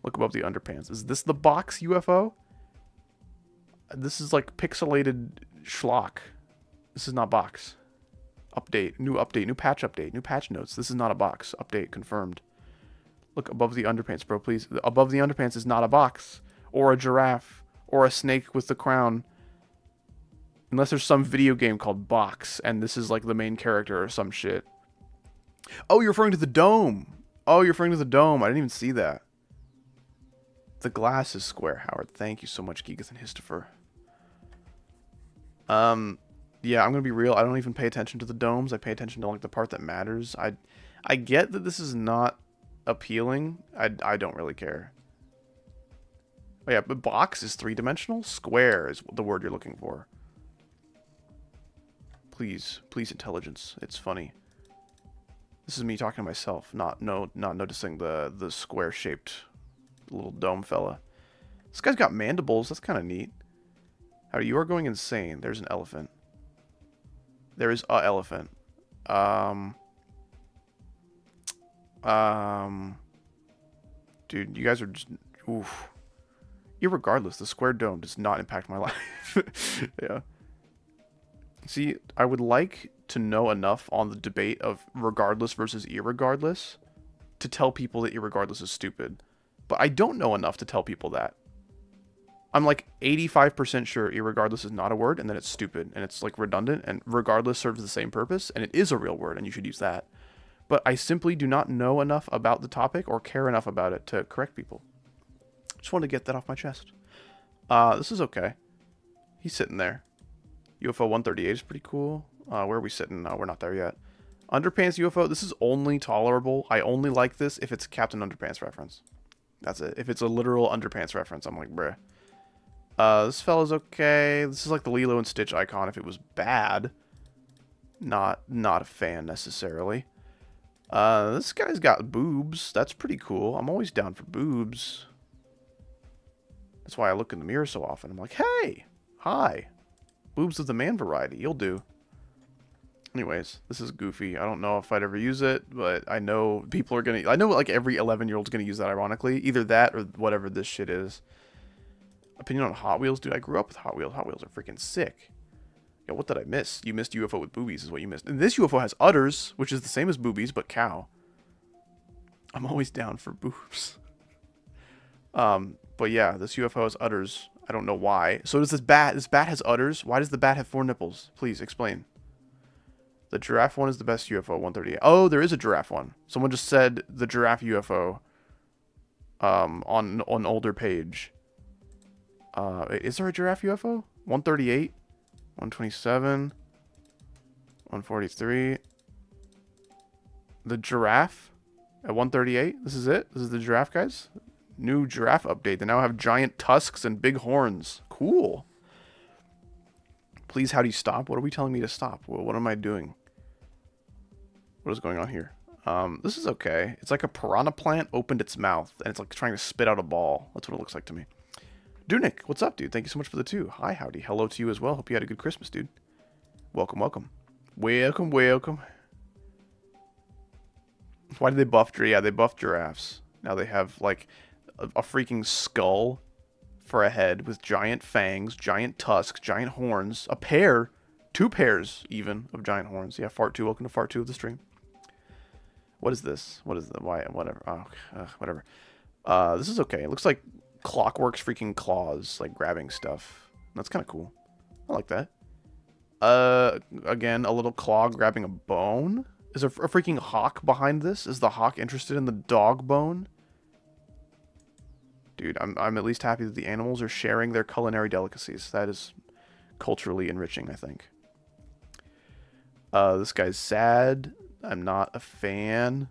Look above the underpants. Is this the box UFO? This is like pixelated schlock. This is not box. Update. New patch update. New patch notes. This is not a box. Update confirmed. Look above the underpants, bro, please. Above the underpants is not a box. Or a giraffe. Or a snake with the crown. Unless there's some video game called Box, and this is like the main character or some shit. Oh, you're referring to the dome. Oh, you're referring to the dome. I didn't even see that. The glass is square, Howard. Thank you so much, Gigas and Histofer. Yeah, I'm gonna be real. I don't even pay attention to the domes. I pay attention to like the part that matters. I get that this is not appealing. I don't really care. Oh yeah, but box is 3-dimensional. Square is the word you're looking for. Please, please, intelligence. It's funny. This is me talking to myself, not noticing the square-shaped little dome fella. This guy's got mandibles. That's kind of neat. How you are going insane. There's an elephant. There is a elephant. Dude, you guys are just oof. Irregardless, the square dome does not impact my life. Yeah. See, I would like to know enough on the debate of regardless versus irregardless to tell people that irregardless is stupid. But I don't know enough to tell people that. I'm like 85% sure irregardless is not a word and that it's stupid and it's like redundant and regardless serves the same purpose and it is a real word and you should use that. But I simply do not know enough about the topic or care enough about it to correct people. Just wanted to get that off my chest. This is okay. He's sitting there. UFO 138 is pretty cool. Where are we sitting? No, we're not there yet. Underpants UFO. This is only tolerable. I only like this if it's a Captain Underpants reference. That's it. If it's a literal Underpants reference, I'm like, bruh. This fella's okay. This is like the Lilo and Stitch icon if it was bad. Not a fan necessarily. This guy's got boobs. That's pretty cool. I'm always down for boobs. That's why I look in the mirror so often. I'm like, hey, hi. Boobs of the man variety. You'll do. Anyways, this is goofy. I don't know if I'd ever use it, but I know people are going to... I know like every 11-year-old's going to use that ironically. Either that or whatever this shit is. Opinion on Hot Wheels? Dude, I grew up with Hot Wheels. Hot Wheels are freaking sick. Yo, what did I miss? You missed UFO with boobies is what you missed. And this UFO has udders, which is the same as boobies, but cow. I'm always down for boobs. But yeah, this UFO has udders. I don't know why. So does this bat. This bat has udders. Why does the bat have 4 nipples? Please explain. The giraffe one is the best UFO, 138. Oh, there is a giraffe one. Someone just said the giraffe UFO on an older page. Is there a giraffe UFO? 138, 127, 143. The giraffe at 138. This is it. This is the giraffe, guys. New giraffe update. They now have giant tusks and big horns. Cool. Please, how do you stop? What are we telling me to stop? What am I doing? What is going on here? This is okay. It's like a piranha plant opened its mouth, and it's like trying to spit out a ball. That's what it looks like to me. Dunic, what's up, dude? Thank you so much for the 2. Hi, howdy. Hello to you as well. Hope you had a good Christmas, dude. Welcome, welcome. Welcome, welcome. Why did they buff? Yeah, they buffed giraffes. Now they have, like, a freaking skull for a head with giant fangs, giant tusks, giant horns. A pair, 2 pairs, even, of giant horns. Yeah, Fart 2. Welcome to Fart 2 of the stream. What is this? What is the... Why? Whatever. Oh, whatever. This is okay. It looks like Clockwork's freaking claws, like grabbing stuff. That's kind of cool. I like that. Again, a little claw grabbing a bone. Is there a freaking hawk behind this? Is the hawk interested in the dog bone? Dude, I'm at least happy that the animals are sharing their culinary delicacies. That is culturally enriching, I think. This guy's sad. I'm not a fan.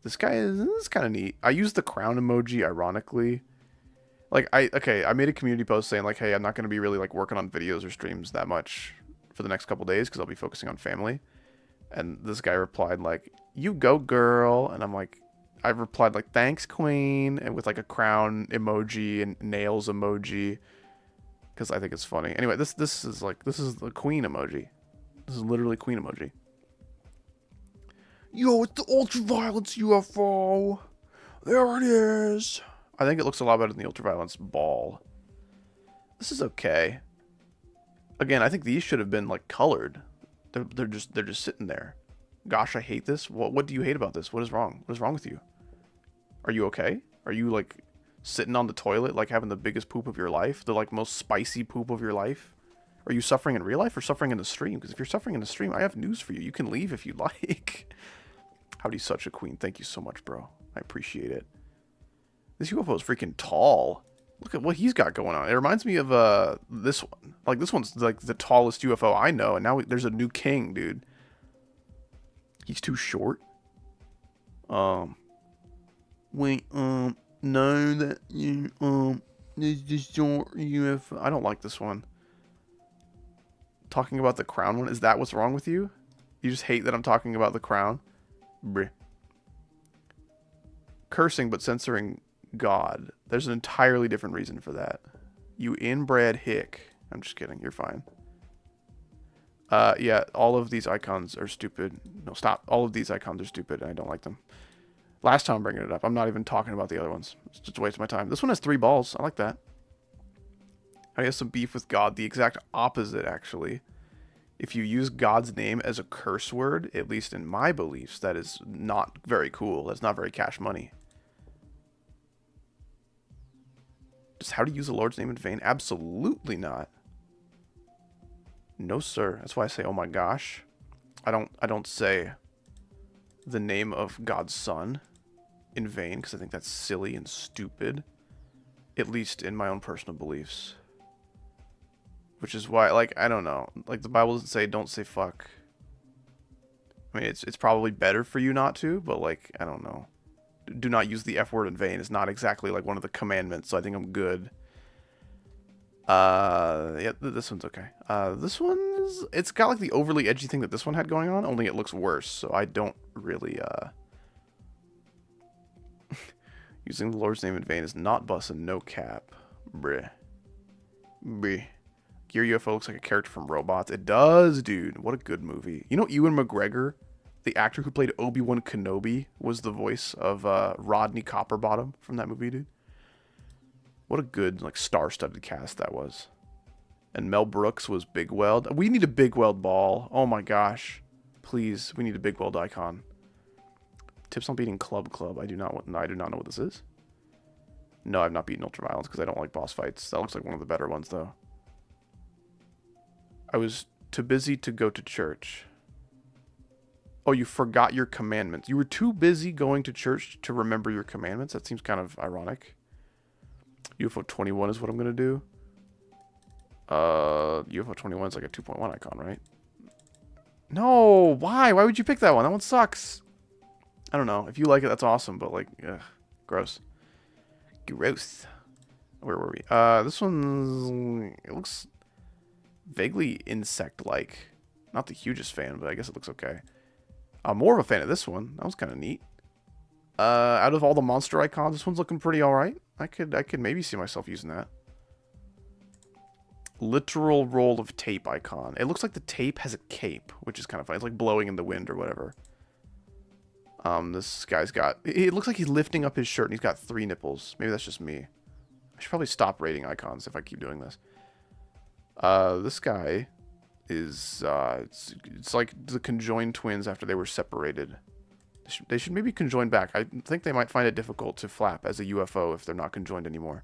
This guy is kind of neat. I use the crown emoji ironically. Like, I made a community post saying, like, hey, I'm not going to be really, like, working on videos or streams that much for the next couple days because I'll be focusing on family. And this guy replied, like, you go, girl. And I'm like, I replied, like, thanks, queen. And with, like, a crown emoji and nails emoji. Because I think it's funny. Anyway, this is the queen emoji. This is literally queen emoji. Yo, it's the ultraviolence UFO. There it is. I think it looks a lot better than the ultraviolence ball. This is okay. Again, I think these should have been like colored. They're just sitting there. Gosh, I hate this. What do you hate about this? What is wrong? What is wrong with you? Are you okay? Are you like sitting on the toilet like having the biggest poop of your life? The like most spicy poop of your life? Are you suffering in real life or suffering in the stream? Because if you're suffering in the stream, I have news for you. You can leave if you'd like. Howdy's such a queen. Thank you so much, bro. I appreciate it. This UFO is freaking tall. Look at what he's got going on. It reminds me of this one Like, this one's like the tallest UFO I know, and now there's a new king, dude. He's too short. Wait, know that you, there's this short UFO. I don't like this one. Talking about the crown one, is that what's wrong with you? You just hate that I'm talking about the crown? Bleh. Cursing but censoring God. There's an entirely different reason for that. You inbred hick. I'm just kidding. You're fine. Yeah, all of these icons are stupid. No, stop. All of these icons are stupid, and I don't like them. Last time I'm bringing it up. I'm not even talking about the other ones. It's just a waste of my time. This one has 3 balls. I like that. I have some beef with God. The exact opposite, actually. If you use God's name as a curse word, at least in my beliefs, that is not very cool. That's not very cash money. Just how to use the Lord's name in vain? Absolutely not. No, sir. That's why I say, oh my gosh. I don't say the name of God's son in vain, because I think that's silly and stupid. At least in my own personal beliefs. Which is why, like, I don't know. Like, the Bible doesn't say, don't say fuck. I mean, it's probably better for you not to, but, like, I don't know. Do not use the F word in vain. It's not exactly, like, one of the commandments, so I think I'm good. Yeah, this one's okay. This one is, it's got, like, the overly edgy thing that this one had going on, only it looks worse, so I don't really, using the Lord's name in vain is not bussin', no cap. Bruh. Bruh. Gear UFO looks like a character from Robots. It does, dude. What a good movie. You know, Ewan McGregor, the actor who played Obi-Wan Kenobi, was the voice of Rodney Copperbottom from that movie, dude. What a good, like, star-studded cast that was. And Mel Brooks was Big Weld. We need a Big Weld ball. Oh my gosh. Please, we need a Big Weld icon. Tips on beating Club. I do not know what this is. No, I've not beaten Ultraviolence because I don't like boss fights. That looks like one of the better ones, though. I was too busy to go to church. Oh, you forgot your commandments. You were too busy going to church to remember your commandments? That seems kind of ironic. UFO 21 is what I'm going to do. UFO 21 is like a 2.1 icon, right? No, why? Why would you pick that one? That one sucks. I don't know. If you like it, that's awesome, but like, ugh, gross. Gross. Where were we? This one's, it looks vaguely insect-like. Not the hugest fan, but I guess it looks okay. I'm more of a fan of this one. That was kind of neat. Out of all the monster icons, this one's looking pretty alright. I could maybe see myself using that. Literal roll of tape icon. It looks like the tape has a cape, which is kind of funny. It's like blowing in the wind or whatever. This guy's got... It looks like he's lifting up his shirt and he's got 3 nipples. Maybe that's just me. I should probably stop rating icons if I keep doing this. This guy is, it's like the conjoined twins after they were separated. They should maybe conjoin back. I think they might find it difficult to flap as a UFO if they're not conjoined anymore.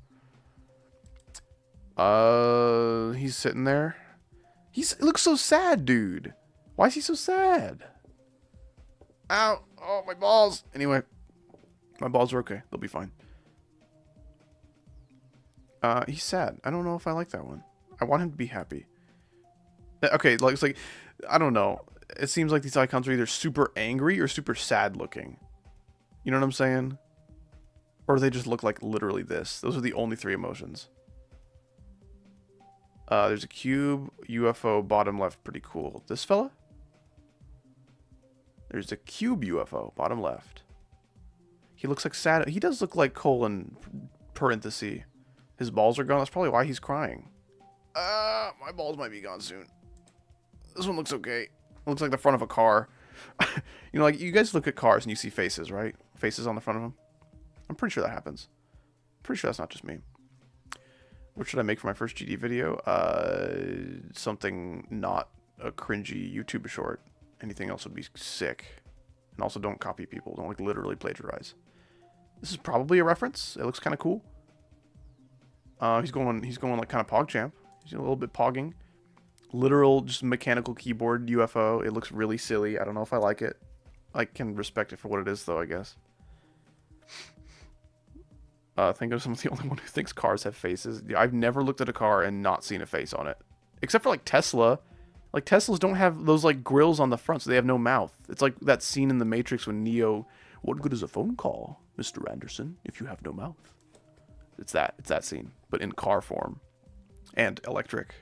He's sitting there. He looks so sad, dude. Why is he so sad? Ow. Oh, my balls. Anyway, my balls are okay. They'll be fine. He's sad. I don't know if I like that one. I want him to be happy. Okay, like, it's like, I don't know. It seems like these icons are either super angry or super sad looking. You know what I'm saying? Or they just look like literally this. Those are the only 3 emotions. There's a cube, UFO, bottom left, pretty cool. This fella? There's a cube UFO, bottom left. He looks like sad. He does look like colon parenthesis. His balls are gone. That's probably why he's crying. My balls might be gone soon. This one looks okay. It looks like the front of a car. You know, like, you guys look at cars and you see faces, right? Faces on the front of them. I'm pretty sure that happens. Pretty sure that's not just me. What should I make for my first GD video? Something not a cringy YouTube short. Anything else would be sick. And also don't copy people. Don't, like, literally plagiarize. This is probably a reference. It looks kind of cool. He's going like kind of PogChamp. He's a little bit pogging. Literal, just mechanical keyboard UFO. It looks really silly. I don't know if I like it. I can respect it for what it is, though, I guess. I think I'm the only one who thinks cars have faces. I've never looked at a car and not seen a face on it. Except for like Tesla. Like Teslas don't have those like grills on the front, so they have no mouth. It's like that scene in the Matrix when Neo, what good is a phone call, Mr. Anderson, if you have no mouth? It's that scene, but in car form and electric.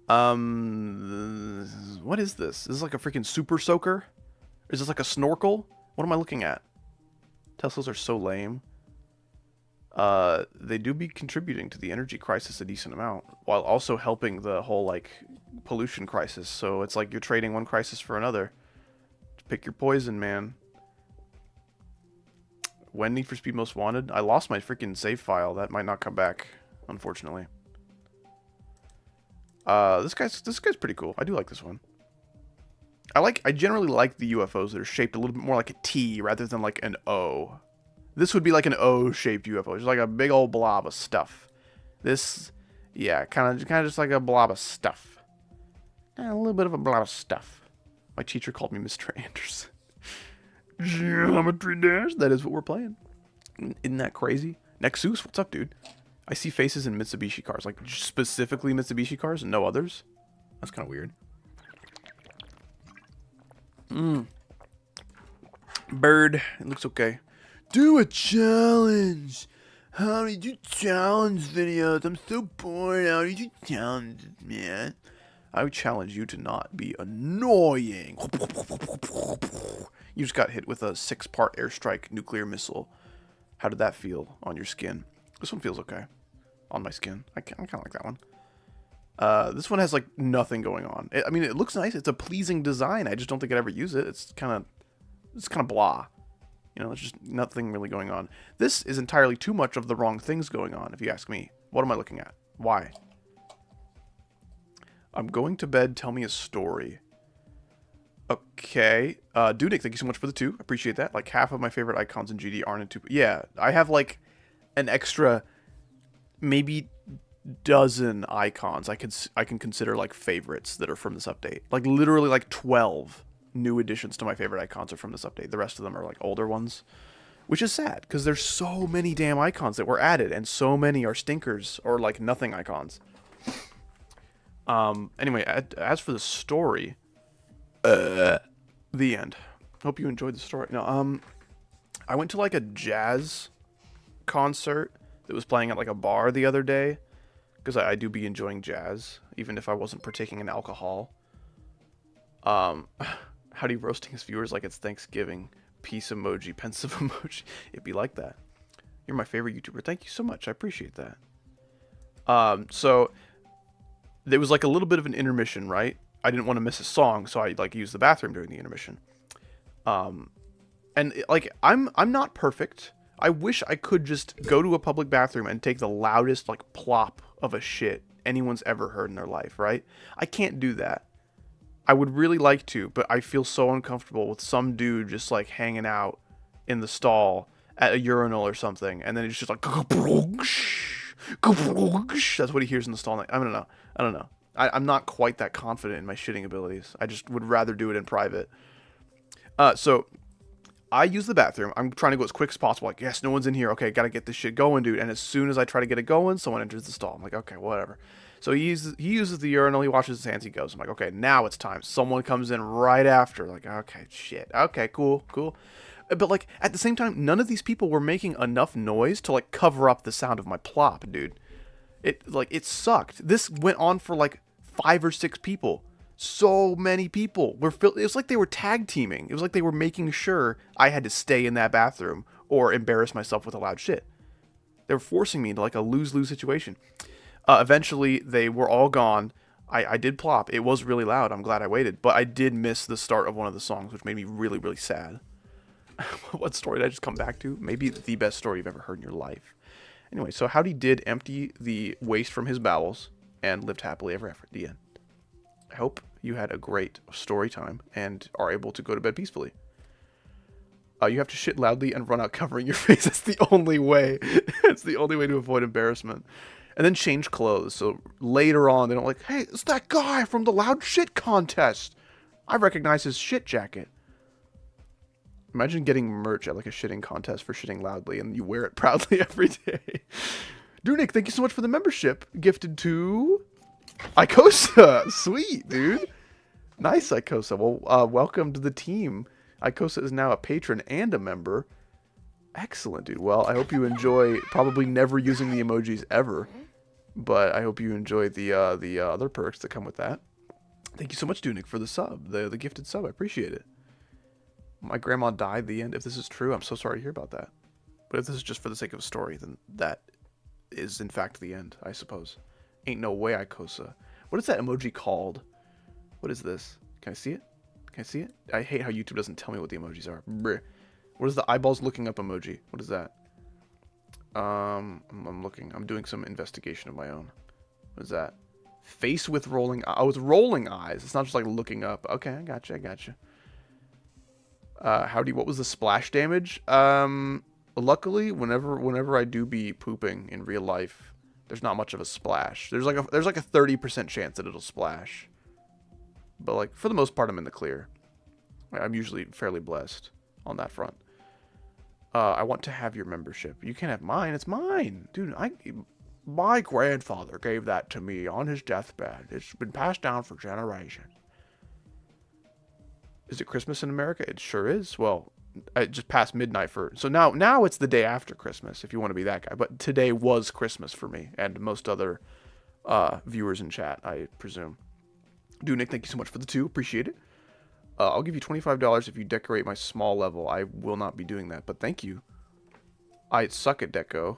What is this? Is this like a freaking super soaker? Is this like a snorkel? What am I looking at? Teslas are so lame. They do be contributing to the energy crisis a decent amount, while also helping the whole, like, pollution crisis. So it's like you're trading one crisis for another. Just pick your poison, man. When Need for Speed Most Wanted? I lost my freaking save file. That might not come back, unfortunately. This guy's pretty cool. I do like this one. I generally like the UFOs that are shaped a little bit more like a T rather than like an O. This would be like an O-shaped UFO, just like a big old blob of stuff. This, yeah, kind of just like a blob of stuff. A little bit of a blob of stuff. My teacher called me Mr. Anderson. Geometry Dash. That is what we're playing. Isn't that crazy? Nexus, what's up, dude? I see faces in Mitsubishi cars, like specifically Mitsubishi cars and no others. That's kind of weird. Bird, it looks okay. Do a challenge. How do you do challenge videos? I'm so bored. How do you do challenges, man? I would challenge you to not be annoying. You just got hit with a 6-part airstrike nuclear missile. How did that feel on your skin? This one feels okay. On my skin. I kind of like that one. This one has like nothing going on. I mean, it looks nice. It's a pleasing design. I just don't think I'd ever use it. It's kind of blah. You know, there's just nothing really going on. This is entirely too much of the wrong things going on, if you ask me. What am I looking at? Why? I'm going to bed. Tell me a story. Okay. Dudek, thank you so much for the 2. Appreciate that. Like, half of my favorite icons in GD aren't in 2. Yeah, I have, like, an extra maybe dozen icons I can consider, like, favorites that are from this update. Like, literally, like, 12 new additions to my favorite icons are from this update. The rest of them are, like, older ones. Which is sad, because there's so many damn icons that were added, and so many are stinkers, or, like, nothing icons. Anyway, as for the story... the end. Hope you enjoyed the story. No, I went to like a jazz concert that was playing at like a bar the other day, because I do be enjoying jazz, even if I wasn't partaking in alcohol. Howdy roasting his viewers like it's Thanksgiving. Peace emoji, pensive emoji. It'd be like that. You're my favorite YouTuber. Thank you so much. I appreciate that. So there was like a little bit of an intermission, right? I didn't want to miss a song, so I like used the bathroom during the intermission. And like I'm not perfect. I wish I could just go to a public bathroom and take the loudest like plop of a shit anyone's ever heard in their life, right? I can't do that. I would really like to, but I feel so uncomfortable with some dude just like hanging out in the stall at a urinal or something, and then it's just like that's what he hears in the stall. I don't know. I'm not quite that confident in my shitting abilities. I just would rather do it in private. So I use the bathroom. I'm trying to go as quick as possible. Like, yes, no one's in here. Okay, gotta get this shit going, dude. And as soon as I try to get it going, someone enters the stall. I'm like, okay, whatever. So he uses the urinal. He washes his hands. He goes. I'm like, okay, now it's time. Someone comes in right after. Like, okay, shit. Okay, cool. But like at the same time, none of these people were making enough noise to like cover up the sound of my plop, dude. It sucked. This went on for like 5 or 6 people. So many people were it was like they were tag teaming. It was like they were making sure I had to stay in that bathroom or embarrass myself with a loud shit. They were forcing me into like a lose-lose situation. Eventually they were all gone. I did plop. It was really loud. I'm glad I waited, but I did miss the start of one of the songs, which made me really, really sad. What story did I just come back to? Maybe the best story you've ever heard in your life. Anyway, so Howdy did empty the waste from his bowels and lived happily ever after. The end. I hope you had a great story time and are able to go to bed peacefully. You have to shit loudly and run out covering your face. That's the only way. It's the only way to avoid embarrassment. And then change clothes. So later on, they don't like, hey, it's that guy from the loud shit contest. I recognize his shit jacket. Imagine getting merch at like a shitting contest for shitting loudly and you wear it proudly every day. Dunick, thank you so much for the membership. Gifted to Icosa! Sweet, dude. Nice, Icosa. Well, welcome to the team. Icosa is now a patron and a member. Excellent, dude. Well, I hope you enjoy probably never using the emojis ever. But I hope you enjoy the other perks that come with that. Thank you so much, Dunik, for the sub, the gifted sub. I appreciate it. My grandma died at the end. If this is true, I'm so sorry to hear about that. But if this is just for the sake of a story, then that is, in fact, the end, I suppose. Ain't no way, Icosa. What is that emoji called? What is this? Can I see it? Can I see it? I hate how YouTube doesn't tell me what the emojis are. Brr. What is the eyeballs looking up emoji? What is that? I'm looking. I'm doing some investigation of my own. What is that? Face with rolling. Oh, it's rolling eyes. It's not just like looking up. Okay, I gotcha. I gotcha. What was the splash damage? Luckily, whenever I do be pooping in real life, there's not much of a splash. There's like a 30% chance that it'll splash. But like for the most part, I'm in the clear. I'm usually fairly blessed on that front. I want to have your membership. You can't have mine. It's mine. Dude, my grandfather gave that to me on his deathbed. It's been passed down for generations. Is it Christmas in America? It sure is. Well, it just passed midnight so now it's the day after Christmas, if you want to be that guy. But today was Christmas for me and most other viewers in chat, I presume. Dude, Nick, thank you so much for the 2. Appreciate it. I'll give you $25 if you decorate my small level. I will not be doing that, but thank you. I suck at deco,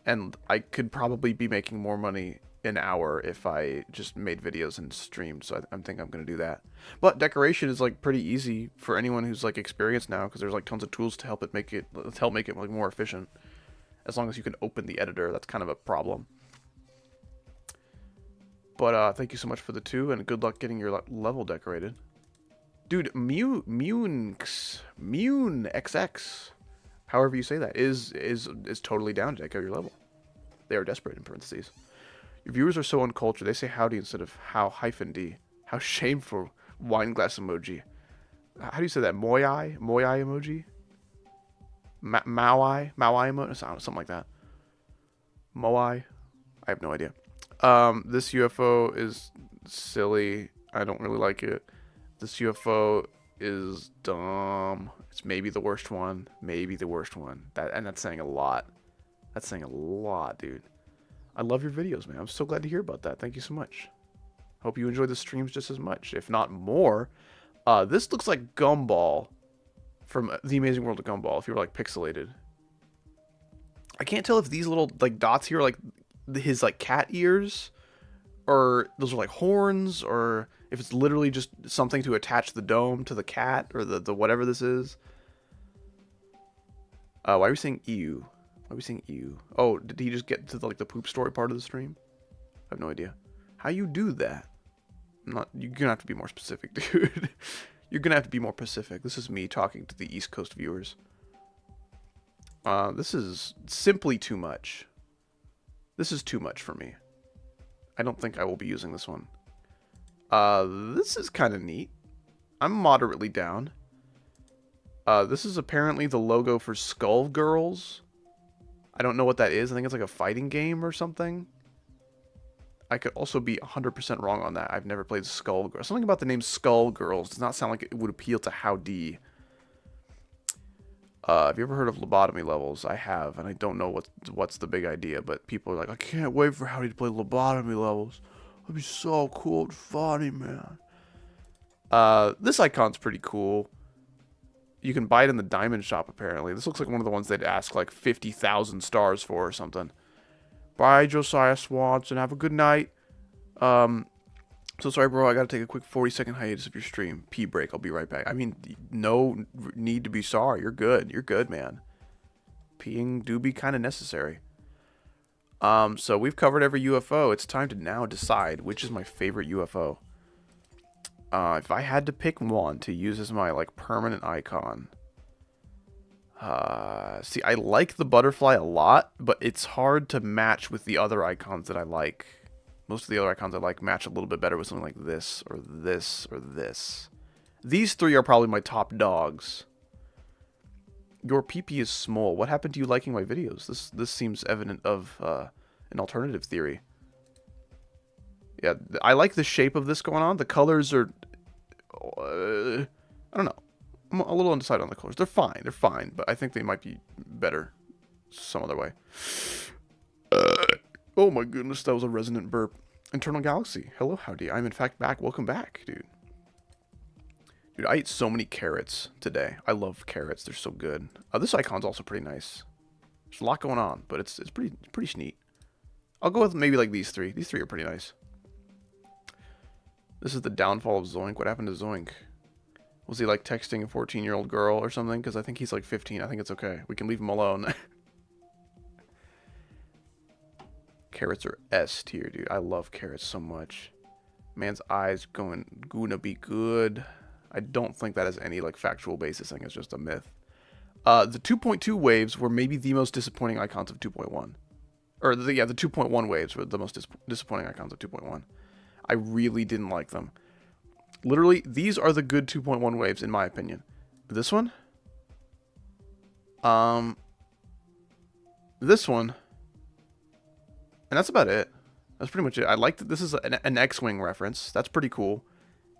and I could probably be making more money an hour if I just made videos and streamed, so I think I'm going to do that. But decoration is, like, pretty easy for anyone who's, like, experienced now, because there's, like, tons of tools to help make it like, more efficient. As long as you can open the editor, that's kind of a problem. But thank you so much for the 2, and good luck getting your level decorated. Dude, Mune XX, however you say that, is totally down to deco your level. They are desperate, in parentheses. Your viewers are so uncultured. They say howdy instead of how-d. How shameful. Wine glass emoji. How do you say that? Moai emoji? Maui emoji? Something like that. Moai? I have no idea. This UFO is silly. I don't really like it. This UFO is dumb. It's maybe the worst one. Maybe the worst one. That's saying a lot. That's saying a lot, dude. I love your videos, man. I'm so glad to hear about that. Thank you so much. Hope you enjoy the streams just as much, if not more. This looks like Gumball from The Amazing World of Gumball, if you were, like, pixelated. I can't tell if these little, like, dots here are, like, his, like, cat ears, or those are, like, horns, or if it's literally just something to attach the dome to the cat, or the whatever this is. Why are we saying ew? Why are we saying ew? Oh, did he just get to the, like, the poop story part of the stream? I have no idea. How you do that? You're gonna have to be more specific, dude. You're gonna have to be more specific. This is me talking to the East Coast viewers. This is simply too much. This is too much for me. I don't think I will be using this one. This is kind of neat. I'm moderately down. This is apparently the logo for Skull Girls. I don't know what that is. I think it's like a fighting game or something. I could also be 100% wrong on that. I've never played Skull Girls. Something about the name Skull Girls does not sound like it would appeal to howdy. Have you ever heard of lobotomy levels? I have, and I don't know what's the big idea, but people are like, I can't wait for Howdy to play lobotomy levels. That'd be so cool and funny, man. This icon's pretty cool. You can buy it in the diamond shop, apparently. This looks like one of the ones they'd ask like 50,000 stars for or something. Bye, Josiah Swanson. Have a good night. So sorry, bro. I gotta take a quick 40-second hiatus of your stream. Pee break. I'll be right back. I mean, no need to be sorry. You're good. You're good, man. Peeing do be kind of necessary. So we've covered every UFO. It's time to now decide which is my favorite UFO. If I had to pick one to use as my, like, permanent icon. See, I like the butterfly a lot, but it's hard to match with the other icons that I like. Most of the other icons I like match a little bit better with something like this, or this, or this. These three are probably my top dogs. Your PP is small. What happened to you liking my videos? This seems evident of an alternative theory. Yeah, I like the shape of this going on. The colors are, I don't know. I'm a little undecided on the colors. They're fine, but I think they might be better some other way. Oh my goodness, that was a resonant burp. Internal Galaxy, hello, howdy. I'm in fact back. Welcome back, dude. Dude, I ate so many carrots today. I love carrots. They're so good. This icon's also pretty nice. There's a lot going on, but it's pretty neat. I'll go with maybe like these three. These three are pretty nice. This is the downfall of Zoink. What happened to Zoink? Was he like texting a 14-year-old girl or something? Because I think he's like 15. I think it's okay. We can leave him alone. Carrots are S tier, dude. I love carrots so much. Man's eyes gonna be good. I don't think that has any like factual basis. I think it's just a myth. The 2.2 waves were maybe the most disappointing icons of 2.1. Or the 2.1 waves were the most disappointing icons of 2.1. I really didn't like them. Literally, these are the good 2.1 waves in my opinion. This one, this one, and that's about it. That's pretty much it. I like that this is an X-Wing reference. That's pretty cool,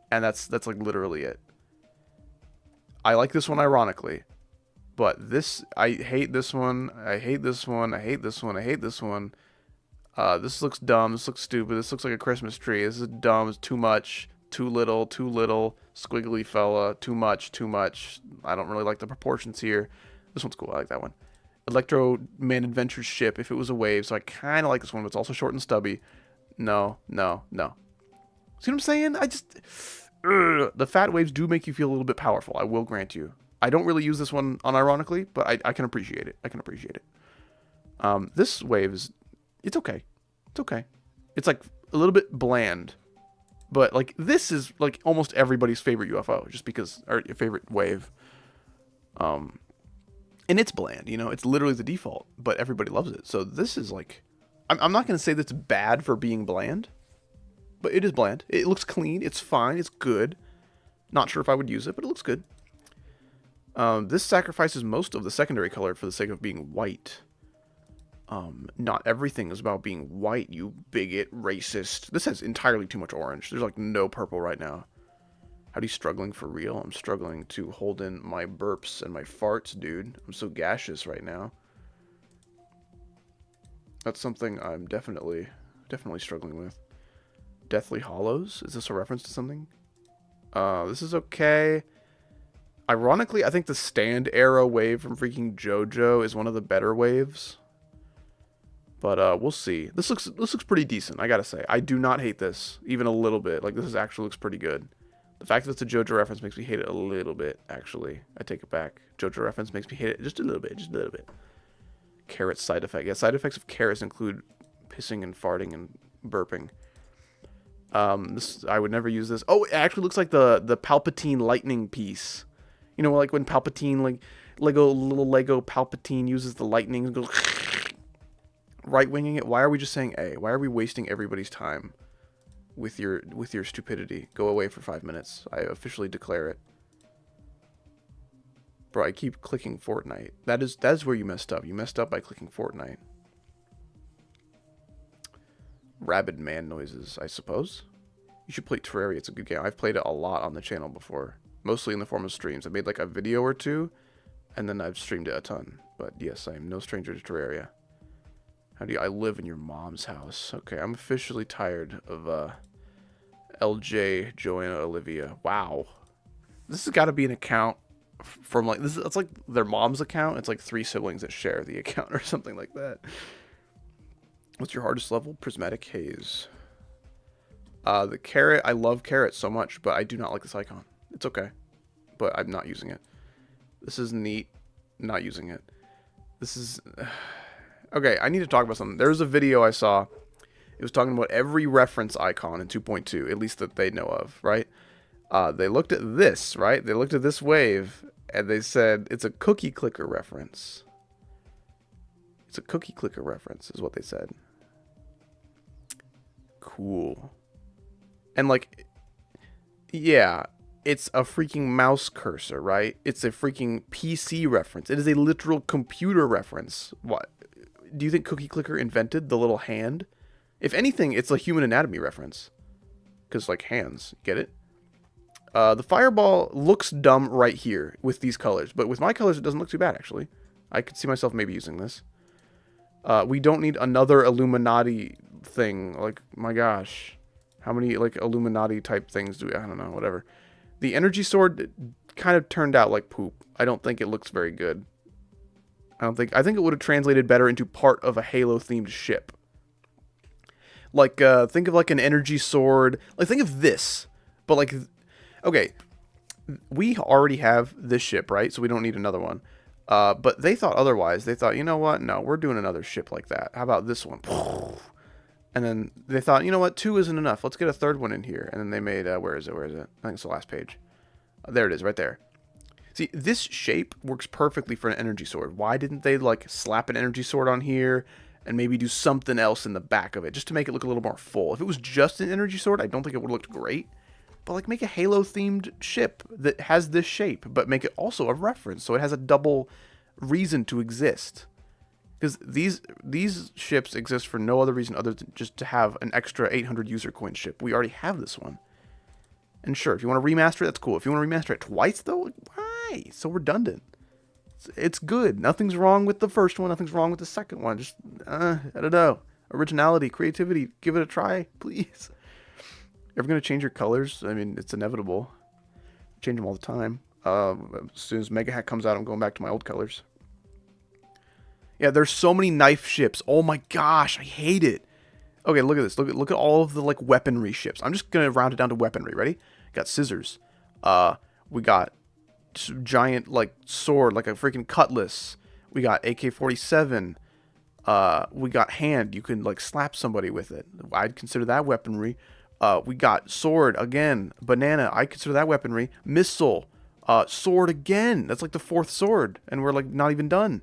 and that's like literally it. I like this one ironically, but this, I hate this one. I hate this one. I hate this one. I hate this one. This looks dumb. This looks stupid. This looks like a Christmas tree. This is dumb. It's too much. Too little. Too little. Squiggly fella. Too much. Too much. I don't really like the proportions here. This one's cool. I like that one. Electro Man Adventures ship. If it was a wave, so I kind of like this one, but it's also short and stubby. No. No. No. See what I'm saying? I just... the fat waves do make you feel a little bit powerful. I will grant you. I don't really use this one unironically, but I can appreciate it. I can appreciate it. This wave is... It's okay. It's okay. It's like a little bit bland. But like this is like almost everybody's favorite UFO, just because, or your favorite wave. And it's bland, you know, it's literally the default, but everybody loves it. So this is like, I'm not going to say that's bad for being bland, but it is bland. It looks clean. It's fine. It's good. Not sure if I would use it, but it looks good. This sacrifices most of the secondary color for the sake of being white. Not everything is about being white, you bigot, racist. This has entirely too much orange. There's like no purple right now. How are you struggling for real? I'm struggling to hold in my burps and my farts, dude. I'm so gaseous right now. That's something I'm definitely struggling with. Deathly Hollows? Is this a reference to something? This is okay. Ironically, I think the stand arrow wave from freaking JoJo is one of the better waves. But we'll see. This looks pretty decent, I gotta say. I do not hate this, even a little bit. Like, this actually looks pretty good. The fact that it's a JoJo reference makes me hate it a little bit, actually. I take it back. JoJo reference makes me hate it just a little bit, Carrot side effect. Yeah, side effects of carrots include pissing and farting and burping. I would never use this. Oh, it actually looks like the Palpatine lightning piece. You know, like when Palpatine, like little Lego Palpatine uses the lightning and goes... Right-winging it? Why are we just saying A? Why are we wasting everybody's time with your stupidity? Go away for 5 minutes. I officially declare it. Bro, I keep clicking Fortnite. That is where you messed up. You messed up by clicking Fortnite. Rabid man noises, I suppose. You should play Terraria. It's a good game. I've played it a lot on the channel before. Mostly in the form of streams. I made like a video or two, and then I've streamed it a ton. But yes, I am no stranger to Terraria. How do you... I live in your mom's house. Okay, I'm officially tired of LJ, Joanna, Olivia. Wow. This has got to be an account from like... It's like their mom's account. It's like 3 siblings that share the account or something like that. What's your hardest level? Prismatic Haze. The carrot... I love carrot so much, but I do not like this icon. It's okay. But I'm not using it. This is neat. Not using it. This is... Okay, I need to talk about something. There was a video I saw. It was talking about every reference icon in 2.2, at least that they know of, right? They looked at this, right? They looked at this wave, and they said, it's a cookie clicker reference. It's a cookie clicker reference, is what they said. Cool. And, like, yeah, it's a freaking mouse cursor, right? It's a freaking PC reference. It is a literal computer reference. What? Do you think Cookie Clicker invented the little hand? If anything, it's a human anatomy reference. because, like, hands. Get it? The fireball looks dumb right here with these colors, but with my colors, it doesn't look too bad, actually. I could see myself maybe using this. We don't need another Illuminati thing. Like, my gosh. How many, like, Illuminati type things do we... I don't know, whatever. The energy sword kind of turned out like poop. I don't think it looks very good. I think it would have translated better into part of a Halo-themed ship. Like, think of, like, an energy sword. Like, think of this. But, like... Okay, we already have this ship, right? So we don't need another one. But they thought otherwise. They thought, you know what? No, we're doing another ship like that. How about this one? And then they thought, you know what? 2 isn't enough. Let's get a third one in here. And then they made, where is it? I think it's the last page. There it is, right there. See, this shape works perfectly for an energy sword. Why didn't they, like, slap an energy sword on here and maybe do something else in the back of it just to make it look a little more full? If it was just an energy sword, I don't think it would have looked great. But, like, make a Halo-themed ship that has this shape, but make it also a reference, so it has a double reason to exist. Because these ships exist for no other reason other than just to have an extra 800 user coin ship. We already have this one. And sure, if you want to remaster it, that's cool. If you want to remaster it twice, though, why? It's so redundant. It's good. Nothing's wrong with the first one. Nothing's wrong with the second one. Just, I don't know. Originality, creativity, give it a try, please. Ever going to change your colors? I mean, it's inevitable. Change them all the time. As soon as Megahack comes out, I'm going back to my old colors. Yeah, there's so many knife ships. Oh my gosh, I hate it. Okay, look at this. Look at all of the, like, weaponry ships. I'm just going to round it down to weaponry. Ready? Got scissors. We got giant, like, sword, like a freaking cutlass. We got AK-47. We got hand. You can, like, slap somebody with it. I'd consider that weaponry. We got sword again, banana. I consider that weaponry. Missile, sword again. That's like the 4th sword, and we're like not even done.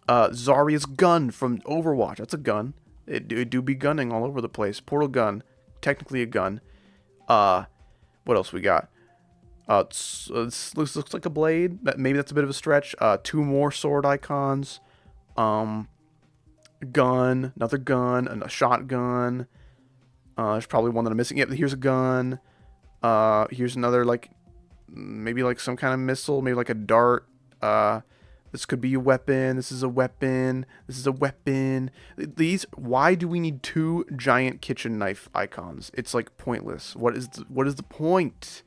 Zarya's gun from Overwatch. That's a gun. It do be gunning all over the place. Portal gun, technically a gun. What else we got? Looks like a blade. Maybe that's a bit of a stretch. 2 more sword icons. Gun, another gun, and a shotgun. There's probably one that I'm missing. Yep, here's a gun. Here's another, like, maybe like some kind of missile, maybe like a dart. This could be a weapon. This is a weapon. This is a weapon. Why do we need 2 giant kitchen knife icons? It's, like, pointless. What is the point?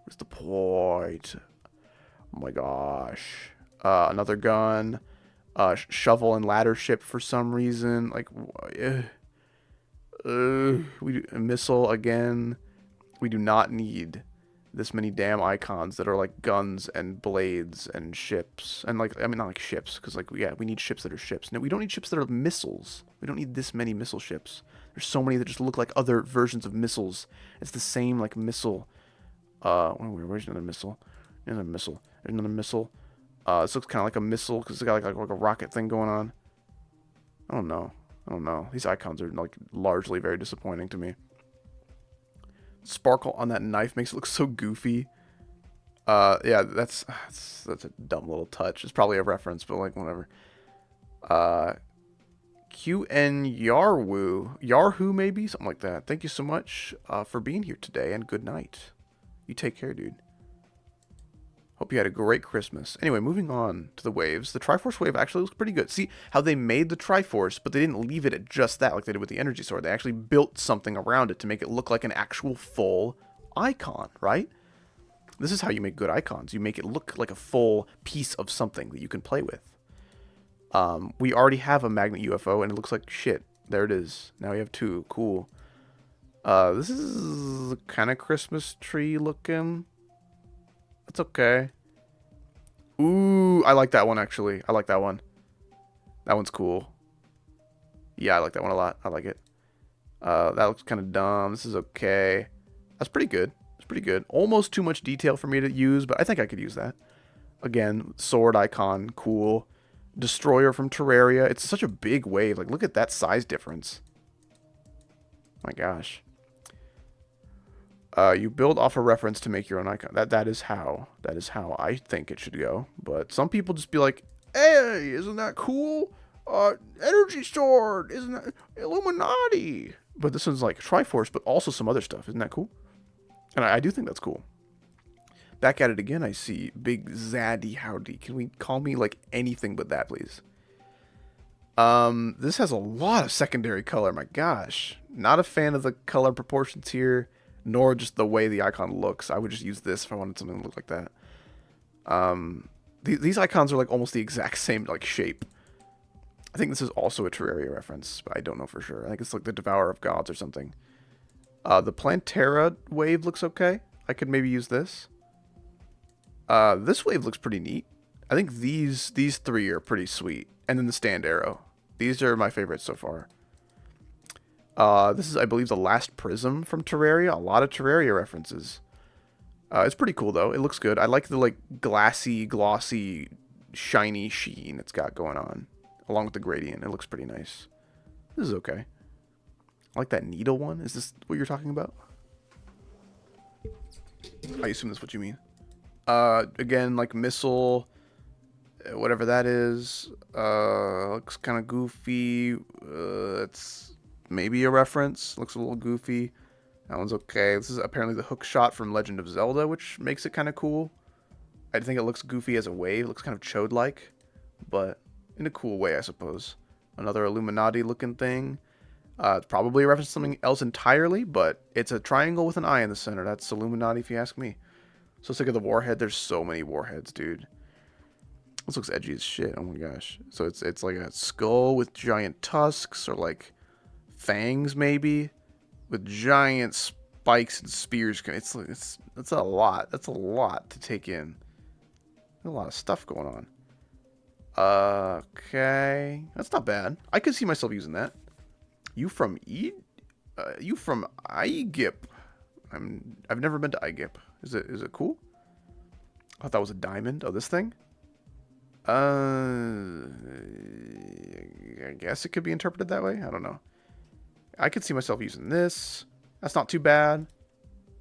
What is the point? Oh my gosh. Another gun. Shovel and ladder ship for some reason. Like, we do a missile again. We do not need this many damn icons that are like guns and blades and ships and, like, I mean, not like ships, because, like, yeah, we need ships that are ships. No, we don't need ships that are missiles. We don't need this many missile ships. There's so many that just look like other versions of missiles. It's the same, like, missile. Where's another missile? There's another missile. There's another missile. This looks kind of like a missile because it's got like a rocket thing going on. I don't know. These icons are, like, largely very disappointing to me. Sparkle on that knife makes it look so goofy. Yeah, that's a dumb little touch. It's probably a reference, but, like, whatever. QN Yarhu maybe? Something like that. Thank you so much for being here today, and good night. You take care, dude. Hope you had a great Christmas. Anyway, moving on to the waves. The Triforce wave actually looks pretty good. See how they made the Triforce, but they didn't leave it at just that like they did with the Energy Sword. They actually built something around it to make it look like an actual full icon, right? This is how you make good icons. You make it look like a full piece of something that you can play with. We already have a magnet UFO, and it looks like shit. There it is. Now we have 2. Cool. This is kind of Christmas tree looking. That's okay. Ooh, I like that one, actually. I like that one. That one's cool. Yeah, I like that one a lot. I like it. That looks kind of dumb. This is okay. That's pretty good. It's pretty good. Almost too much detail for me to use, but I think I could use that. Again, sword icon, cool. Destroyer from Terraria. It's such a big wave. Like, look at that size difference. My gosh. You build off a reference to make your own icon. That is how I think it should go. But some people just be like, "Hey, isn't that cool? Energy sword, isn't that Illuminati?" But this one's like Triforce, but also some other stuff. Isn't that cool? And I do think that's cool. Back at it again, I see Big Zaddy Howdy. Can we call me like anything but that, please? This has a lot of secondary color. My gosh. Not a fan of the color proportions here, nor just the way the icon looks. I would just use this if I wanted something to look like that. These icons are like almost the exact same like shape. I think this is also a Terraria reference, but I don't know for sure. I think it's like the Devourer of Gods or something. The Plantera wave looks okay. I could maybe use this. This wave looks pretty neat. I think these three are pretty sweet. And then the stand arrow. These are my favorites so far. This is, I believe, the last prism from Terraria. A lot of Terraria references. It's pretty cool, though. It looks good. I like the, like, glassy, glossy, shiny sheen it's got going on. Along with the gradient. It looks pretty nice. This is okay. I like that needle one. Is this what you're talking about? I assume that's what you mean. Again, like missile, whatever that is, looks kind of goofy. It's maybe a reference. Looks a little goofy. That one's okay. This is apparently the hook shot from Legend of Zelda, which makes it kind of cool. I think it looks goofy as a wave. It looks kind of chode-like, but in a cool way, I suppose. Another Illuminati-looking thing. It's probably a reference to something else entirely, but it's a triangle with an eye in the center. That's Illuminati, if you ask me. So sick of the warhead. There's so many warheads, dude. This looks edgy as shit. Oh my gosh. So it's like a skull with giant tusks, or like fangs maybe, with giant spikes and spears. It's a lot. That's a lot to take in. There's a lot of stuff going on. Okay, that's not bad. I could see myself using that. You from Igip? I've never been to Igip. Is it cool? I thought that was a diamond. Oh, this thing? I guess it could be interpreted that way. I don't know. I could see myself using this. That's not too bad.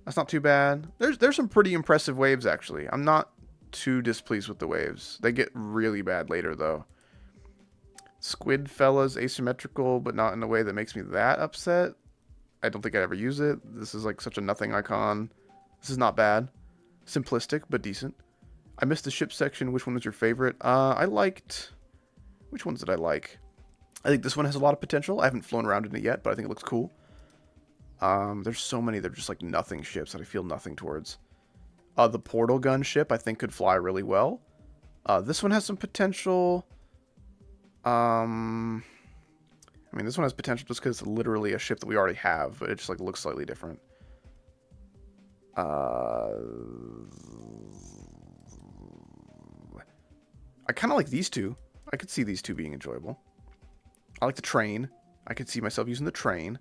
That's not too bad. There's some pretty impressive waves, actually. I'm not too displeased with the waves. They get really bad later, though. Squid Fella's asymmetrical, but not in a way that makes me that upset. I don't think I'd ever use it. This is like such a nothing icon. This is not bad. Simplistic, but decent. I missed the ship section. Which one was your favorite? I liked... Which ones did I like? I think this one has a lot of potential. I haven't flown around in it yet, but I think it looks cool. There's so many. They're just like nothing ships that I feel nothing towards. The portal gun ship, I think, could fly really well. This one has some potential. I mean, this one has potential just because it's literally a ship that we already have, but it just like looks slightly different. I kind of like these two. I could see these two being enjoyable. I like the train. I could see myself using the train.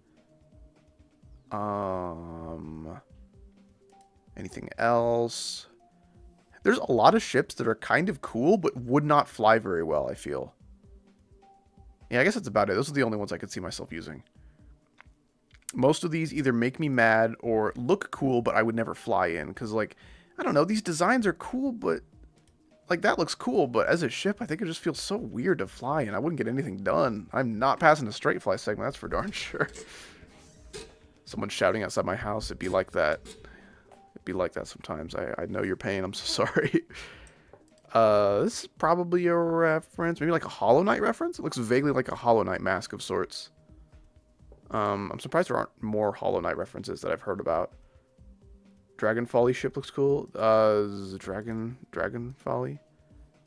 Anything else? There's a lot of ships that are kind of cool, but would not fly very well, I feel. Yeah, I guess that's about it. Those are the only ones I could see myself using. Most of these either make me mad or look cool, but I would never fly in. Because, like, I don't know, these designs are cool, but... Like, that looks cool, but as a ship, I think it just feels so weird to fly in. I wouldn't get anything done. I'm not passing a straight fly segment, that's for darn sure. Someone shouting outside my house, it'd be like that. It'd be like that sometimes. I know your pain, I'm so sorry. This is probably a reference. Maybe like a Hollow Knight reference? It looks vaguely like a Hollow Knight mask of sorts. I'm surprised there aren't more Hollow Knight references that I've heard about. Dragon Folly ship looks cool. Dragon Folly?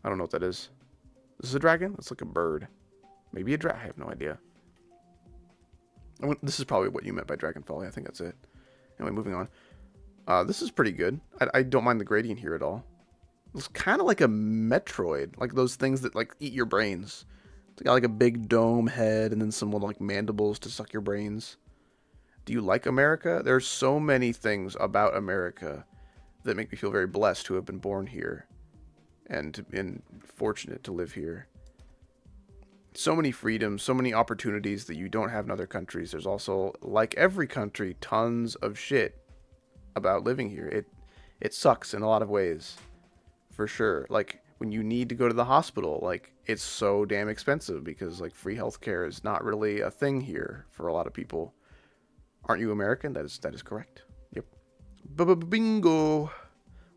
I don't know what that is. This is a dragon? That's like a bird. Maybe a dragon. I have no idea. This is probably what you meant by Dragon Folly. I think that's it. Anyway, moving on. This is pretty good. I don't mind the gradient here at all. It's kind of like a Metroid. Like those things that like eat your brains. It's got like a big dome head and then some little like mandibles to suck your brains. Do you like America? There's so many things about America that make me feel very blessed to have been born here and fortunate to live here. So many freedoms, so many opportunities that you don't have in other countries. There's also, like every country, tons of shit about living here. It sucks in a lot of ways, for sure. Like, when you need to go to the hospital, like, it's so damn expensive because, like, free healthcare is not really a thing here for a lot of people. Aren't you American? That is correct. Yep. Bingo.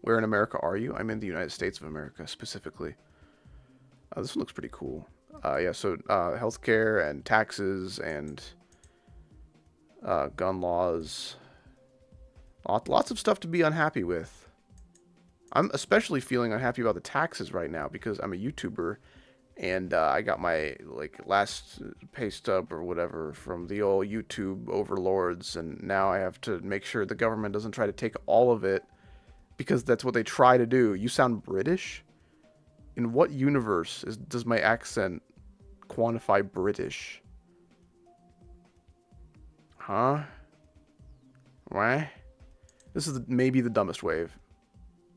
Where in America are you? I'm in the United States of America, specifically. This one looks pretty cool. Yeah, so healthcare and taxes and gun laws. Lots of stuff to be unhappy with. I'm especially feeling unhappy about the taxes right now because I'm a YouTuber and I got my last pay stub or whatever from the old YouTube overlords, and now I have to make sure the government doesn't try to take all of it because that's what they try to do. You sound British? In what universe does my accent quantify British? Huh? Why? This is maybe the dumbest wave.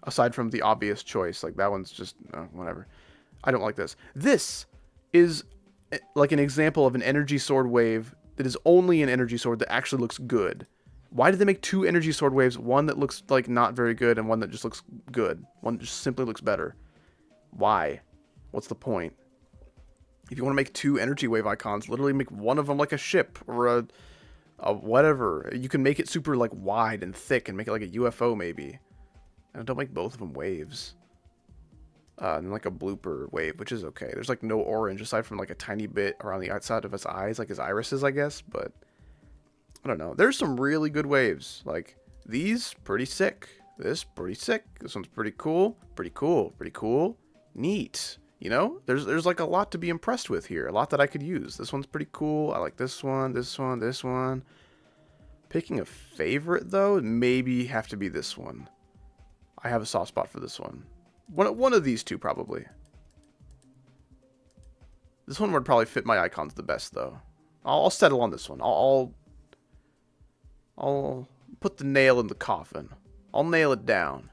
Aside from the obvious choice. Like, that one's just... whatever. I don't like this. This is like an example of an energy sword wave that is only an energy sword that actually looks good. Why did they make two energy sword waves? One that looks like not very good and one that just looks good. One that just simply looks better. Why? What's the point? If you want to make two energy wave icons, literally make one of them like a ship or a whatever. You can make it super like wide and thick and make it like a UFO maybe. And don't make both of them waves. And like a blooper wave, which is okay. There's like no orange aside from like a tiny bit around the outside of his eyes, like his irises, I guess. But I don't know. There's some really good waves. Like these, pretty sick. This, pretty sick. This one's pretty cool. Pretty cool. Pretty cool. Neat. You know, there's like a lot to be impressed with here. A lot that I could use. This one's pretty cool. I like this one, this one, this one. Picking a favorite though, maybe have to be this one. I have a soft spot for this one. One of these two, probably. This one would probably fit my icons the best, though. I'll settle on this one. I'll put the nail in the coffin. I'll nail it down.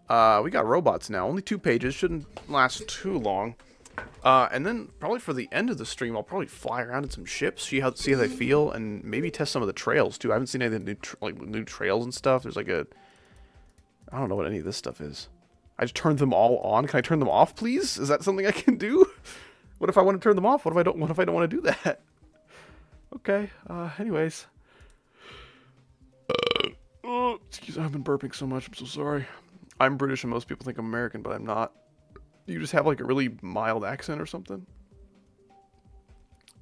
We got robots now. Only 2 pages. Shouldn't last too long. And then, probably for the end of the stream, I'll probably fly around in some ships, see how they feel, and maybe test some of the trails, too. I haven't seen any of the new trails and stuff. There's like a... I don't know what any of this stuff is. I just turned them all on. Can I turn them off, please? Is that something I can do? What if I want to turn them off? What if I don't want to do that? Okay. Anyways. Excuse me. I've been burping so much. I'm so sorry. I'm British and most people think I'm American, but I'm not. You just have like a really mild accent or something?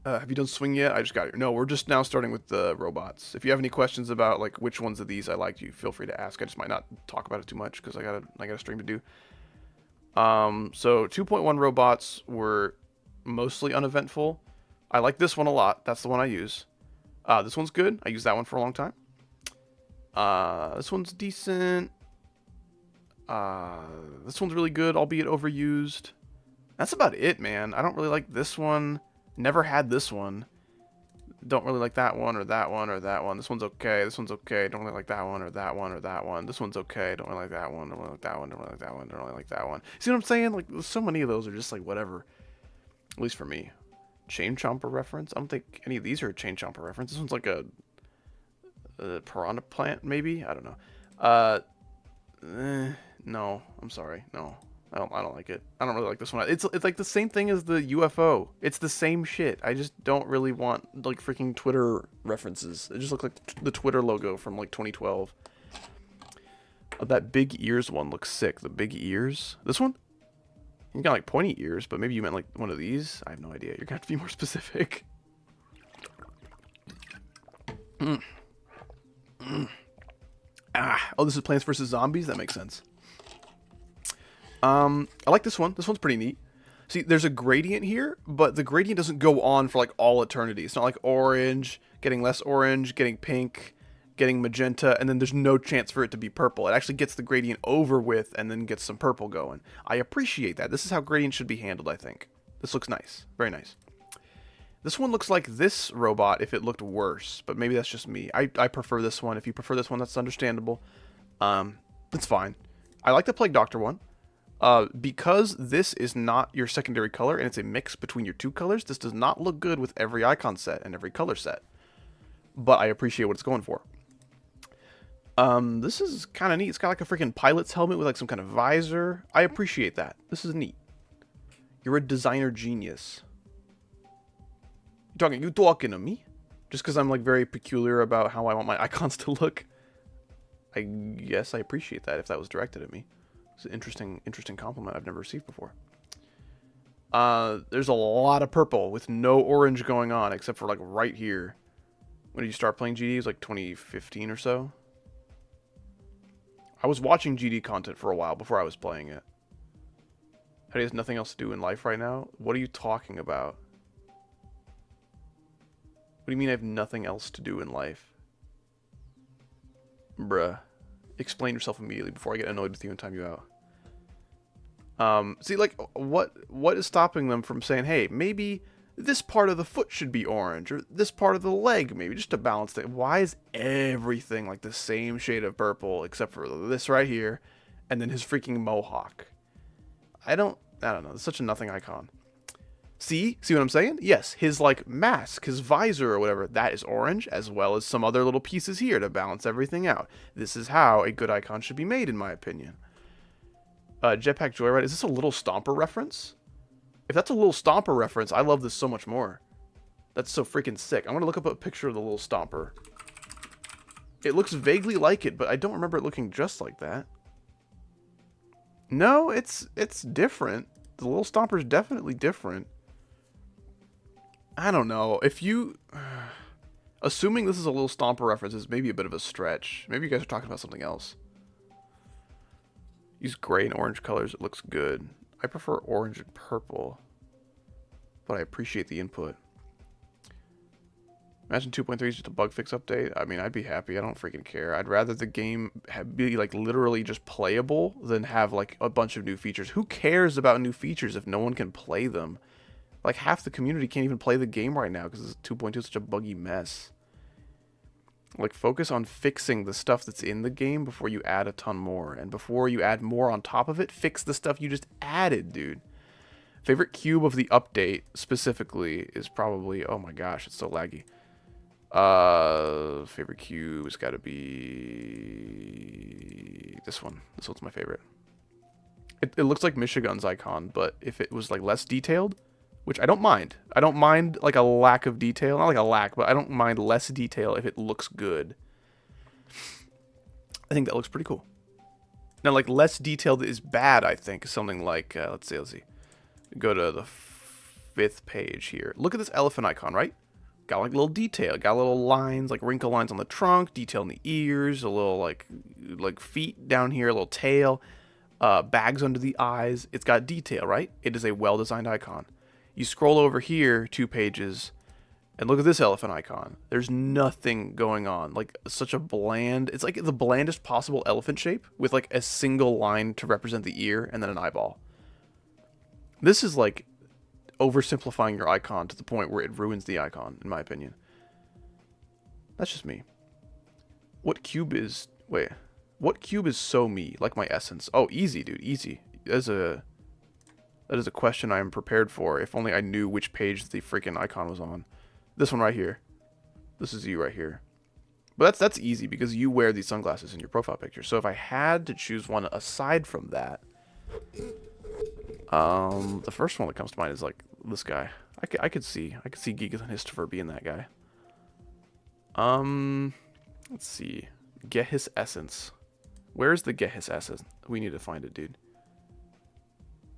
Have you done swing yet? I just got here. No, we're just now starting with the robots. If you have any questions about like which ones of these I liked, you feel free to ask. I just might not talk about it too much because I got a stream to do. So 2.1 robots were mostly uneventful. I like this one a lot. That's the one I use. This one's good. I used that one for a long time. This one's decent. This one's really good, albeit overused. That's about it, man. I don't really like this one. Never had this one. Don't really like that one or that one or that one. This one's okay. This one's okay. Don't really like that one or that one or that one. This one's okay. Don't really like that one. Don't really like that one. Don't really like that one. Don't really like that one. See what I'm saying? Like, so many of those are just like whatever. At least for me. Chain Chomper reference? I don't think any of these are a Chain Chomper reference. This one's like a piranha plant, maybe? I don't know. No. I'm sorry. No. I don't like it. I don't really like this one. It's like the same thing as the UFO. It's the same shit. I just don't really want like freaking Twitter references. It just looks like the Twitter logo from like 2012. That big ears one looks sick. The big ears. This one? You got like pointy ears, but maybe you meant like one of these. I have no idea. You're gonna have to be more specific. Oh, this is Plants vs. Zombies? That makes sense. I like this one. This one's pretty neat. See, there's a gradient here, but the gradient doesn't go on for like all eternity. It's not like orange, getting less orange, getting pink, getting magenta, and then there's no chance for it to be purple. It actually gets the gradient over with and then gets some purple going. I appreciate that. This is how gradients should be handled, I think. This looks nice. Very nice. This one looks like this robot if it looked worse, but maybe that's just me. I prefer this one. If you prefer this one, that's understandable. It's fine. I like the Plague Doctor one. Because this is not your secondary color and it's a mix between your two colors, this does not look good with every icon set and every color set. But I appreciate what it's going for. This is kind of neat. It's got like a freaking pilot's helmet with like some kind of visor. I appreciate that. This is neat. You're a designer genius. You talking to me? Just because I'm like very peculiar about how I want my icons to look. I guess I appreciate that if that was directed at me. It's an interesting compliment I've never received before. There's a lot of purple with no orange going on except for like right here. When did you start playing GD? It was like 2015 or so. I was watching GD content for a while before I was playing it. He has nothing else to do in life right now? What are you talking about? What do you mean I have nothing else to do in life? Bruh. Explain yourself immediately before I get annoyed with you and time you out. See, like, what is stopping them from saying, hey, maybe this part of the foot should be orange, or this part of the leg, maybe, just to balance it. Why is everything like the same shade of purple, except for this right here, and then his freaking mohawk? I don't know. It's such a nothing icon. See what I'm saying? Yes, his like mask, his visor or whatever, that is orange, as well as some other little pieces here to balance everything out. This is how a good icon should be made, in my opinion. Jetpack Joyride, is this a Little Stomper reference? If that's a Little Stomper reference, I love this so much more. That's so freaking sick. I'm gonna look up a picture of the Little Stomper. It looks vaguely like it, but I don't remember it looking just like that. No, it's different. The Little Stomper's definitely different. I don't know. If you... assuming this is a Little Stomper reference is maybe a bit of a stretch. Maybe you guys are talking about something else. Use gray and orange colors. It looks good. I prefer orange and purple. But I appreciate the input. Imagine 2.3 is just a bug fix update. I mean, I'd be happy. I don't freaking care. I'd rather the game be like literally just playable than have like a bunch of new features. Who cares about new features if no one can play them? Like half the community can't even play the game right now because 2.2 is such a buggy mess. Like focus on fixing the stuff that's in the game before you add a ton more. And before you add more on top of it, fix the stuff you just added, dude. Favorite cube of the update specifically is probably, oh my gosh, it's so laggy. Favorite cube has got to be this one. This one's my favorite. It looks like Michigan's icon, but if it was like less detailed, which I don't mind. I don't mind like a lack of detail. Not like a lack, but I don't mind less detail if it looks good. I think that looks pretty cool. Now, like less detailed is bad, I think. Something like, let's see. Go to the 5th page here. Look at this elephant icon, right? Got like little detail. Got little lines, like wrinkle lines on the trunk, detail in the ears, a little like feet down here, a little tail, bags under the eyes. It's got detail, right? It is a well-designed icon. You scroll over here 2 pages, and look at this elephant icon. There's nothing going on. Like such a bland. It's like the blandest possible elephant shape with like a single line to represent the ear and then an eyeball. This is like oversimplifying your icon to the point where it ruins the icon, in my opinion. That's just me. What cube is... Wait. What cube is so me? Like my essence. Oh, easy, dude. Easy. That is a question I am prepared for. If only I knew which page the freaking icon was on. This one right here. This is you right here. But that's easy because you wear these sunglasses in your profile picture. So if I had to choose one aside from that... the first one that comes to mind is like this guy. I could see Gigas and Histover being that guy. Let's see. Get his essence. Where's the get his essence? We need to find it, dude.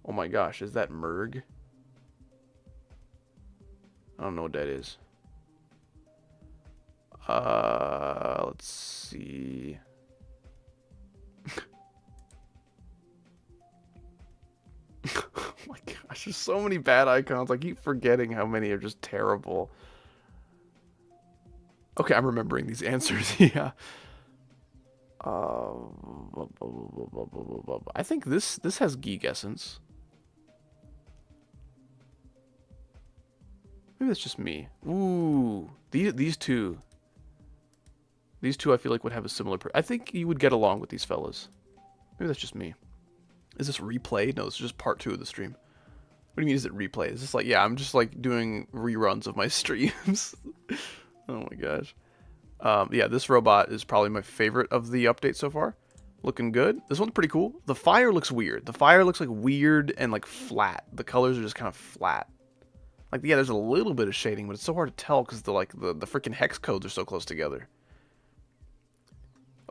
Oh my gosh, is that Merg? I don't know what that is. Let's see. Oh my gosh, there's so many bad icons. I keep forgetting how many are just terrible. Okay, I'm remembering these answers. Yeah. I think this has Geek Essence. Maybe that's just me. Ooh, these two. These two I feel like would have a similar... I think you would get along with these fellas. Maybe that's just me. Is this replay? No, this is just part 2 of the stream. What do you mean is it replay? Is this like... Yeah, I'm just like doing reruns of my streams. Oh my gosh. Yeah, this robot is probably my favorite of the update so far. Looking good. This one's pretty cool. The fire looks weird. The fire looks like weird and like flat. The colors are just kind of flat. Like, yeah, there's a little bit of shading, but it's so hard to tell because the freaking hex codes are so close together.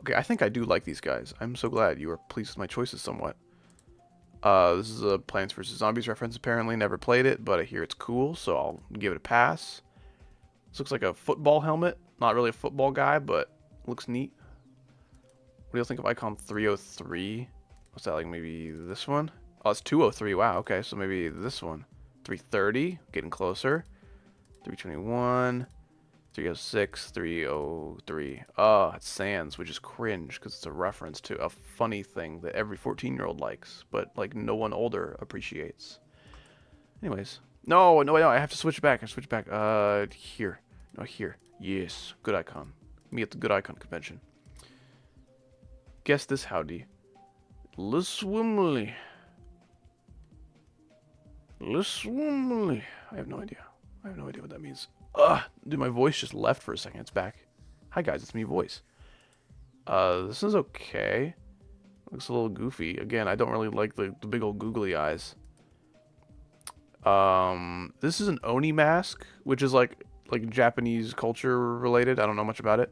Okay, I think I do like these guys. I'm so glad you are pleased with my choices somewhat. This is a Plants vs. Zombies reference, apparently. Never played it, but I hear it's cool, so I'll give it a pass. This looks like a football helmet. Not really a football guy, but looks neat. What do you think of icon 303? What's that, like maybe this one? Oh, it's 203. Wow, okay, so maybe this one. 330, getting closer. 321. 306, 303. It's Sans, which is cringe because it's a reference to a funny thing that every 14-year-old likes, but like no one older appreciates. Anyways, no, I have to switch back. Here, no, here. Yes, good icon. Me at the good icon convention. Guess this howdy. Liswimly. I have no idea. What that means. Dude, my voice just left for a second. It's back. Hi guys, it's me, voice. This is okay. Looks a little goofy. Again, I don't really like the big old googly eyes. This is an Oni mask, which is like Japanese culture related. I don't know much about it.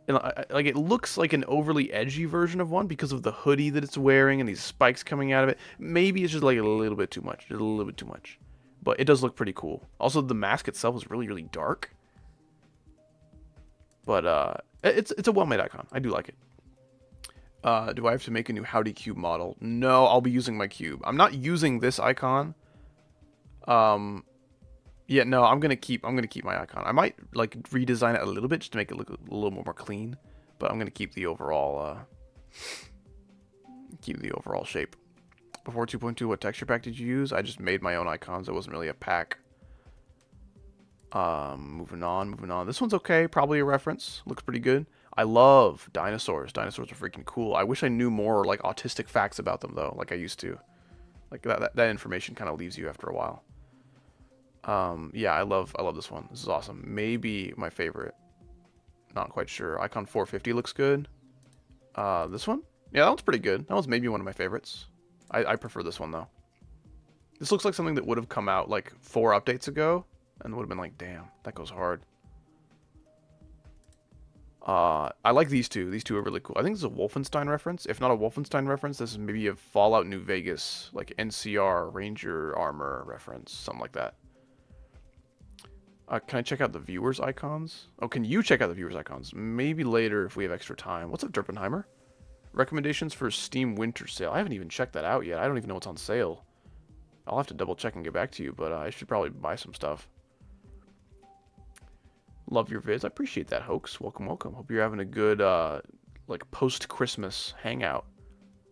And like it looks like an overly edgy version of one because of the hoodie that it's wearing and these spikes coming out of it. Maybe it's just like a little bit too much. Just a little bit too much. But it does look pretty cool. Also, the mask itself is really, really dark. But it's a well-made icon. I do like it. Do I have to make a new Howdy Cube model? No, I'll be using my cube. I'm not using this icon. Yeah, no, I'm gonna keep my icon. I might like redesign it a little bit just to make it look a little more clean. But I'm gonna keep the overall shape. Before 2.2, what texture pack did you use? I just made my own icons. It wasn't really a pack. Moving on. This one's okay. Probably a reference. Looks pretty good. I love dinosaurs. Dinosaurs are freaking cool. I wish I knew more like autistic facts about them though, like I used to. Like that information kind of leaves you after a while. Yeah, I love this one. This is awesome. Maybe my favorite. Not quite sure. Icon 450 looks good. This one? Yeah, that one's pretty good. That one's maybe one of my favorites. I prefer this one though. This looks like something that would have come out like 4 updates ago and would have been like, damn, that goes hard. I like these two. These two are really cool. I think this is a Wolfenstein reference. If not a Wolfenstein reference, this is maybe a Fallout New Vegas, like NCR Ranger Armor reference, something like that. Can I check out the viewers icons? Oh, can you check out the viewers icons? Maybe later if we have extra time. What's up, Derpenheimer? Recommendations for Steam Winter Sale. I haven't even checked that out yet. I don't even know what's on sale. I'll have to double check and get back to you, but I should probably buy some stuff. Love your vids. I appreciate that, Hoax. Welcome. Hope you're having a good, like, post-Christmas hangout.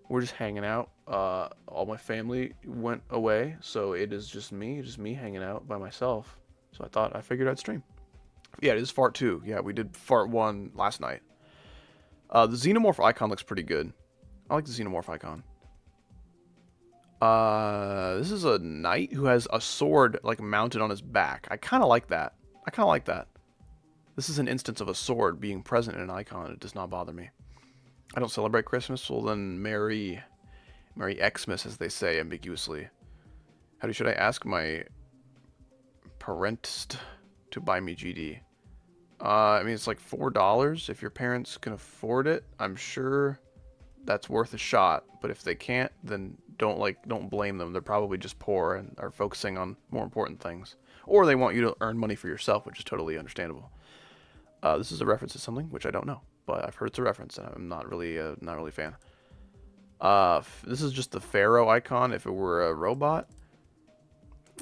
We're just hanging out. All my family went away, so it is just me hanging out by myself. So I figured I'd stream. Yeah, it is Fart 2. Yeah, we did Fart 1 last night. The Xenomorph icon looks pretty good. I like the Xenomorph icon. This is a knight who has a sword, like, mounted on his back. I kind of like that. This is an instance of a sword being present in an icon. It does not bother me. I don't celebrate Christmas, well then Merry Xmas, as they say ambiguously. Should I ask my parents to buy me GD? I mean, it's like $4. If your parents can afford it, I'm sure that's worth a shot. But if they can't, then don't blame them. They're probably just poor and are focusing on more important things. Or they want you to earn money for yourself, which is totally understandable. This is a reference to something which I don't know, but I've heard it's a reference, and I'm not really a fan. This is just the Pharaoh icon. If it were a robot,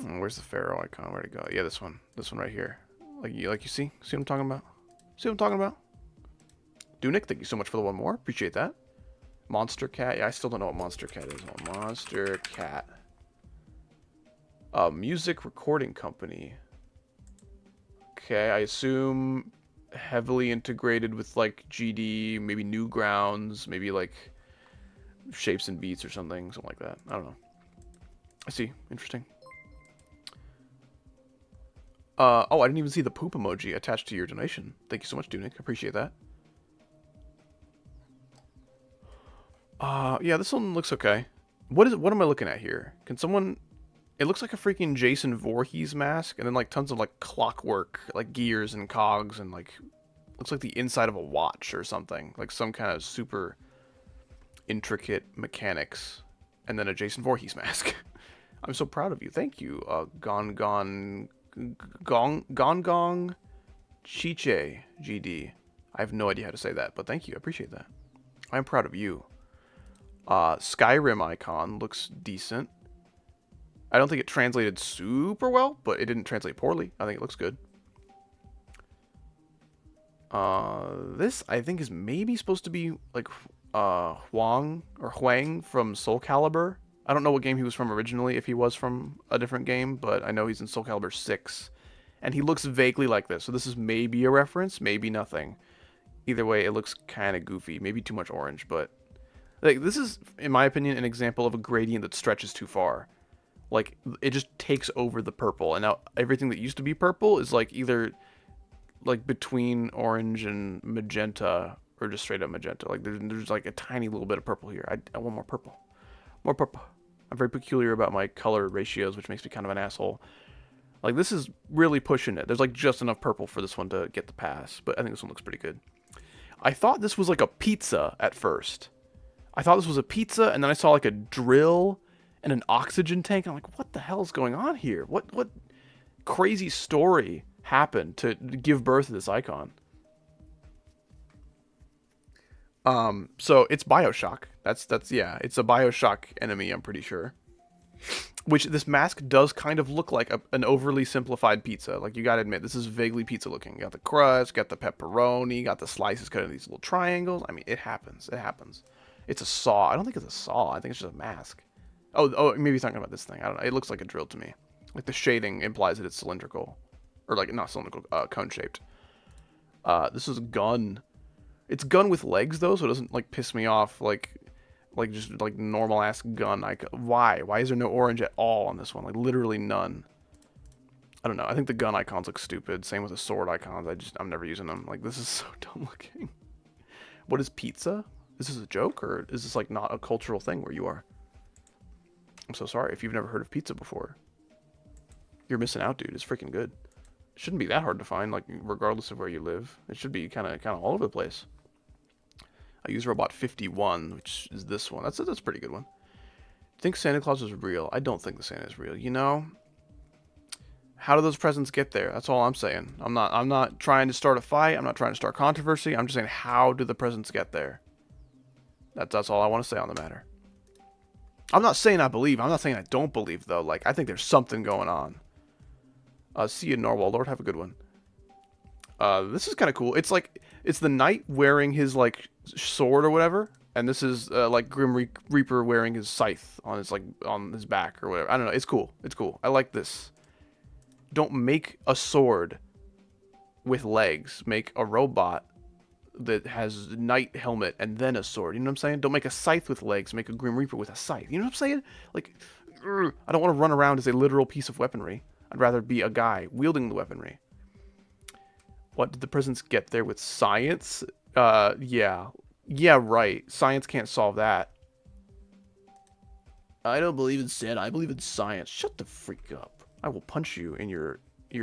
where's the Pharaoh icon? Where'd it go? Yeah, this one right here. Like you see what I'm talking about? See what I'm talking about? Dunic, thank you so much for the one more. Appreciate that. Monster Cat. Yeah, I still don't know what Monster Cat is. Oh, Monster Cat. Music recording company. Okay, I assume heavily integrated with like GD, maybe Newgrounds, maybe like Shapes and Beats or something like that. I don't know. I see. Interesting. Oh, I didn't even see the poop emoji attached to your donation. Thank you so much, Dunic. Appreciate that. Yeah, this one looks okay. What am I looking at here? Can someone It looks like a freaking Jason Voorhees mask, and then like tons of like clockwork, like gears and cogs, and like looks like the inside of a watch or something, like some kind of super intricate mechanics, and then a Jason Voorhees mask. I'm so proud of you. Thank you, Gong Chiche GD. I have no idea how to say that, but thank you. I appreciate that. I'm proud of you. Skyrim icon looks decent. I don't think it translated super well, but it didn't translate poorly. I think it looks good. This I think is maybe supposed to be like Huang from Soul Calibur. I don't know what game he was from originally, if he was from a different game, but I know he's in Soul Calibur 6. And he looks vaguely like this, so this is maybe a reference, maybe nothing. Either way, it looks kind of goofy, maybe too much orange, but like this is, in my opinion, an example of a gradient that stretches too far. Like, it just takes over the purple, and now everything that used to be purple is like either like between orange and magenta, or just straight up magenta. Like there's like a tiny little bit of purple here. I want more purple. More purple. I'm very peculiar about my color ratios, which makes me kind of an asshole. Like, this is really pushing it. There's like just enough purple for this one to get the pass, but I think this one looks pretty good. I thought this was like a pizza at first. I thought this was a pizza, and then I saw like a drill and an oxygen tank. And I'm like, what the hell is going on here? What crazy story happened to give birth to this icon? So it's BioShock. That's yeah, it's a BioShock enemy, I'm pretty sure. Which this mask does kind of look like an overly simplified pizza. Like, you gotta admit, this is vaguely pizza looking. You got the crust, got the pepperoni, got the slices cut into these little triangles. I mean, it happens. It happens. It's a saw. I don't think it's a saw. I think it's just a mask. Oh, maybe he's talking about this thing. I don't know. It looks like a drill to me. Like, the shading implies that it's cylindrical. Or, like, not cylindrical, cone-shaped. This is a gun. It's gun with legs, though, so it doesn't, like, piss me off, like just, like, normal-ass gun. Why? Why is there no orange at all on this one? Like, literally none. I don't know. I think the gun icons look stupid. Same with the sword icons. I'm never using them. Like, this is so dumb looking. What is pizza? Is this a joke, or is this, like, not a cultural thing where you are? I'm so sorry if you've never heard of pizza before. You're missing out, dude. It's freaking good. It shouldn't be that hard to find, like, regardless of where you live. It should be kind of all over the place. I use Robot 51, which is this one. That's a pretty good one. Think Santa Claus is real? I don't think the Santa is real. You know, how do those presents get there? That's all I'm saying. I'm not trying to start a fight. I'm not trying to start controversy. I'm just saying, how do the presents get there? That's all I want to say on the matter. I'm not saying I believe. I'm not saying I don't believe, though. Like, I think there's something going on. See you, Norwal Lord. Have a good one. This is kind of cool. It's like, it's the knight wearing his, like, sword or whatever, and this is, like, Grim Reaper wearing his scythe on his, like, on his back or whatever. I don't know. It's cool. It's cool. I like this. Don't make a sword with legs. Make a robot that has knight helmet and then a sword. You know what I'm saying? Don't make a scythe with legs. Make a Grim Reaper with a scythe. You know what I'm saying? Like, I don't want to run around as a literal piece of weaponry. I'd rather be a guy wielding the weaponry. What, did the presents get there with science? Yeah. Yeah, right. Science can't solve that. I don't believe in Santa. I believe in science. Shut the freak up. I will punch you in your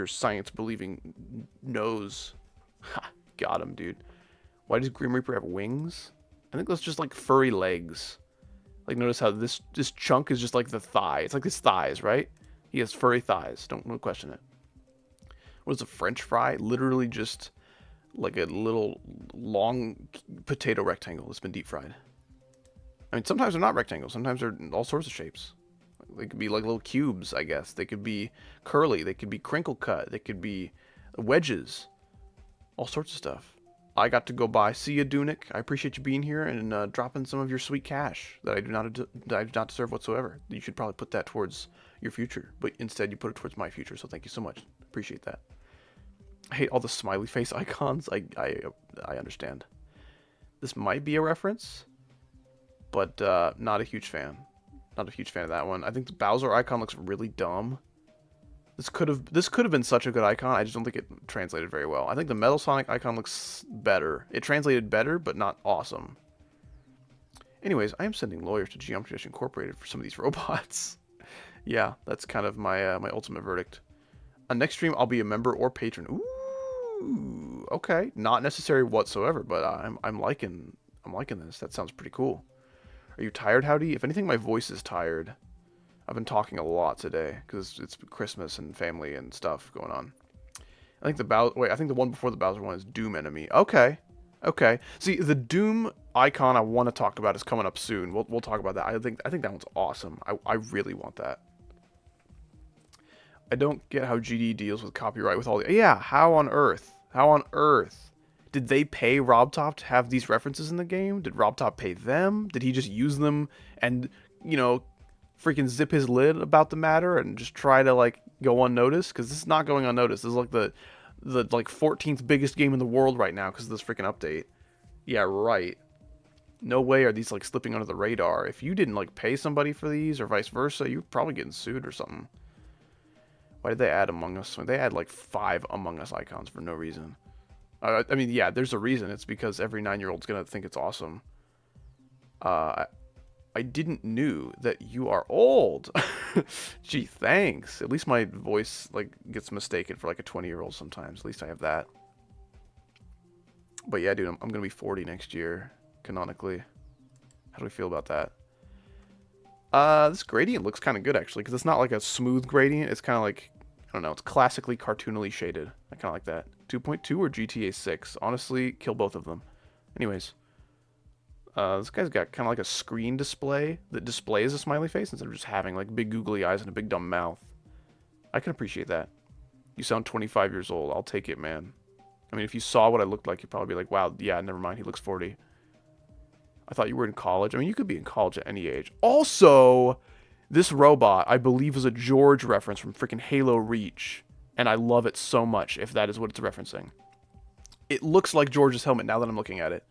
science-believing nose. Ha, got him, dude. Why does Grim Reaper have wings? I think that's just, like, furry legs. Like, notice how this chunk is just, like, the thigh. It's like his thighs, right? He has furry thighs. Don't question it. What is a French fry? Literally just like a little long potato rectangle that's been deep fried. I mean, sometimes they're not rectangles. Sometimes they're all sorts of shapes. They could be like little cubes, I guess. They could be curly. They could be crinkle cut. They could be wedges. All sorts of stuff. I got to go by. See ya, Dunic. I appreciate you being here and dropping some of your sweet cash that I do not deserve whatsoever. You should probably put that towards your future, but instead you put it towards my future. So thank you so much. Appreciate that. I hate all the smiley face icons. I understand. This might be a reference, but not a huge fan. Not a huge fan of that one. I think the Bowser icon looks really dumb. This could have been such a good icon. I just don't think it translated very well. I think the Metal Sonic icon looks better. It translated better, but not awesome. Anyways, I am sending lawyers to Geometry Dash Incorporated for some of these robots. Yeah, that's kind of my my ultimate verdict. Next stream, I'll be a member or patron. Ooh, okay. Not necessary whatsoever, but I'm liking this. That sounds pretty cool. Are you tired, Howdy? If anything, my voice is tired. I've been talking a lot today because it's Christmas and family and stuff going on. I think I think the one before the Bowser one is Doom Enemy. Okay. Okay. See, the Doom icon I want to talk about is coming up soon. We'll talk about that. I think that one's awesome. I really want that. I don't get how GD deals with copyright with all the... Yeah, how on earth? How on earth? Did they pay Robtop to have these references in the game? Did Robtop pay them? Did he just use them and, you know, freaking zip his lid about the matter and just try to, like, go unnoticed? Because this is not going unnoticed. This is, like, the like, 14th biggest game in the world right now because of this freaking update. Yeah, right. No way are these, like, slipping under the radar. If you didn't, like, pay somebody for these or vice versa, you're probably getting sued or something. Why did they add Among Us? They had like 5 Among Us icons for no reason. I mean, yeah, there's a reason. It's because every 9-year-old's gonna think it's awesome. I didn't knew that you are old. Gee, thanks. At least my voice like gets mistaken for like a 20-year-old sometimes. At least I have that. But yeah, dude, I'm gonna be 40 next year, canonically. How do we feel about that? This gradient looks kind of good actually, because it's not like a smooth gradient. It's kind of like, I don't know, it's classically cartoonily shaded. I kind of like that. 2.2 or GTA 6? Honestly, kill both of them. Anyways, this guy's got kind of like a screen display that displays a smiley face instead of just having like big googly eyes and a big dumb mouth. I can appreciate that. You sound 25 years old. I'll take it, man. I mean, if you saw what I looked like, you'd probably be like, wow, yeah, never mind. He looks 40. I thought you were in college. I mean, you could be in college at any age. Also, this robot, I believe, is a George reference from freaking Halo Reach. And I love it so much, if that is what it's referencing. It looks like George's helmet now that I'm looking at it.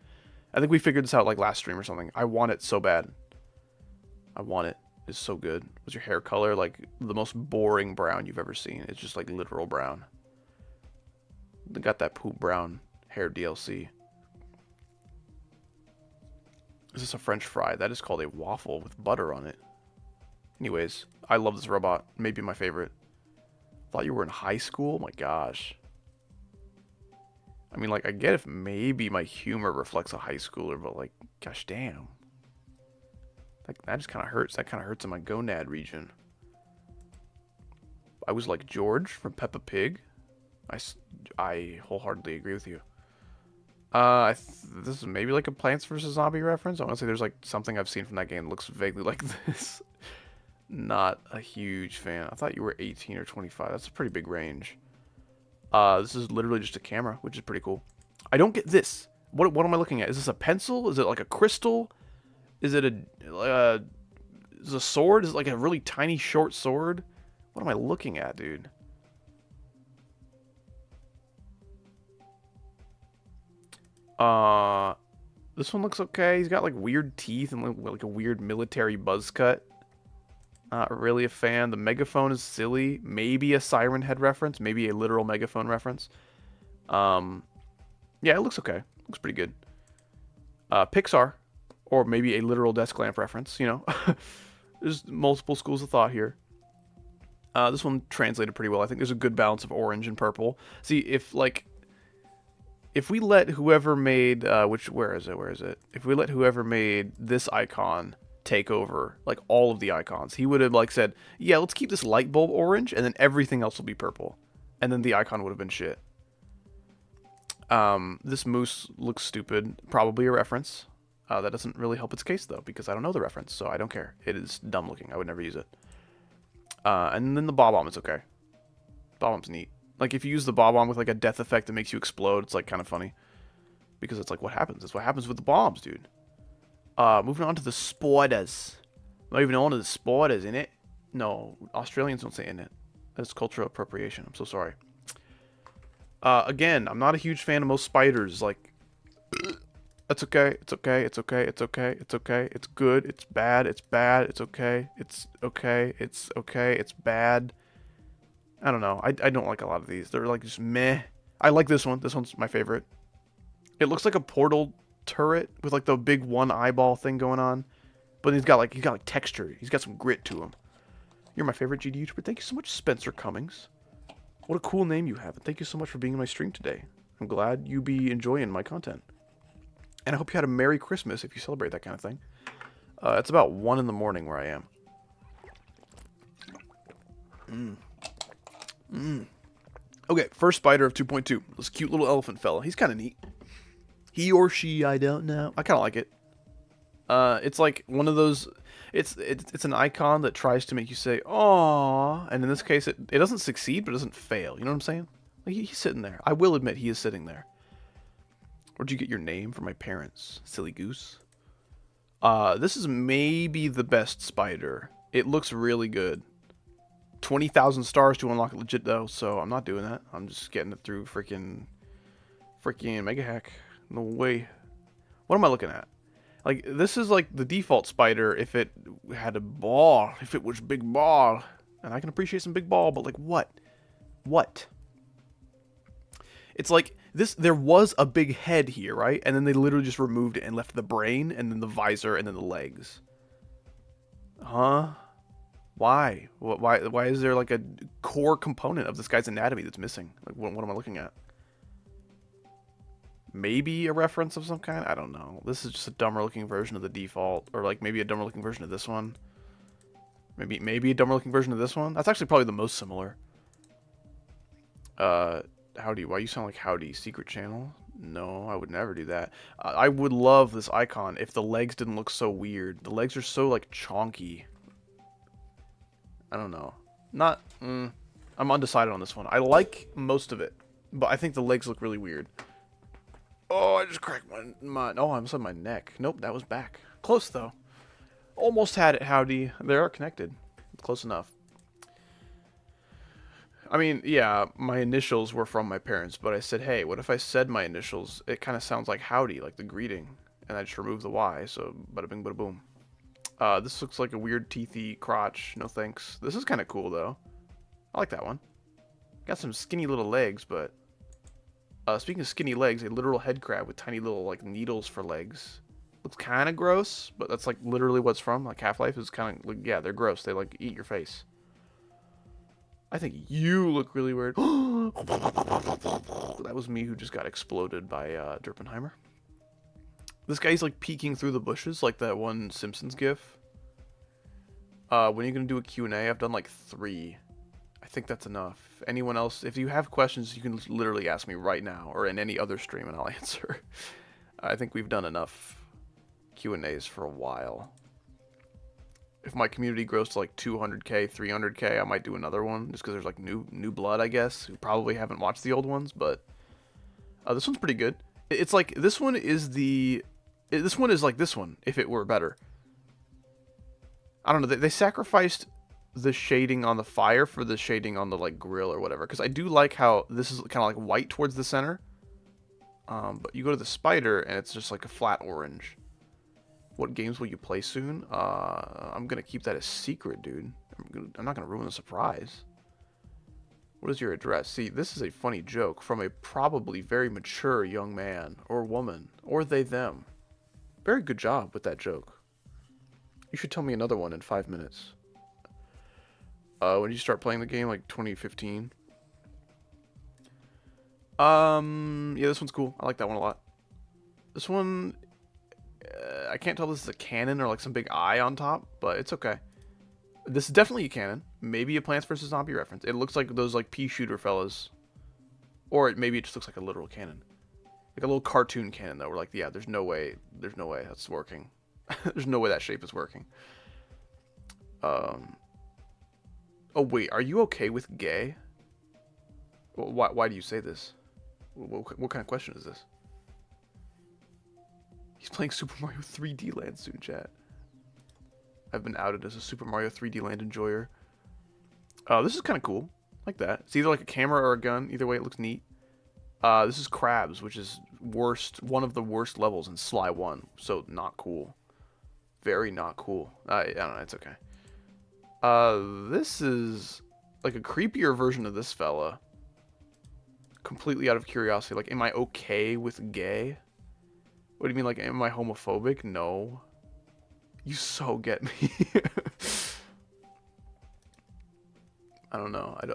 I think we figured this out like last stream or something. I want it so bad. I want it. It's so good. Was your hair color like the most boring brown you've ever seen? It's just like literal brown. They got that poop brown hair DLC. Is this a French fry? That is called a waffle with butter on it. Anyways, I love this robot. Maybe my favorite. Thought you were in high school? My gosh. I mean, like, I get if maybe my humor reflects a high schooler, but, like, gosh damn. Like, that just kind of hurts. That kind of hurts in my gonad region. I was like George from Peppa Pig. I wholeheartedly agree with you. This is maybe like a Plants vs. Zombie reference. I want to say there's like something I've seen from that game that looks vaguely like this. Not a huge fan. I thought you were 18 or 25. That's a pretty big range. This is literally just a camera, which is pretty cool. I don't get this. What am I looking at? Is this a pencil? Is it like a crystal? Is it a is it a sword? Is it like a really tiny short sword? What am I looking at, dude? This one looks okay. He's got like weird teeth and like a weird military buzz cut. Not really a fan. The megaphone is silly. Maybe a Siren Head reference. Maybe a literal megaphone reference. Yeah, it looks okay. Looks pretty good. Pixar. Or maybe a literal desk lamp reference, you know. There's multiple schools of thought here. This one translated pretty well. I think there's a good balance of orange and purple. See, if we let whoever made where is it? If we let whoever made this icon take over like all of the icons, he would have like said, yeah, let's keep this light bulb orange and then everything else will be purple. And then the icon would have been shit. This moose looks stupid. Probably a reference. That doesn't really help its case though, because I don't know the reference, so I don't care. It is dumb looking. I would never use it. And then the bob-omb is okay. Bob-omb's neat. Like, if you use the bob-omb with, like, a death effect that makes you explode, it's, like, kind of funny. Because it's, like, what happens? That's what happens with the bombs, dude. Moving on to the spiders. Not even on to the spiders, innit? No, Australians don't say innit. That's cultural appropriation. I'm so sorry. Again, I'm not a huge fan of most spiders. Like, it's okay. It's okay. It's okay. It's okay. It's okay. It's good. It's bad. It's bad. It's okay. It's okay. It's okay. It's bad. I don't know. I don't like a lot of these. They're like just meh. I like this one. This one's my favorite. It looks like a portal turret with like the big one eyeball thing going on. But he's got like texture. He's got some grit to him. You're my favorite GD YouTuber. Thank you so much, Spencer Cummings. What a cool name you have. And thank you so much for being in my stream today. I'm glad you be enjoying my content. And I hope you had a Merry Christmas if you celebrate that kind of thing. It's about 1 in the morning where I am. Okay, first spider of 2.2. This cute little elephant fella. He's kind of neat. He or she, I don't know. I kind of like it. It's like one of those... It's an icon that tries to make you say, "Aww," and in this case, it doesn't succeed, but it doesn't fail. You know what I'm saying? Like, he's sitting there. I will admit he is sitting there. Where'd you get your name from my parents? Silly goose. This is maybe the best spider. It looks really good. 20,000 stars to unlock it legit, though, so I'm not doing that. I'm just getting it through freaking Megahack. No way. What am I looking at? Like, this is like the default spider if it had a ball, if it was big ball. And I can appreciate some big ball, but like what? What? It's like this, there was a big head here, right? And then they literally just removed it and left the brain and then the visor and then the legs. Huh? Why? Why is there like a core component of this guy's anatomy that's missing? Like, what am I looking at? Maybe a reference of some kind? I don't know. This is just a dumber looking version of the default. Or like maybe a dumber looking version of this one. Maybe a dumber looking version of this one. That's actually probably the most similar. Howdy. Why you sound like Howdy? Secret channel? No, I would never do that. I would love this icon if the legs didn't look so weird. The legs are so like chonky. I don't know. I'm undecided on this one. I like most of it. But I think the legs look really weird. Oh, I just cracked my... Oh, I almost had my neck. Nope, that was back. Close, though. Almost had it, Howdy. They are connected. Close enough. I mean, yeah, my initials were from my parents, but I said, hey, what if I said my initials? It kind of sounds like Howdy, like the greeting. And I just removed the Y, so bada bing, bada boom. This looks like a weird teethy crotch. No thanks. This is kind of cool, though. I like that one. Got some skinny little legs, but... speaking of skinny legs, a literal head crab with tiny little, like, needles for legs. Looks kind of gross, but that's, like, literally what's from. Like, Half-Life is kind of, like, yeah, they're gross. They, like, eat your face. I think you look really weird. That was me who just got exploded by, Derpenheimer. This guy's, like, peeking through the bushes, like that one Simpsons gif. When are you gonna do a Q&A? I've done, like, 3. I think that's enough. Anyone else, if you have questions, you can literally ask me right now or in any other stream and I'll answer. I think we've done enough Q&As for a while. If my community grows to like 200k, 300k, I might do another one just because there's like new blood, I guess, who probably haven't watched the old ones, but this one's pretty good. It's like this one is like this one if it were better. I don't know. They sacrificed the shading on the fire for the shading on the like grill or whatever, because I do like how this is kind of like white towards the center, but you go to the spider and it's just like a flat orange. What games will you play soon? I'm gonna keep that a secret, dude. I'm not gonna ruin the surprise. What is your address? See, this is a funny joke from a probably very mature young man or woman, or they them. Very good job with that joke. You should tell me another one in 5 minutes. When did you start playing the game? Like 2015? Yeah, this one's cool. I like that one a lot. This one, I can't tell if this is a cannon or like some big eye on top, but it's okay. This is definitely a cannon. Maybe a Plants vs. Zombie reference. It looks like those like pea shooter fellas. Or maybe it just looks like a literal cannon. Like a little cartoon cannon though. We're like, yeah, there's no way that's working. There's no way that shape is working. Oh wait, are you okay with gay? Why do you say this? What kind of question is this? He's playing Super Mario 3D Land soon, chat. I've been outed as a Super Mario 3D Land enjoyer. This is kind of cool. Like that. It's either like a camera or a gun. Either way, it looks neat. This is Crabs, which is one of the worst levels in Sly 1. So, not cool. Very not cool. I don't know, it's okay. This is like a creepier version of this fella. Completely out of curiosity. Like, am I okay with gay? What do you mean, like, am I homophobic? No. You so get me. I don't know. I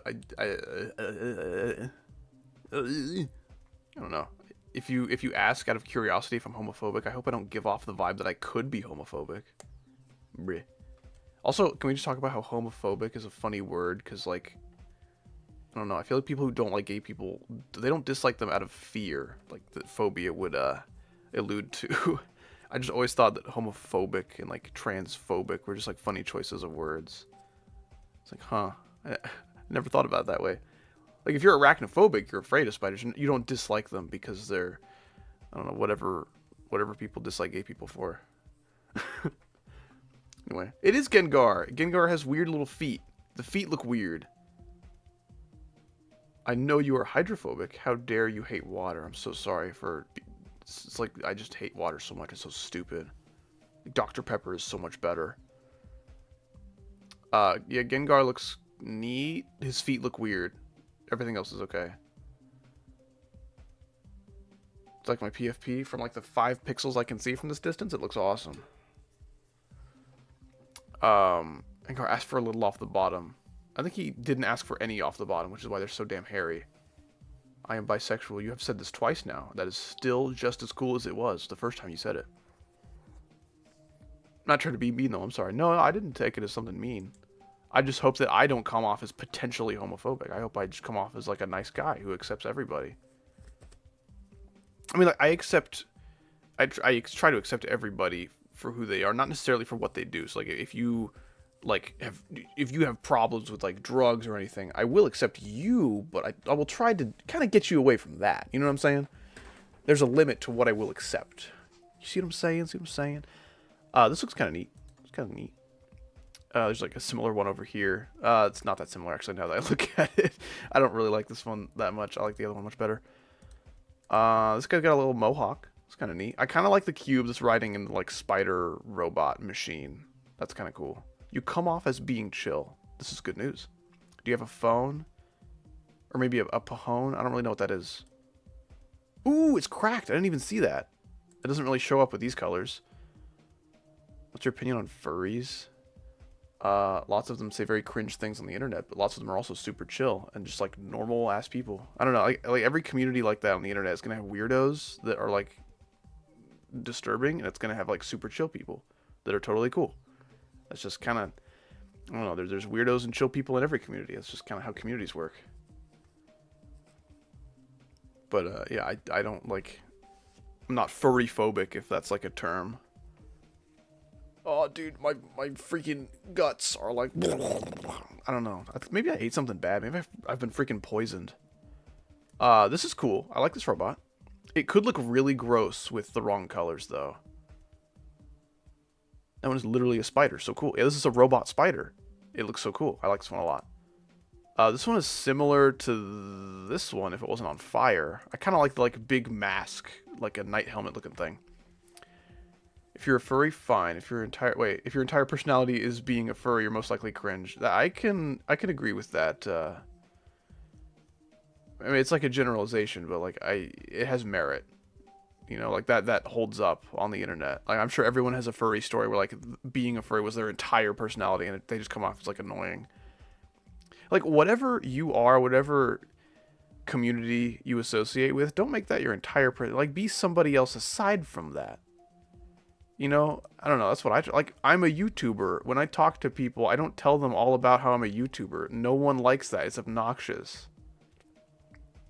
don't know. If you ask out of curiosity if I'm homophobic, I hope I don't give off the vibe that I could be homophobic. Bleh. Also, can we just talk about how homophobic is a funny word? Because, like, I don't know. I feel like people who don't like gay people, they don't dislike them out of fear, like the phobia would allude to. I just always thought that homophobic and, like, transphobic were just, like, funny choices of words. It's like, huh. I never thought about it that way. Like, if you're arachnophobic, you're afraid of spiders. You don't dislike them because they're, I don't know, whatever people dislike gay people for. Anyway, it is Gengar. Gengar has weird little feet. The feet look weird. I know you are hydrophobic. How dare you hate water? I'm so sorry for... It's like, I just hate water so much. It's so stupid. Dr. Pepper is so much better. Yeah, Gengar looks neat. His feet look weird. Everything else is okay. It's like my PFP. From like the 5 pixels I can see from this distance, it looks awesome. Gengar asked for a little off the bottom. I think he didn't ask for any off the bottom, which is why they're so damn hairy. I am bisexual. You have said this twice now. That is still just as cool as it was the first time you said it. I'm not trying to be mean, though. I'm sorry. No, I didn't take it as something mean. I just hope that I don't come off as potentially homophobic. I hope I just come off as, like, a nice guy who accepts everybody. I mean, like, I try to accept everybody for who they are, not necessarily for what they do. So, like, if you have problems with, like, drugs or anything, I will accept you, but I will try to kind of get you away from that. You know what I'm saying? There's a limit to what I will accept. You see what I'm saying? This looks kind of neat. It's kind of neat. There's like a similar one over here. It's not that similar, actually, now that I look at it. I don't really like this one that much. I like the other one much better. This guy's got a little mohawk. It's kind of neat. I kind of like the cube that's riding in the, like, spider robot machine. That's kind of cool. You come off as being chill. This is good news. Do you have a phone? Or maybe a Pahone? I don't really know what that is. Ooh, it's cracked. I didn't even see that. It doesn't really show up with these colors. What's your opinion on furries? Lots of them say very cringe things on the internet, but lots of them are also super chill and just, like, normal ass people. I don't know, like every community like that on the internet is gonna have weirdos that are, like, disturbing, and it's gonna have, like, super chill people that are totally cool. That's just kind of, I don't know, there's weirdos and chill people in every community. That's just kind of how communities work. But yeah, I don't, like, I'm not furry phobic, if that's, like, a term. Oh, dude, my freaking guts are like... I don't know. Maybe I ate something bad. Maybe I've been freaking poisoned. This is cool. I like this robot. It could look really gross with the wrong colors, though. That one is literally a spider. So cool. Yeah, this is a robot spider. It looks so cool. I like this one a lot. This one is similar to this one if it wasn't on fire. I kind of like the, like, big mask, like a night helmet looking thing. If you're a furry, fine. If your entire personality is being a furry, you're most likely cringe. I can agree with that. I mean, it's like a generalization, but, like, it has merit. You know, like, that holds up on the internet. Like, I'm sure everyone has a furry story where, like, being a furry was their entire personality, and they just come off as, like, annoying. Like, whatever you are, whatever community you associate with, don't make that your entire like, be somebody else aside from that. You know, I don't know, that's what like, I'm a YouTuber. When I talk to people, I don't tell them all about how I'm a YouTuber. No one likes that. It's obnoxious.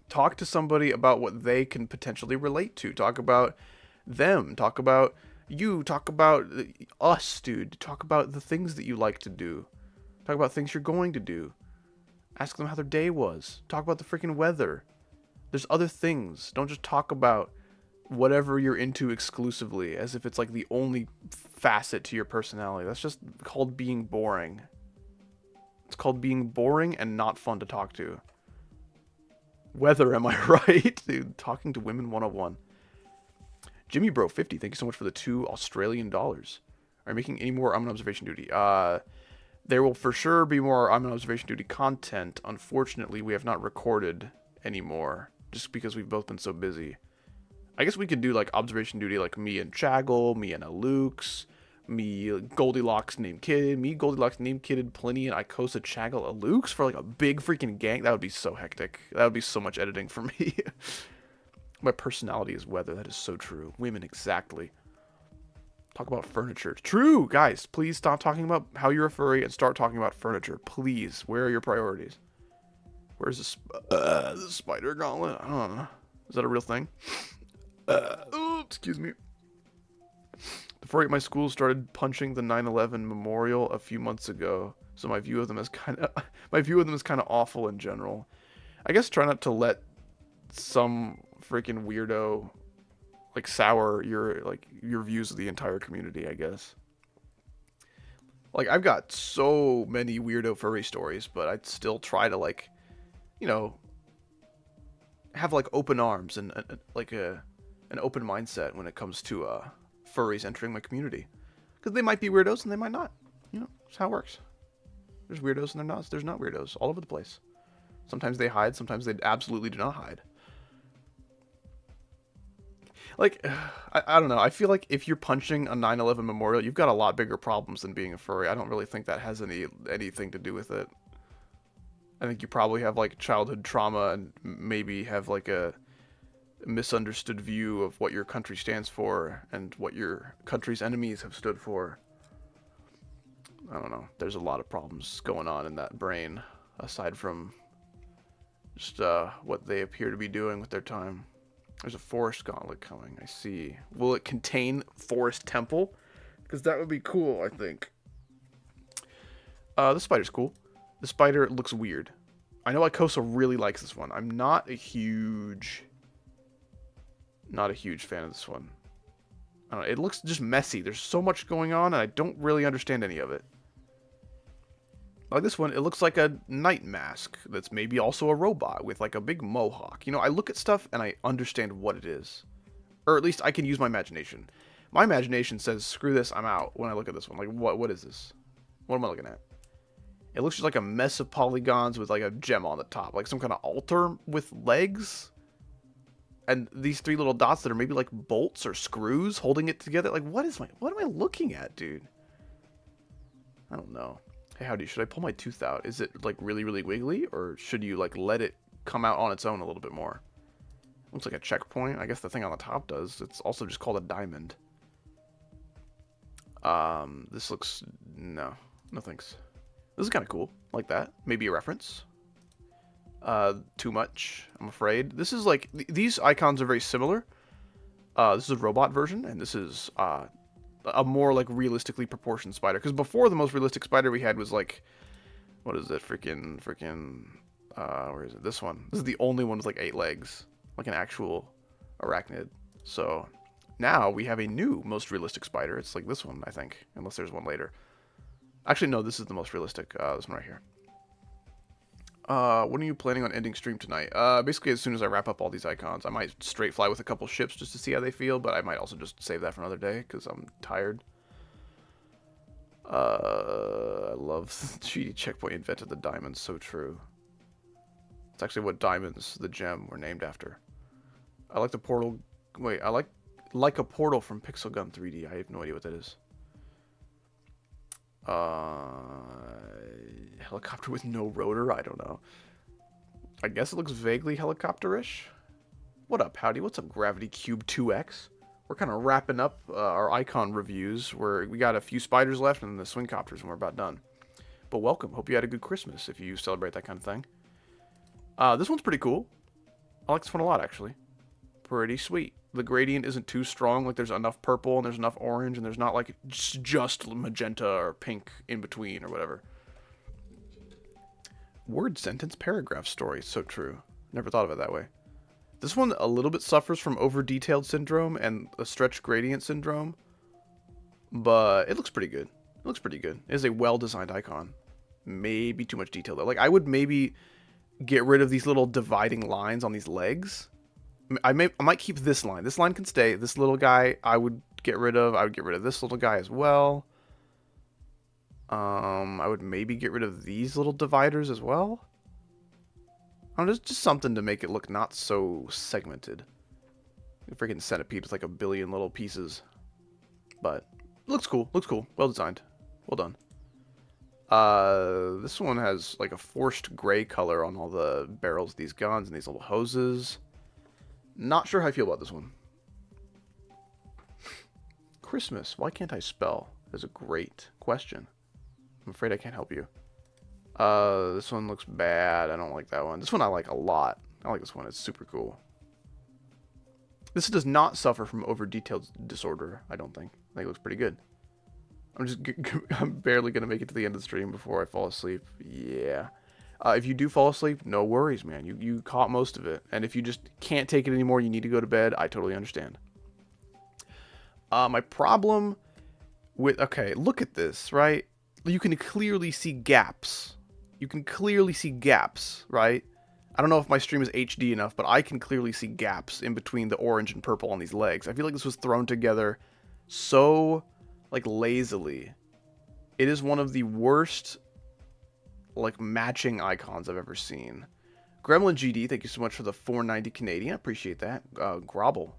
Talk to somebody about what they can potentially relate to. Talk about them. Talk about you. Talk about us, dude. Talk about the things that you like to do. Talk about things you're going to do. Ask them how their day was. Talk about the freaking weather. There's other things. Don't just talk about whatever you're into exclusively as if it's, like, the only facet to your personality. That's just called being boring. It's called being boring and not fun to talk to. Weather, am I right? Dude, talking to women 101. Jimmy Bro 50, thank you so much for the $2 Australian. Are you making any more I'm on observation duty? There will for sure be more I'm on observation duty content. Unfortunately, we have not recorded anymore just because we've both been so busy. I guess we could do, like, observation duty, like me and Chaggle, me and Alux, Me Goldilocks named Kid, me Goldilocks named Kidded Plenty, and Icosa Chaggle Alukes for like a big freaking gang. That would be so hectic. That would be so much editing for me. My personality is weather. That is so true. Women, exactly. Talk about furniture. True, guys. Please stop talking about how you're a furry and start talking about furniture. Please. Where are your priorities? Where's the spider gauntlet? I don't know. Is that a real thing? Oh, excuse me. The furry at my school started punching the 9/11 memorial a few months ago, so my view of them is kind of awful in general. I guess try not to let some freaking weirdo like sour your views of the entire community, I guess. Like, I've got so many weirdo furry stories, but I'd still try to like, you know, have like open arms and like an open mindset when it comes to furries entering my community, because they might be weirdos and they might not. You know, that's how it works. There's weirdos and there's not weirdos all over the place. Sometimes they hide, sometimes they absolutely do not hide. Like, I don't know. I feel like if you're punching a 9/11 memorial, you've got a lot bigger problems than being a furry. I don't really think that has anything to do with it. I think you probably have like childhood trauma and maybe have like a misunderstood view of what your country stands for and what your country's enemies have stood for. I don't know. There's a lot of problems going on in that brain, aside from just what they appear to be doing with their time. There's a forest gauntlet coming. I see. Will it contain Forest Temple? Because that would be cool, I think. The spider's cool. The spider looks weird. I know Icosa really likes this one. I'm not a huge fan of this one. I don't know, it looks just messy. There's so much going on, and I don't really understand any of it. Like this one, it looks like a night mask that's maybe also a robot with like a big mohawk. You know, I look at stuff and I understand what it is. Or at least I can use my imagination. My imagination says, screw this, I'm out when I look at this one. Like, what is this? What am I looking at? It looks just like a mess of polygons with like a gem on the top. Like some kind of altar with legs. And these three little dots that are maybe like bolts or screws holding it together. Like, what am I looking at, dude? I don't know. Hey, howdy, should I pull my tooth out? Is it like really, really wiggly? Or should you like let it come out on its own a little bit more? Looks like a checkpoint. I guess the thing on the top does. It's also just called a diamond. This looks... No thanks. This is kind of cool. Like that. Maybe a reference. Too much, I'm afraid. This is like... These icons are very similar. This is a robot version, and this is a more like realistically proportioned spider. Because before, the most realistic spider we had was like... What is it? Freaking... where is it? This one. This is the only one with like 8 legs. Like an actual arachnid. So now we have a new most realistic spider. It's like this one, I think. Unless there's one later. Actually, no, this is the most realistic. This one right here. When are you planning on ending stream tonight? Basically as soon as I wrap up all these icons. I might straight fly with a couple ships just to see how they feel, but I might also just save that for another day because I'm tired. I love Cheaty Checkpoint invented the diamond. So true. It's actually what diamonds, the gem, were named after. I like the portal. Wait, I like a portal from Pixel Gun 3D. I have no idea what that is. Helicopter with no rotor? I don't know. I guess it looks vaguely helicopterish. What up, howdy? What's up, Gravity Cube 2X? We're kind of wrapping up our icon reviews. We got a few spiders left and the swing copters, and we're about done. But welcome. Hope you had a good Christmas if you celebrate that kind of thing. This one's pretty cool. I like this one a lot, actually. Pretty sweet. The gradient isn't too strong. Like, there's enough purple and there's enough orange and there's not, like, just magenta or pink in between or whatever. Word sentence paragraph story. So true. Never thought of it that way. This one a little bit suffers from over-detailed syndrome and a stretch gradient syndrome. But it looks pretty good. It looks pretty good. It is a well-designed icon. Maybe too much detail, though. Like, I would maybe get rid of these little dividing lines on these legs. I might keep this line. This line can stay. This little guy I would get rid of. I would get rid of this little guy as well. I would maybe get rid of these little dividers as well. I don't know, just something to make it look not so segmented. A freaking centipede with like a billion little pieces. But Looks cool. Looks cool. Well designed. Well done. This one has like a forced gray color on all the barrels of these guns and these little hoses. Not sure how I feel about this one. Christmas. Why can't I spell? Is a great question. I'm afraid I can't help you. This one looks bad. I don't like that one. This one I like a lot. I like this one. It's super cool. This does not suffer from over-detailed disorder, I don't think. I think it looks pretty good. I'm barely going to make it to the end of the stream before I fall asleep. Yeah. If you do fall asleep, no worries, man. You caught most of it. And if you just can't take it anymore, you need to go to bed, I totally understand. My problem with... Okay, look at this, right? You can clearly see gaps. You can clearly see gaps, right? I don't know if my stream is HD enough, but I can clearly see gaps in between the orange and purple on these legs. I feel like this was thrown together so, like, lazily. It is one of the worst, like, matching icons I've ever seen. Gremlin GD, thank you so much for the 490 Canadian. I appreciate that. Grobble.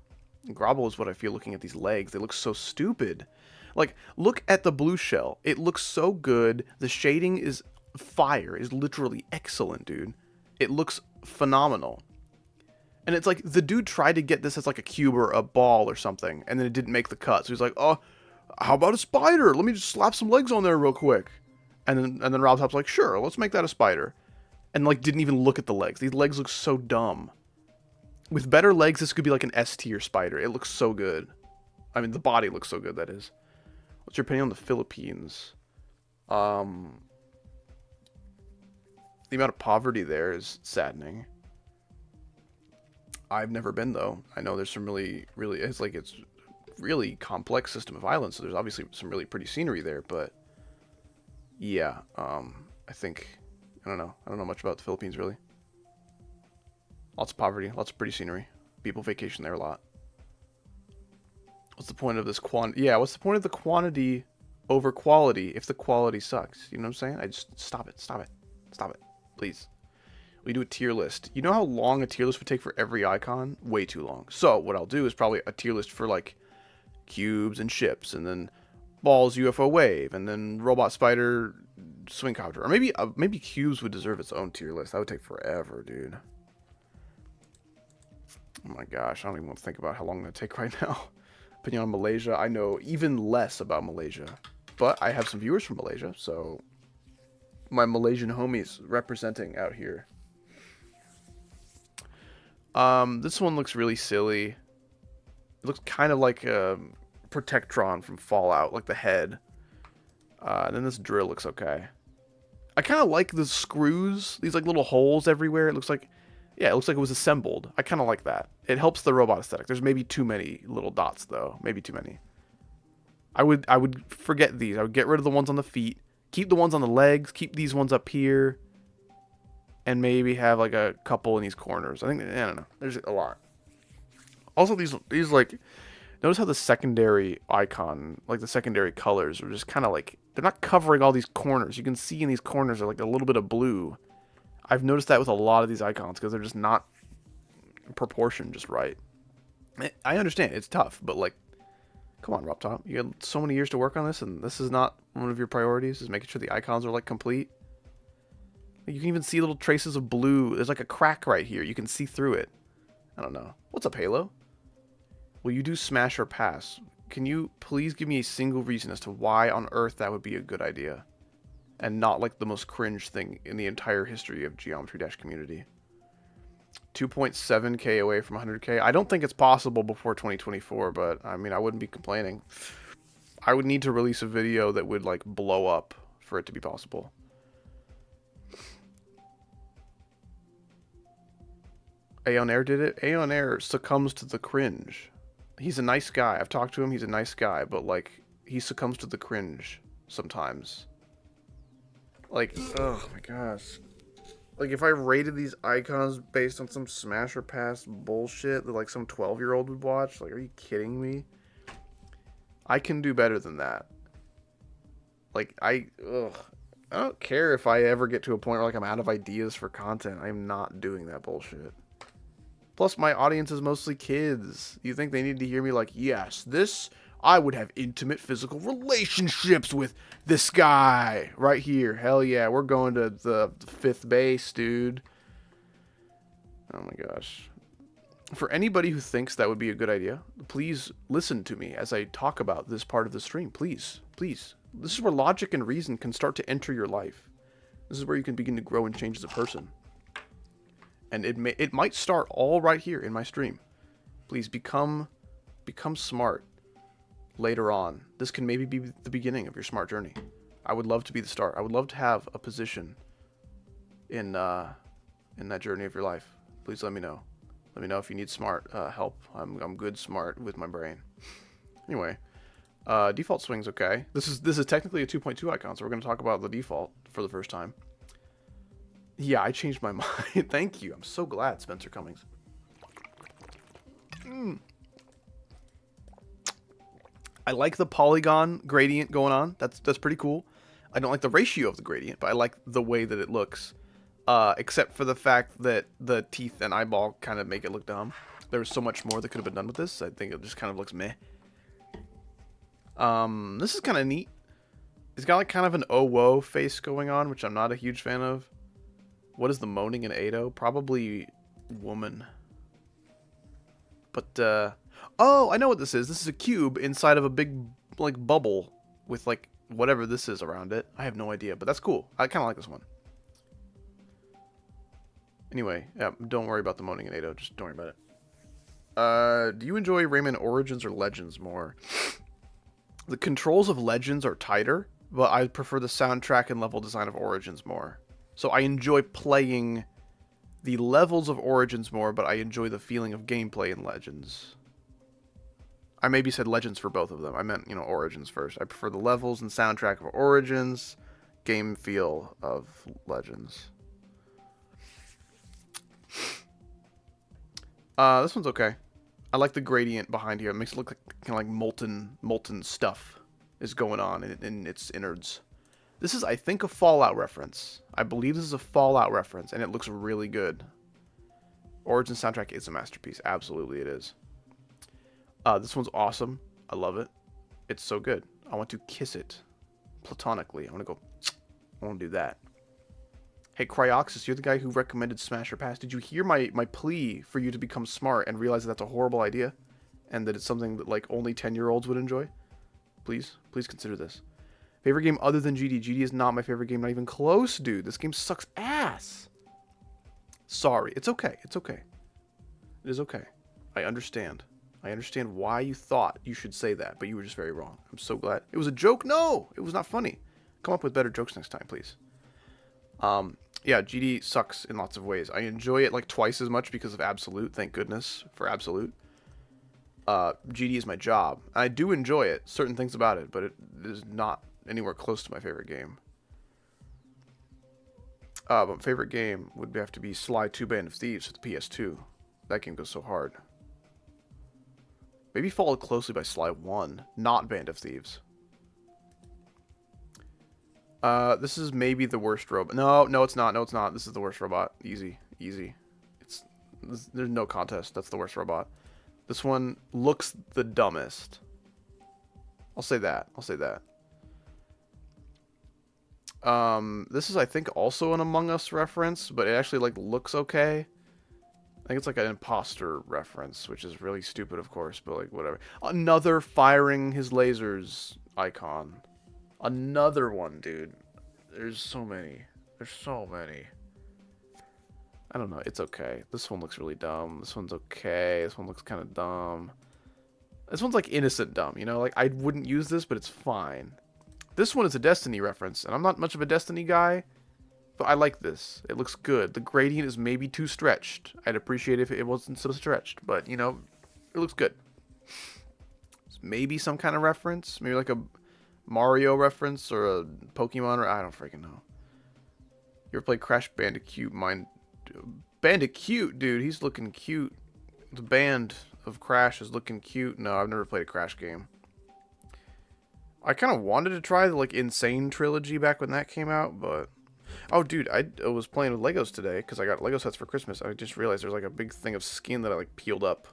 Grobble is what I feel looking at these legs. They look so stupid. Like, look at the blue shell. It looks so good. The shading is fire. Is literally excellent, dude. It looks phenomenal. And it's like, the dude tried to get this as like a cube or a ball or something, and then it didn't make the cut. So he's like, oh, how about a spider? Let me just slap some legs on there real quick. And then Robtop's like, sure, let's make that a spider. And like, didn't even look at the legs. These legs look so dumb. With better legs, this could be like an S tier spider. It looks so good. I mean, the body looks so good, that is. What's your opinion on the Philippines? The amount of poverty there is saddening. I've never been, though. I know there's some really, it's really complex system of islands, so there's obviously some really pretty scenery there, but yeah, I think, I don't know much about the Philippines, really. Lots of poverty, lots of pretty scenery. People vacation there a lot. What's the point of this what's the point of the quantity over quality if the quality sucks? You know what I'm saying? I just, stop it, please. We do a tier list. You know how long a tier list would take for every icon? Way too long. So what I'll do is probably a tier list for like cubes and ships, and then balls UFO wave, and then robot spider swing copter. Or maybe cubes would deserve its own tier list. That would take forever, dude. Oh my gosh, I don't even want to think about how long that take right now. Opinion on Malaysia. I know even less about Malaysia, but I have some viewers from Malaysia, so my Malaysian homies representing out here. This one looks really silly. It looks kind of like Protectron from Fallout, like the head. And then this drill looks okay. I kind of like the screws, these like little holes everywhere. It looks like, yeah, it looks like it was assembled. I kind of like that. It helps the robot aesthetic. There's maybe too many little dots though. Maybe too many. I would forget these. I would get rid of the ones on the feet. Keep the ones on the legs. Keep these ones up here. And maybe have like a couple in these corners. I think, I don't know. There's a lot. Also, these like, notice how the secondary icon, like the secondary colors are just kind of like, they're not covering all these corners. You can see in these corners are like a little bit of blue. I've noticed that with a lot of these icons because they're just not proportioned just right. I understand it's tough, but like, come on, Robtop. You had so many years to work on this, and this is not one of your priorities, is making sure the icons are like complete. You can even see little traces of blue. There's like a crack right here. You can see through it. I don't know. What's up, Halo? Will you do smash or pass? Can you please give me a single reason as to why on earth that would be a good idea? And not like the most cringe thing in the entire history of Geometry Dash community. 2.7k away from 100k. I don't think it's possible before 2024, but I mean, I wouldn't be complaining. I would need to release a video that would like blow up for it to be possible. Aeon Air did it. Aeon Air succumbs to the cringe. He's a nice guy. I've talked to him. He's a nice guy, but like he succumbs to the cringe sometimes. Like, oh my gosh. Like if I rated these icons based on some smash or pass bullshit that like some 12-year-old would watch, like, are you kidding me? I can do better than that. Like I don't care if I ever get to a point where like I'm out of ideas for content. I'm not doing that bullshit. Plus, my audience is mostly kids. You think they need to hear me like, yes, this I would have intimate physical relationships with this guy right here. Hell yeah, we're going to the 5th base, dude. Oh my gosh. For anybody who thinks that would be a good idea, please listen to me as I talk about this part of the stream. Please, please. This is where logic and reason can start to enter your life. This is where you can begin to grow and change as a person. And it might start all right here in my stream. Please become smart later on. This can maybe be the beginning of your smart journey. I would love to be the start. I would love to have a position in that journey of your life. Please let me know. Let me know if you need smart help. I'm good smart with my brain. Anyway, default swing's okay. This is technically a 2.2 icon, so we're going to talk about the default for the first time. Yeah, I changed my mind. Thank you. I'm so glad, Spencer Cummings. I like the polygon gradient going on. That's pretty cool. I don't like the ratio of the gradient, but I like the way that it looks. Except for the fact that the teeth and eyeball kind of make it look dumb. There was so much more that could have been done with this. I think it just kind of looks meh. This is kind of neat. It's got like kind of an oh whoa face going on, which I'm not a huge fan of. What is the moaning in Ado? Probably woman. But, oh, I know what this is. This is a cube inside of a big, like, bubble with, like, whatever this is around it. I have no idea, but that's cool. I kind of like this one. Anyway, yeah, don't worry about the moaning in Ado. Just don't worry about it. Do you enjoy Rayman Origins or Legends more? The controls of Legends are tighter, but I prefer the soundtrack and level design of Origins more. So I enjoy playing the levels of Origins more, but I enjoy the feeling of gameplay in Legends. I maybe said Legends for both of them. I meant, Origins first. I prefer the levels and soundtrack of Origins, game feel of Legends. This one's okay. I like the gradient behind here. It makes it look like kind of like molten stuff is going on in its innards. This is, I think, a Fallout reference. I believe this is a Fallout reference, and it looks really good. Origin soundtrack is a masterpiece. Absolutely it is. This one's awesome. I love it. It's so good. I want to kiss it platonically. I want to go, I want to do that. Hey, Cryoxis, you're the guy who recommended Smash or Pass. Did you hear my plea for you to become smart and realize that that's a horrible idea? And that it's something that, like, only 10-year-olds would enjoy? Please consider this. Favorite game other than GD? GD is not my favorite game. Not even close, dude. This game sucks ass. Sorry. It's okay. It's okay. It is okay. I understand. I understand why you thought you should say that, but you were just very wrong. I'm so glad. It was a joke? No! It was not funny. Come up with better jokes next time, please. Yeah, GD sucks in lots of ways. I enjoy it like twice as much because of Absolute. Thank goodness for Absolute. GD is my job. I do enjoy it, certain things about it, but it is not anywhere close to my favorite game. But favorite game would have to be Sly 2 Band of Thieves for the PS2. That game goes so hard. Maybe followed closely by Sly 1, not Band of Thieves. This is maybe the worst robot. No, it's not. No, it's not. This is the worst robot. Easy. There's no contest. That's the worst robot. This one looks the dumbest. I'll say that. This is, I think, also an Among Us reference, but it actually, like, looks okay. I think it's, like, an imposter reference, which is really stupid, of course, but, like, whatever. Another firing his lasers icon. Another one, dude. There's so many. I don't know. It's okay. This one looks really dumb. This one's okay. This one looks kind of dumb. This one's, like, innocent dumb, Like, I wouldn't use this, but it's fine. This one is a Destiny reference, and I'm not much of a Destiny guy, but I like this. It looks good. The gradient is maybe too stretched. I'd appreciate if it wasn't so stretched, but, it looks good. It's maybe some kind of reference. Maybe, like, a Mario reference or a Pokemon, or I don't freaking know. You ever played Crash Bandicoot? Bandicoot, dude, he's looking cute. The band of Crash is looking cute. No, I've never played a Crash game. I kind of wanted to try the, like, Insane trilogy back when that came out, but... Oh, dude, I was playing with Legos today, because I got Lego sets for Christmas. I just realized there's, like, a big thing of skin that I, like, peeled up.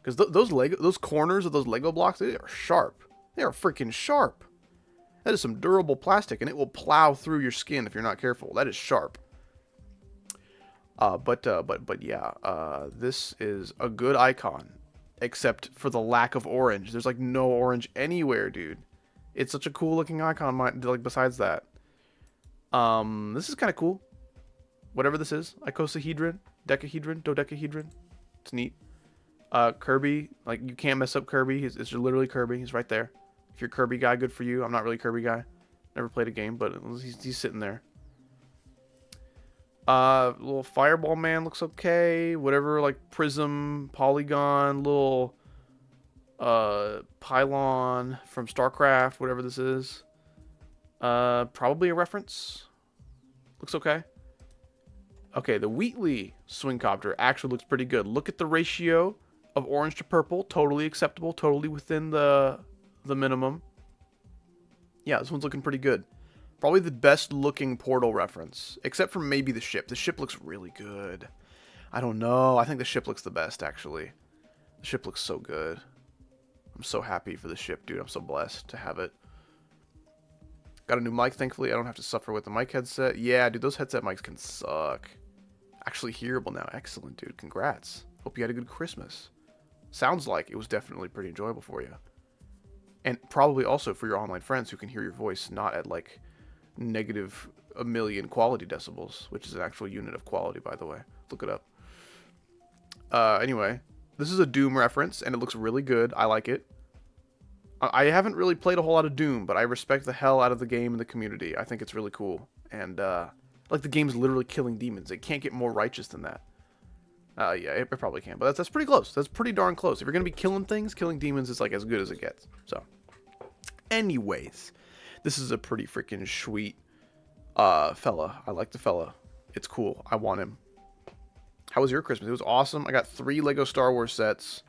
Because those corners of those Lego blocks, they are sharp. They are freaking sharp. That is some durable plastic, and it will plow through your skin if you're not careful. That is sharp. But yeah, this is a good icon, except for the lack of orange. There's like no orange anywhere, dude. It's such a cool looking icon. Like besides that, this is kind of cool. Whatever this is, icosahedron, decahedron, dodecahedron. It's neat. Kirby, like you can't mess up Kirby. It's literally Kirby. He's right there. If you're a Kirby guy, good for you. I'm not really a Kirby guy. Never played a game, but he's sitting there. Little Fireball Man looks okay. Whatever, like Prism, Polygon, little Pylon from StarCraft, whatever this is. Probably a reference. Looks okay. Okay, the Wheatley Swing Copter actually looks pretty good. Look at the ratio of orange to purple. Totally acceptable. Totally within the minimum. Yeah, this one's looking pretty good. Probably the best looking Portal reference. Except for maybe the ship. The ship looks really good. I don't know. I think the ship looks the best, actually. The ship looks so good. I'm so happy for the ship, dude. I'm so blessed to have it. Got a new mic, thankfully. I don't have to suffer with the mic headset. Yeah, dude, those headset mics can suck. Actually hearable now. Excellent, dude. Congrats. Hope you had a good Christmas. Sounds like it was definitely pretty enjoyable for you. And probably also for your online friends who can hear your voice not at, like, negative a million quality decibels, which is an actual unit of quality, by the way. Look it up. Anyway, this is a Doom reference, and it looks really good. I like it. I haven't really played a whole lot of Doom, but I respect the hell out of the game and the community. I think it's really cool. And, like, the game's literally killing demons. It can't get more righteous than that. Yeah, it probably can, but that's pretty close. That's pretty darn close. If you're going to be killing things, killing demons is, like, as good as it gets. So, anyways, this is a pretty freaking sweet fella. I like the fella. It's cool. I want him. How was your Christmas? It was awesome. I got 3 Lego Star Wars sets.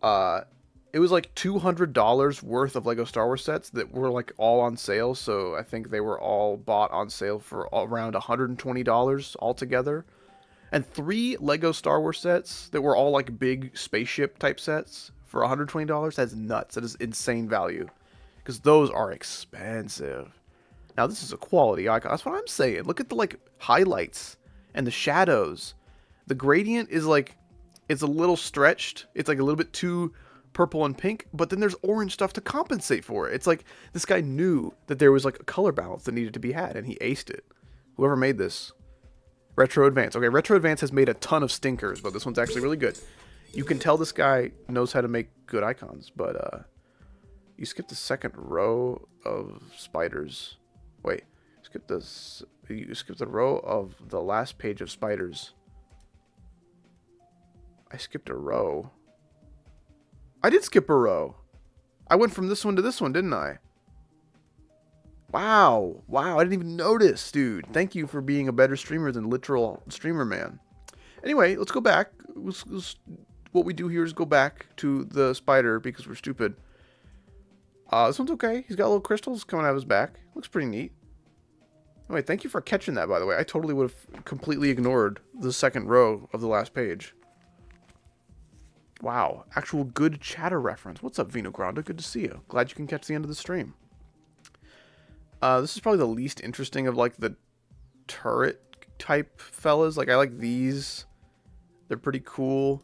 It was like $200 worth of Lego Star Wars sets that were like all on sale. So I think they were all bought on sale for around $120 altogether. And 3 Lego Star Wars sets that were all like big spaceship type sets for $120. That's nuts. That is insane value. Because those are expensive. Now this is a quality icon. That's what I'm saying. Look at the like highlights and the shadows. The gradient is like, it's a little stretched. It's like a little bit too purple and pink, but then there's orange stuff to compensate for it. It's like this guy knew that there was like a color balance that needed to be had, and he aced it. Whoever made this. Retro Advance. Okay, Retro Advance has made a ton of stinkers, but this one's actually really good. You can tell this guy knows how to make good icons, but you skipped the second row of spiders. Wait, you skipped the row of the last page of spiders. I skipped a row. I did skip a row. I went from this one to this one, didn't I? Wow. Wow, I didn't even notice, dude. Thank you for being a better streamer than literal streamer man. Anyway, let's go back. What we do here is go back to the spider because we're stupid. This one's okay. He's got little crystals coming out of his back. Looks pretty neat. Anyway, thank you for catching that, by the way. I totally would have completely ignored the second row of the last page. Wow, actual good chatter reference. What's up, Vino Granda? Good to see you. Glad you can catch the end of the stream. This is probably the least interesting of, like, the turret type fellas. Like, I like these. They're pretty cool.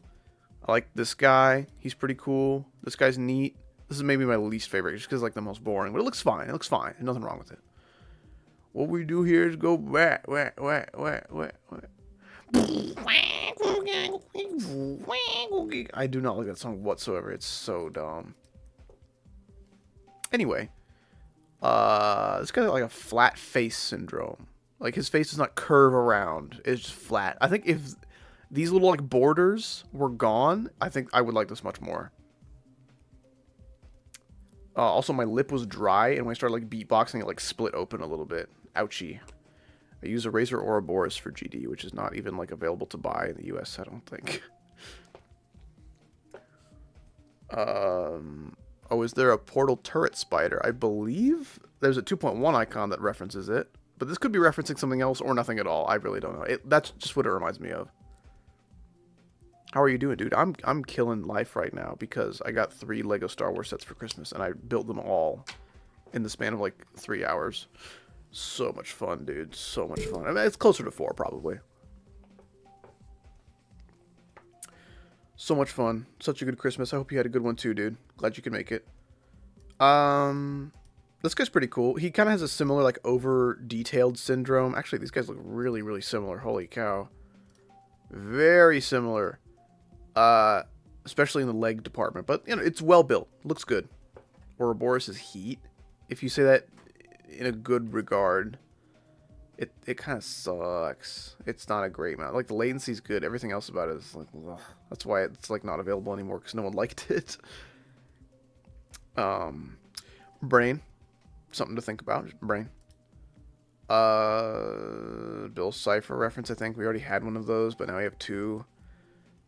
I like this guy. He's pretty cool. This guy's neat. This is maybe my least favorite, just because, like, the most boring. But it looks fine. It looks fine. There's nothing wrong with it. What we do here is go whack. I do not like that song whatsoever. It's so dumb. Anyway, this guy's got like a flat face syndrome. Like his face does not curve around. It's just flat. I think if these little like borders were gone, I think I would like this much more. Also, my lip was dry, and when I started like beatboxing, it like split open a little bit. Ouchie. I use a Razer Ouroboros for GD, which is not even like available to buy in the US, I don't think. Oh, is there a portal turret spider? I believe there's a 2.1 icon that references it, but this could be referencing something else or nothing at all. I really don't know. That's just what it reminds me of. How are you doing, dude? I'm killing life right now because I got 3 Lego Star Wars sets for Christmas and I built them all in the span of like 3 hours. So much fun, dude. So much fun. I mean, it's closer to 4 probably. So much fun. Such a good Christmas. I hope you had a good one too, dude. Glad you could make it. This guy's pretty cool. He kind of has a similar like over detailed syndrome. Actually, these guys look really, really similar. Holy cow. Very similar. Especially in the leg department. But, you know, it's well built. Looks good. Ouroboros is heat. If you say that in a good regard, it kind of sucks. It's not a great mount. Like, the latency's good. Everything else about it is like, ugh. That's why it's like not available anymore, because no one liked it. Brain. Something to think about. Brain. Bill Cipher reference, I think. We already had one of those, but now we have 2.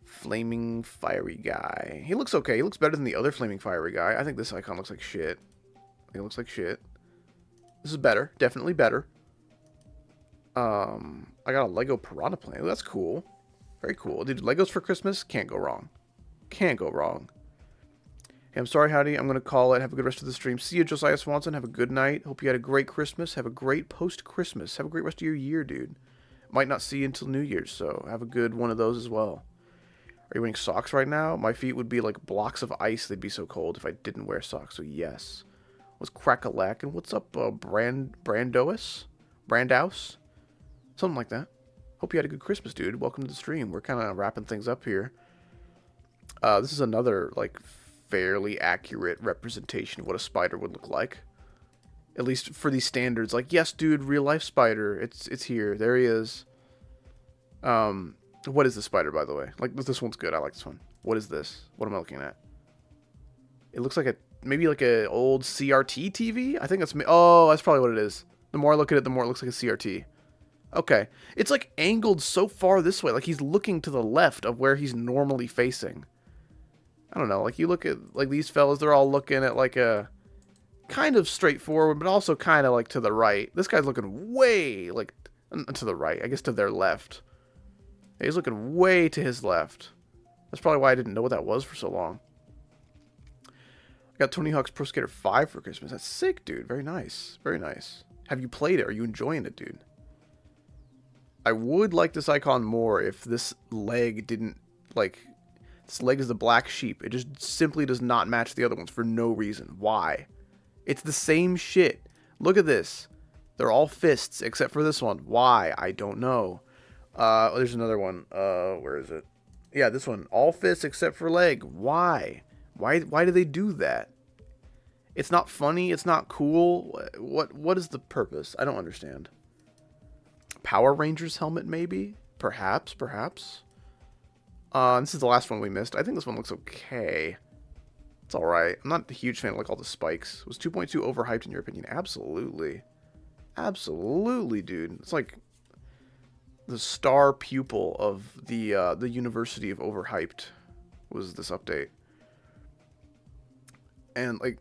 Flaming Fiery Guy. He looks okay. He looks better than the other Flaming Fiery Guy. I think this icon looks like shit. It looks like shit. This is better. Definitely better. I got a Lego Piranha Plant. Ooh, that's cool. Very cool. Dude, Legos for Christmas? Can't go wrong. Can't go wrong. Hey, I'm sorry, Howdy. I'm going to call it. Have a good rest of the stream. See you, Josiah Swanson. Have a good night. Hope you had a great Christmas. Have a great post-Christmas. Have a great rest of your year, dude. Might not see you until New Year's, so have a good one of those as well. Are you wearing socks right now? My feet would be like blocks of ice. They'd be so cold if I didn't wear socks. So yes. What's Crack-a-Lack? And what's up, Brandouse? Something like that. Hope you had a good Christmas, dude. Welcome to the stream. We're kind of wrapping things up here. This is another, like, fairly accurate representation of what a spider would look like. At least for these standards. Like, yes, dude, real-life spider. It's here. There he is. What is the spider, by the way? Like, this one's good. I like this one. What is this? What am I looking at? It looks like maybe like a old CRT TV? I think that's, oh, that's probably what it is. The more I look at it, the more it looks like a CRT. Okay. It's like angled so far this way. Like he's looking to the left of where he's normally facing. I don't know. Like you look at like these fellas, they're all looking at like a kind of straightforward, but also kind of like to the right. This guy's looking way like to the right. I guess to their left. He's looking way to his left. That's probably why I didn't know what that was for so long. I got Tony Hawk's Pro Skater 5 for Christmas. That's sick, dude. Very nice. Very nice. Have you played it? Are you enjoying it, dude? I would like this icon more if this leg didn't, like, this leg is the black sheep. It just simply does not match the other ones for no reason. Why? It's the same shit. Look at this. They're all fists except for this one. Why? I don't know. There's another one. Where is it? Yeah, this one. All fists except for leg. Why? Why do they do that? It's not funny. It's not cool. What is the purpose? I don't understand. Power Rangers helmet, maybe? Perhaps. This is the last one we missed. I think this one looks okay. It's alright. I'm not a huge fan of like all the spikes. Was 2.2 overhyped in your opinion? Absolutely. Absolutely, dude. It's like the star pupil of the University of Overhyped was this update. And like,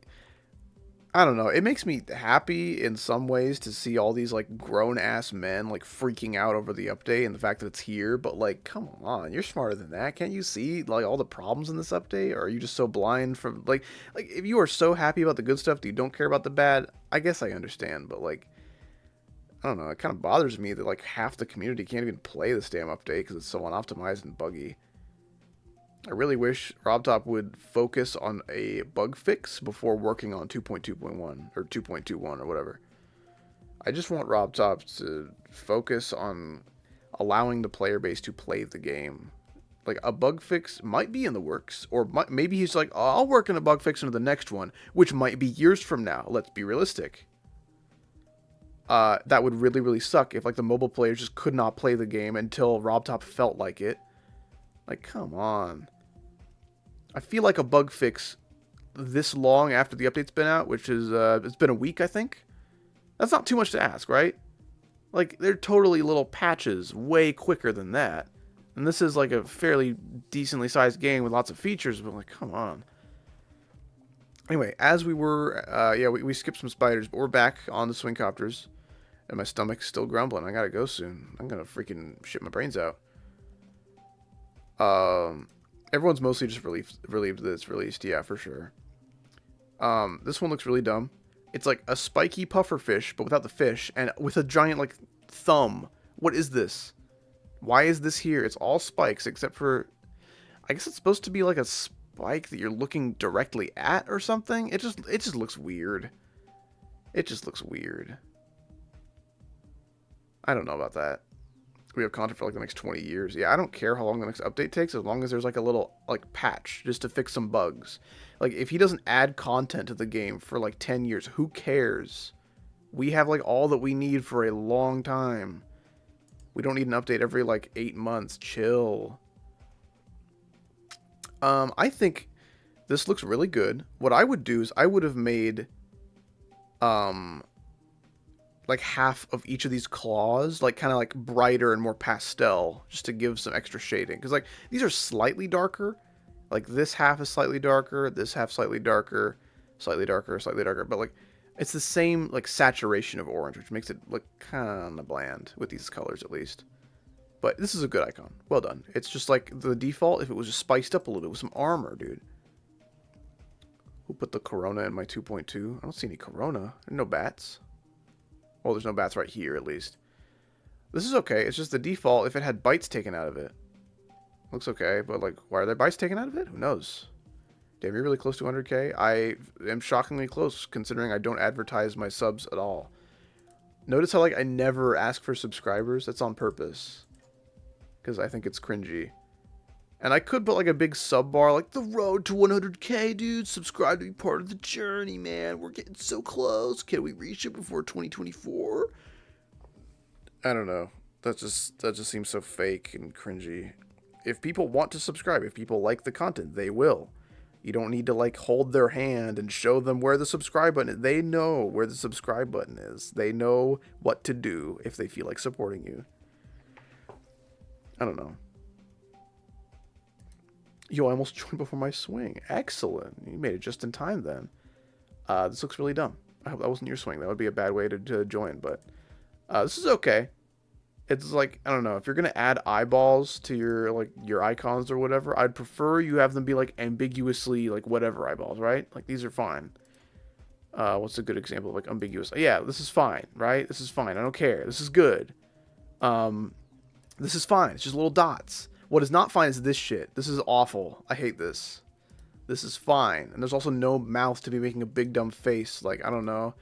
I don't know, it makes me happy in some ways to see all these like grown ass men like freaking out over the update and the fact that it's here, but like, come on, you're smarter than that. Can't you see like all the problems in this update? Or are you just so blind from like if you are so happy about the good stuff that you don't care about the bad, I guess I understand, but like, I don't know, it kind of bothers me that like half the community can't even play this damn update because it's so unoptimized and buggy. I really wish Robtop would focus on a bug fix before working on 2.2.1 or 2.21 or whatever. I just want Robtop to focus on allowing the player base to play the game. Like, a bug fix might be in the works, or maybe he's like, oh, I'll work on a bug fix into the next one, which might be years from now. Let's be realistic. That would really, really suck if, like, the mobile players just could not play the game until Robtop felt like it. Like, come on. I feel like a bug fix this long after the update's been out, which is, it's been a week, I think. That's not too much to ask, right? Like, they're totally little patches way quicker than that. And this is, like, a fairly decently sized game with lots of features, but, like, come on. Anyway, as we were, yeah, we skipped some spiders, but we're back on the swing copters. And my stomach's still grumbling. I gotta go soon. I'm gonna freaking shit my brains out. Everyone's mostly just relieved that it's released. Yeah, for sure. This one looks really dumb. It's like a spiky puffer fish, but without the fish, and with a giant, like, thumb. What is this? Why is this here? It's all spikes, except for... I guess it's supposed to be like a spike that you're looking directly at or something. It just looks weird. It just looks weird. I don't know about that. We have content for like the next 20 years. Yeah, I don't care how long the next update takes, as long as there's like a little like patch just to fix some bugs. Like, if he doesn't add content to the game for like 10 years, who cares? We have like all that we need for a long time. We don't need an update every like 8 months. Chill. I think this looks really good. What I would do is I would have made like half of each of these claws like kind of like brighter and more pastel, just to give some extra shading, because like these are slightly darker. Like, this half is slightly darker, this half slightly darker, slightly darker, slightly darker, but like it's the same like saturation of orange, which makes it look kind of bland with these colors at least. But this is a good icon. Well done. It's just like the default if it was just spiced up a little bit with some armor, dude. Who put the Corona in my 2.2? I don't see any Corona. There are no bats. Well, there's no bats right here, at least. This is okay. It's just the default if it had bites taken out of it. Looks okay, but like, why are there bites taken out of it? Who knows? Damn, you're really close to 100k. I am shockingly close, considering I don't advertise my subs at all. Notice how like I never ask for subscribers? That's on purpose. Because I think it's cringy. And I could put like a big sub bar, like, the road to 100k, dude. Subscribe to be part of the journey, man. We're getting so close. Can we reach it before 2024? I don't know. That just seems so fake and cringy. If people want to subscribe, if people like the content, they will. You don't need to like hold their hand and show them where the subscribe button is. They know where the subscribe button is. They know what to do if they feel like supporting you. I don't know. Yo, I almost joined before my swing. Excellent. You made it just in time then. This looks really dumb. I hope that wasn't your swing. That would be a bad way to join, but this is okay. It's like, I don't know, if you're going to add eyeballs to your icons or whatever, I'd prefer you have them be like ambiguously like whatever eyeballs, right? Like, these are fine. What's a good example of like ambiguous? Yeah, this is fine, right? This is fine. I don't care. This is good. This is fine. It's just little dots. What is not fine is this shit. This is awful. I hate this. This is fine. And there's also no mouth to be making a big dumb face. Like, I don't know.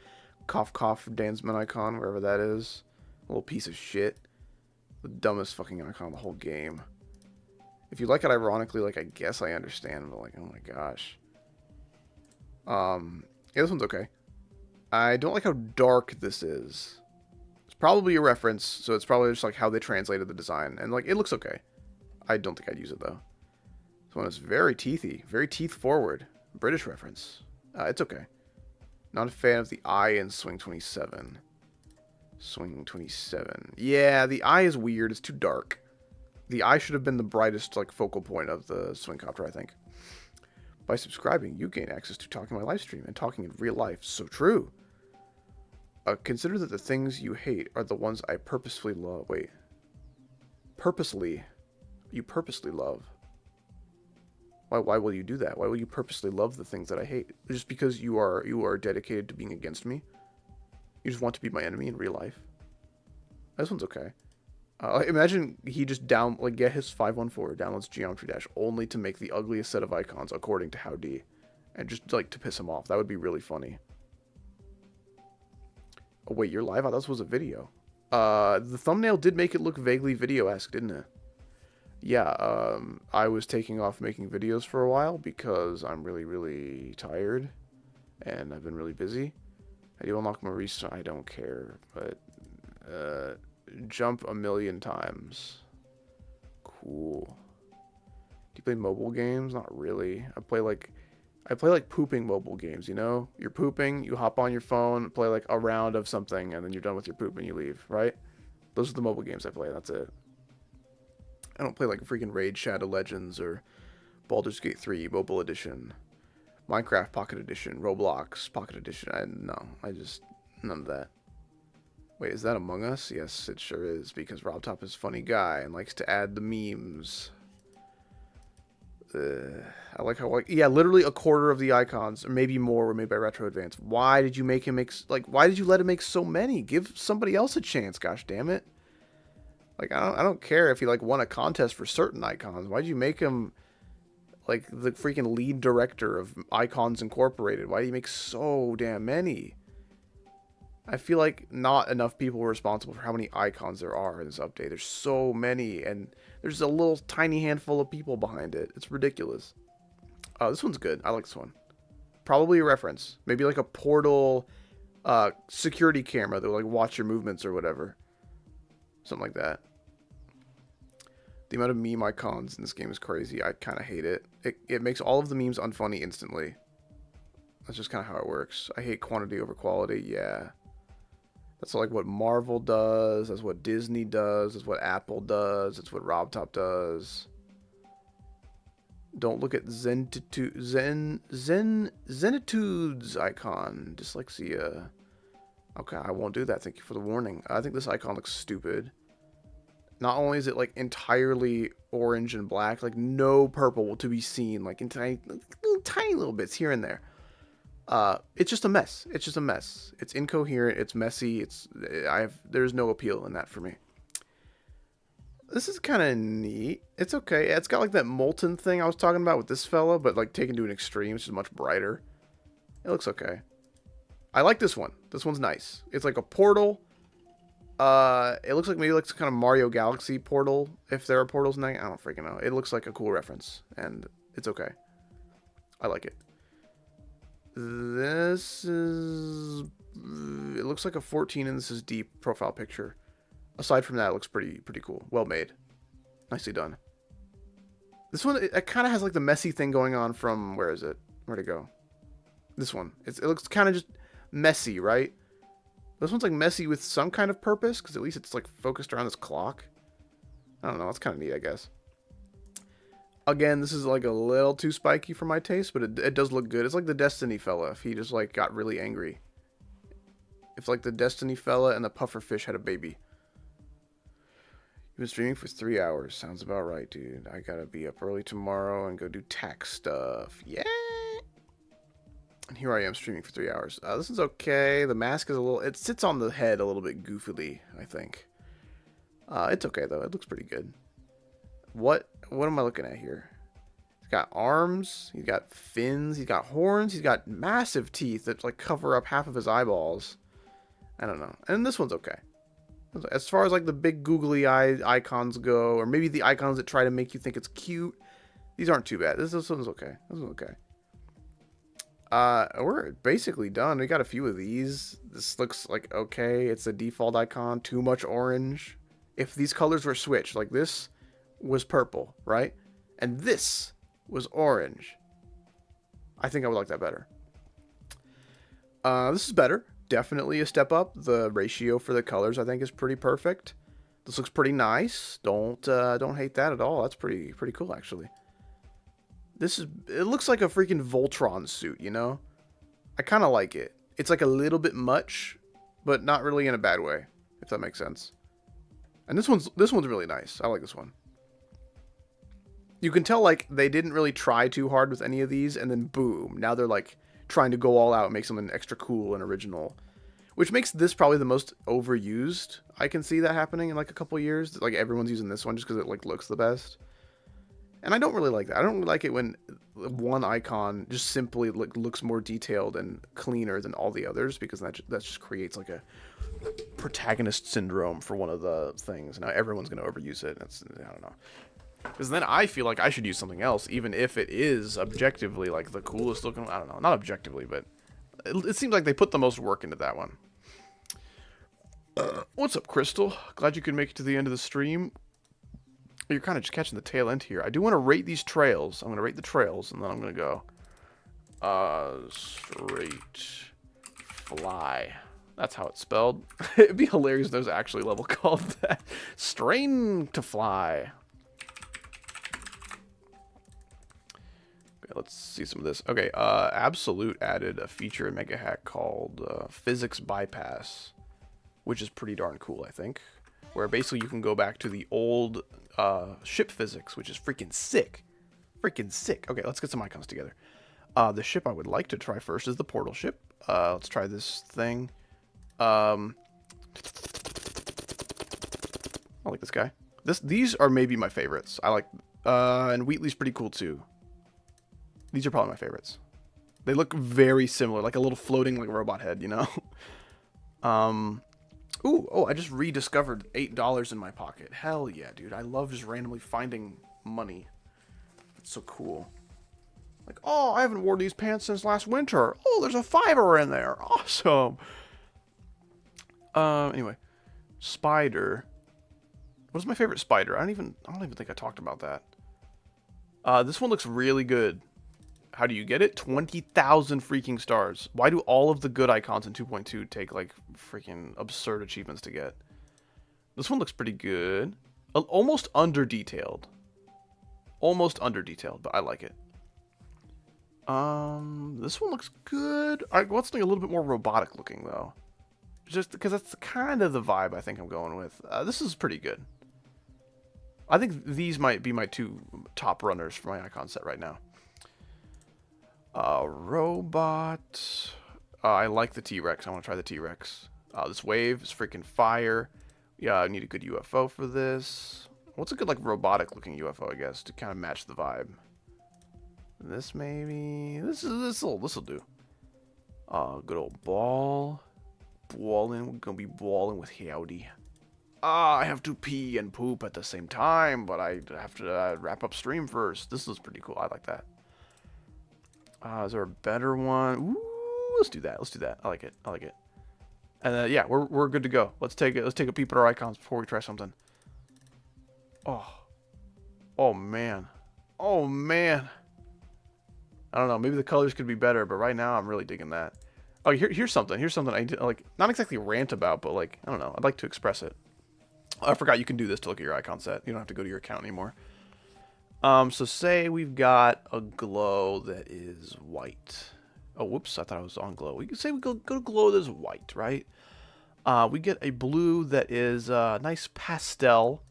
Cough cough Dansman icon, wherever that is. A little piece of shit. The dumbest fucking icon of the whole game. If you like it ironically, like, I guess I understand. But like, oh my gosh. Yeah, this one's okay. I don't like how dark this is. It's probably a reference, so it's probably just like how they translated the design. And like, it looks okay. I don't think I'd use it, though. This one is very teethy. Very teeth-forward. British reference. It's okay. Not a fan of the eye in Swing 27. Swing 27. Yeah, the eye is weird. It's too dark. The eye should have been the brightest, like, focal point of the Swing Copter, I think. By subscribing, you gain access to talking my live stream and talking in real life. So true. Consider that the things you hate are the ones I purposefully love. Wait. Purposely... You purposely love. Why will you do that? Why will you purposely love the things that I hate? Just because you are dedicated to being against me? You just want to be my enemy in real life? This one's okay. Imagine he just get his 514, downloads Geometry Dash only to make the ugliest set of icons according to Howdy, and just like to piss him off. That would be really funny. Oh wait, you're live? I thought this was a video. The thumbnail did make it look vaguely video-esque, didn't it? Yeah, I was taking off making videos for a while because I'm really, really tired and I've been really busy. I do unlock Maurice, I don't care, but jump 1,000,000 times. Cool. Do you play mobile games? Not really. I play like pooping mobile games, you know? You're pooping, you hop on your phone, play like a round of something, and then you're done with your poop and you leave, right? Those are the mobile games I play, that's it. I don't play like freaking Raid Shadow Legends or Baldur's Gate 3 Mobile Edition, Minecraft Pocket Edition, Roblox Pocket Edition. None of that. Wait, is that Among Us? Yes, it sure is, because Robtop is a funny guy and likes to add the memes. I like how, like, yeah, literally a quarter of the icons, or maybe more, were made by Retro Advance. Why did you make him make, like, why did you let him make so many? Give somebody else a chance, gosh damn it. Like, I don't care if he, like, won a contest for certain icons. Why'd you make him, like, the freaking lead director of Icons Incorporated? Why do you make so damn many? I feel like not enough people were responsible for how many icons there are in this update. There's so many, and there's a little tiny handful of people behind it. It's ridiculous. This one's good. I like this one. Probably a reference. Maybe like a Portal security camera that will like watch your movements or whatever. Something like that. The amount of meme icons in this game is crazy. I kind of hate it. It makes all of the memes unfunny instantly. That's just kind of how it works. I hate quantity over quality. Yeah. That's like what Marvel does. That's what Disney does. That's what Apple does. That's what Robtop does. Don't look at Zenitude's icon. Dyslexia. Okay, I won't do that. Thank you for the warning. I think this icon looks stupid. Not only is it like entirely orange and black, like no purple to be seen, like in tiny little bits here and there. It's just a mess. It's just a mess. It's incoherent. It's messy. There's no appeal in that for me. This is kind of neat. It's okay. It's got like that molten thing I was talking about with this fella, but like taken to an extreme. It's just much brighter. It looks okay. I like this one. This one's nice. It's like a portal. It looks like maybe like some kind of Mario Galaxy portal. If there are portals in that, I don't freaking know. It looks like a cool reference, and it's okay. I like it. This is... It looks like a 14, and this is deep profile picture. Aside from that, it looks pretty cool. Well made. Nicely done. This one, it kind of has like the messy thing going on from... Where is it? Where'd it go? This one. It looks kind of just messy, right? This one's like messy with some kind of purpose, because at least it's like focused around this clock. I don't know. It's kind of neat, I guess. Again, this is like a little too spiky for my taste, but it does look good. It's like the Destiny fella if he just like got really angry. If like the Destiny fella and the pufferfish had a baby. You've been streaming for 3 hours. Sounds about right, dude. I gotta be up early tomorrow and go do tax stuff. Yeah! And here I am streaming for 3 hours. This is okay. The mask is a little... It sits on the head a little bit goofily, I think. It's okay, though. It looks pretty good. What am I looking at here? He's got arms. He's got fins. He's got horns. He's got massive teeth that like cover up half of his eyeballs. I don't know. And this one's okay. As far as like the big googly eye icons go, or maybe the icons that try to make you think it's cute, these aren't too bad. This one's okay. This one's okay. We're basically done. We got a few of these. This looks like okay. It's a default icon. Too much orange. If these colors were switched, like this was purple, right? And this was orange. I think I would like that better. This is better. Definitely a step up. The ratio for the colors, I think, is pretty perfect. This looks pretty nice. Don't hate that at all. That's pretty cool, actually. It looks like a freaking Voltron suit, you know? I kind of like it. It's like a little bit much, but not really in a bad way, if that makes sense. And this one's really nice. I like this one. You can tell like they didn't really try too hard with any of these, and then boom, now they're like trying to go all out and make something extra cool and original, which makes this probably the most overused. I can see that happening in like a couple years. Like everyone's using this one just because it like looks the best. And I don't really like that. I don't really like it when one icon just simply looks more detailed and cleaner than all the others, because that just creates like a protagonist syndrome for one of the things. Now everyone's going to overuse it. I don't know. Because then I feel like I should use something else, even if it is objectively like the coolest looking. I don't know. Not objectively, but it seems like they put the most work into that one. What's up, Crystal? Glad you could make it to the end of the stream. You're kind of just catching the tail end here. I do want to rate these trails. I'm going to rate the trails, and then I'm going to go straight fly. That's how it's spelled. It'd be hilarious if there's actually a level called that. Strain to fly. Okay, let's see some of this. Okay, Absolute added a feature in Megahack called Physics Bypass, which is pretty darn cool, I think. Where basically you can go back to the old ship physics, which is freaking sick. Freaking sick. Okay, let's get some icons together. The ship I would like to try first is the portal ship. Let's try this thing. I like this guy. These are maybe my favorites. I like, and Wheatley's pretty cool too. These are probably my favorites. They look very similar, like a little floating like robot head, you know? Ooh, oh, I just rediscovered $8 in my pocket. Hell yeah, dude. I love just randomly finding money. It's so cool. Like, oh, I haven't worn these pants since last winter. Oh, there's a $5 in there. Awesome. Anyway. Spider. What's my favorite spider? I don't even think I talked about that. This one looks really good. How do you get it? 20,000 freaking stars. Why do all of the good icons in 2.2 take like freaking absurd achievements to get? This one looks pretty good. Almost under detailed. Almost under detailed, but I like it. This one looks good. I want something a little bit more robotic looking though. Just because that's kind of the vibe I think I'm going with. This is pretty good. I think these might be my two top runners for my icon set right now. Robot. I like the T-Rex. I want to try the T-Rex. This wave is freaking fire. Yeah, I need a good UFO for this. What's a good like robotic looking UFO, I guess, to kind of match the vibe? This maybe. This'll do. Good old ball. Balling. We're gonna be balling with Howdy. I have to pee and poop at the same time, but I have to wrap up stream first. This is pretty cool. I like that. Is there a better one? Ooh, let's do that. Let's do that. I like it. I like it. And yeah, we're good to go. Let's take a peep at our icons before we try something. Oh man. Oh man. I don't know. Maybe the colors could be better, but right now I'm really digging that. Oh, here's something. Here's something I like. Not exactly rant about, but like I don't know. I'd like to express it. I forgot you can do this to look at your icon set. You don't have to go to your account anymore. So say we've got a glow that is white. Oh, whoops, I thought I was on glow. We could say we go to glow that is white, right? We get a blue that is nice pastel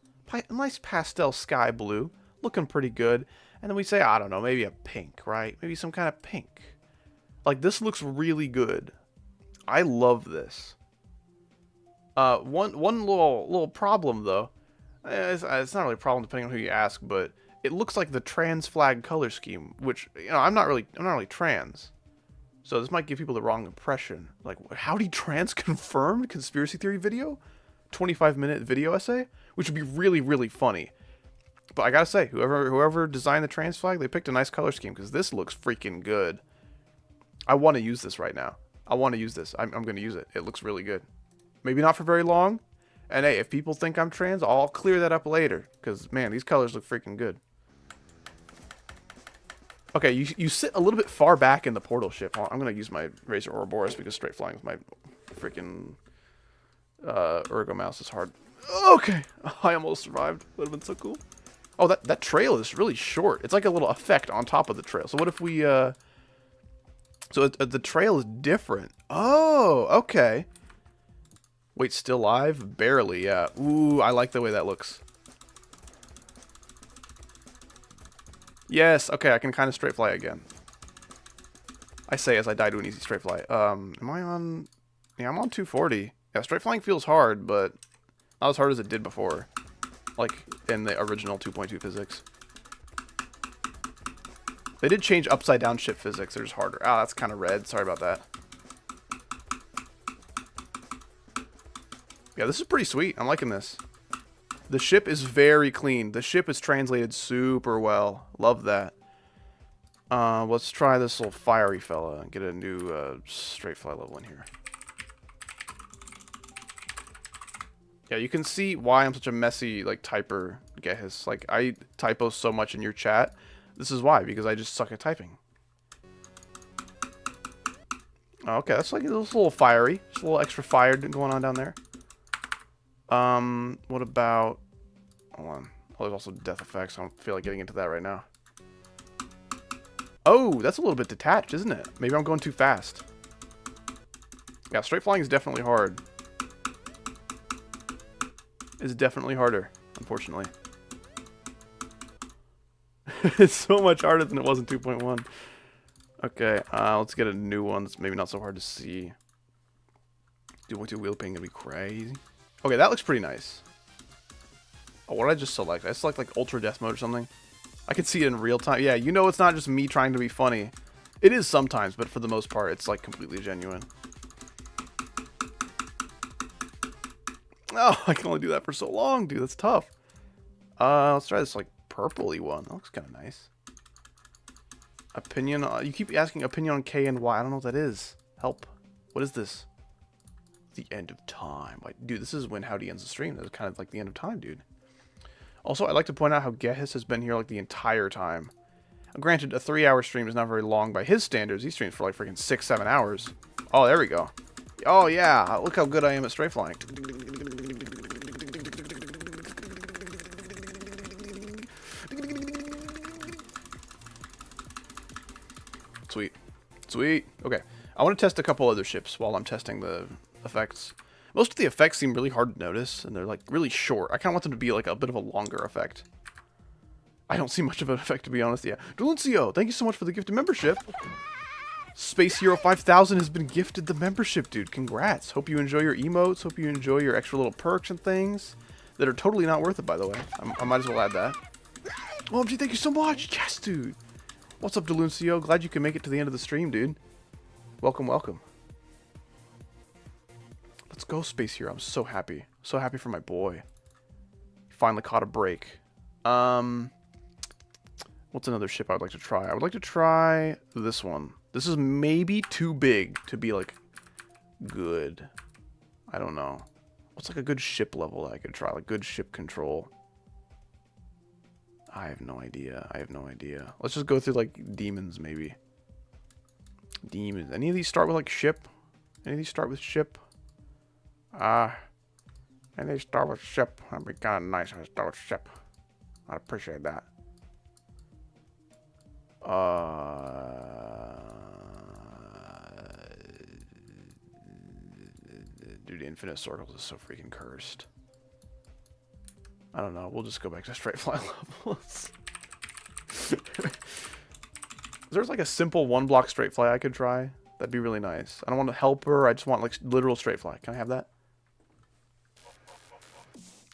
sky blue, looking pretty good. And then we say, I don't know, maybe a pink, right? Maybe some kind of pink. Like, this looks really good. I love this. One little problem, though. It's not really a problem depending on who you ask, but it looks like the trans flag color scheme, which, you know, I'm not really trans. So this might give people the wrong impression. Like, howdy trans confirmed conspiracy theory video? 25-minute video essay? Which would be really, really funny. But I gotta say, whoever designed the trans flag, they picked a nice color scheme, because this looks freaking good. I want to use this right now. I want to use this. I'm going to use it. It looks really good. Maybe not for very long. And hey, if people think I'm trans, I'll clear that up later. Because, man, these colors look freaking good. Okay, you sit a little bit far back in the portal ship. I'm going to use my Razer Ouroboros because straight flying with my freaking ergo mouse is hard. Okay, I almost survived. Would have been so cool. Oh, that trail is really short. It's like a little effect on top of the trail. So what if we... So the trail is different. Oh, okay. Wait, still live? Barely, yeah. Ooh, I like the way that looks. Yes, okay, I can kind of straight fly again. I say as I die to an easy straight fly. Am I on... Yeah, I'm on 240. Yeah, straight flying feels hard, but not as hard as it did before. Like, in the original 2.2 physics. They did change upside down ship physics. They're just harder. Ah, that's kind of red. Sorry about that. Yeah, this is pretty sweet. I'm liking this. The ship is very clean. The ship is translated super well. Love that. Let's try this little fiery fella and get a new straight fly level in here. Yeah, you can see why I'm such a messy like typer, guys. Like I typo so much in your chat. This is why, because I just suck at typing. Okay, that's like a little fiery. Just a little extra fire going on down there. What about... Hold on. Oh, there's also death effects. I don't feel like getting into that right now. Oh, that's a little bit detached, isn't it? Maybe I'm going too fast. Yeah, straight flying is definitely hard. It's definitely harder, unfortunately. It's so much harder than it was in 2.1. Okay, let's get a new one that's maybe not so hard to see. Dude, wheel paint gonna be crazy. Okay, that looks pretty nice. Oh, what did I just select? I select like ultra death mode or something. I can see it in real time. Yeah, you know it's not just me trying to be funny. It is sometimes, but for the most part, it's like completely genuine. Oh, I can only do that for so long, dude. That's tough. Let's try this like purpley one. That looks kind of nice. Opinion. You keep asking opinion on K and Y. I don't know what that is. Help. What is this? The end of time. Like, dude, this is when Howdy ends the stream. That's kind of like the end of time, dude. Also, I'd like to point out how Gehis has been here like the entire time. Granted, a 3-hour stream is not very long by his standards. He streams for like freaking 6-7 hours. Oh, there we go. Oh, yeah. Look how good I am at straight flying. Sweet. Sweet. Okay. I want to test a couple other ships while I'm testing the effects. Most of the effects seem really hard to notice, and they're like really short. I kind of want them to be like a bit of a longer effect. I don't see much of an effect, to be honest. Yeah. Davinci, thank you so much for the gifted membership. Space Hero 5000 has been gifted the membership, dude. Congrats. Hope you enjoy your emotes. Hope you enjoy your extra little perks and things that are totally not worth it, by the way. I might as well add that. OMG, thank you so much. Yes, dude. What's up, Davinci? Glad you can make it to the end of the stream, dude. Welcome, welcome. Let's go, Space Hero. I'm so happy. So happy for my boy. Finally caught a break. What's another ship I would like to try? I would like to try this one. This is maybe too big to be, like, good. I don't know. What's, like, a good ship level that I could try? Like, good ship control. I have no idea. I have no idea. Let's just go through, like, demons, maybe. Demons. Any of these start with, like, ship? Any of these start with ship? And they start with ship. That'd be kind of nice if they start with ship. I'd appreciate that. Dude, Infinite Circles is so freaking cursed. I don't know. We'll just go back to straight fly levels. There's like a simple 1-block straight fly I could try. That'd be really nice. I don't want to help her. I just want like literal straight fly. Can I have that?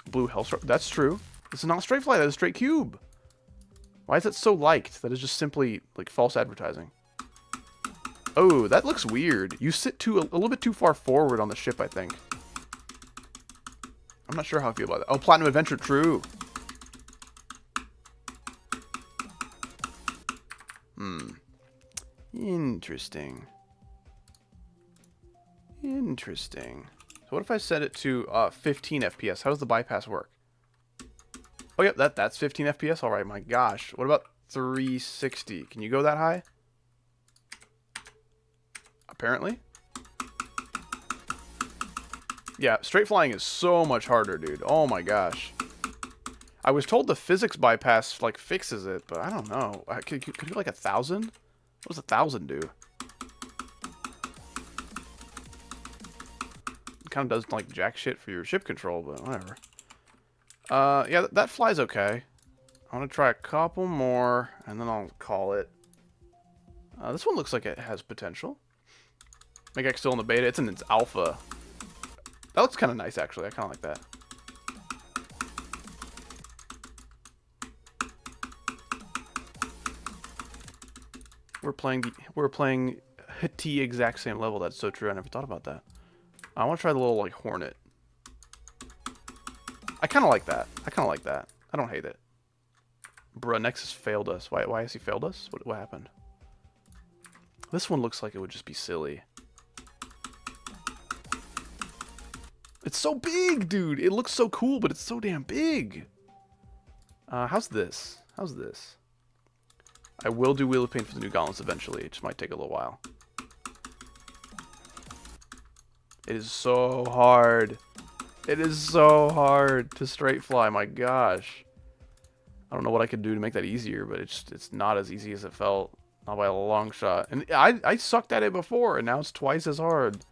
Blue Hellstroke. That's true. This is not straight fly. That is straight cube. Why is it so liked? That is just simply like false advertising. Oh, that looks weird. You sit a little bit too far forward on the ship, I think. I'm not sure how I feel about that. Oh, Platinum Adventure, true. Interesting. Interesting. So what if I set it to 15 FPS? How does the bypass work? Oh, yeah, that's 15 FPS. All right, my gosh. What about 360? Can you go that high? Apparently. Yeah, straight flying is so much harder, dude. Oh my gosh. I was told the physics bypass like fixes it, but I don't know. Could you like 1,000? What does 1,000 do? It kind of does like jack shit for your ship control, but whatever. Yeah, that flies okay. I want to try a couple more, and then I'll call it. This one looks like it has potential. Megahack's still in the beta. It's in its alpha. That looks kind of nice, actually. I kind of like that. We're playing the exact same level. That's so true. I never thought about that. I want to try the little like hornet. I kind of like that. I kind of like that. I don't hate it. Bruh, Nexus failed us. Why has he failed us? What happened? This one looks like it would just be silly. It's so big, dude. It looks so cool, but it's so damn big. How's this? How's this? I will do Wheel of Pain for the new gauntlets eventually. It just might take a little while. It is so hard. It is so hard to straight fly. My gosh. I don't know what I could do to make that easier, but it's not as easy as it felt. Not by a long shot. And I sucked at it before, and now it's twice as hard.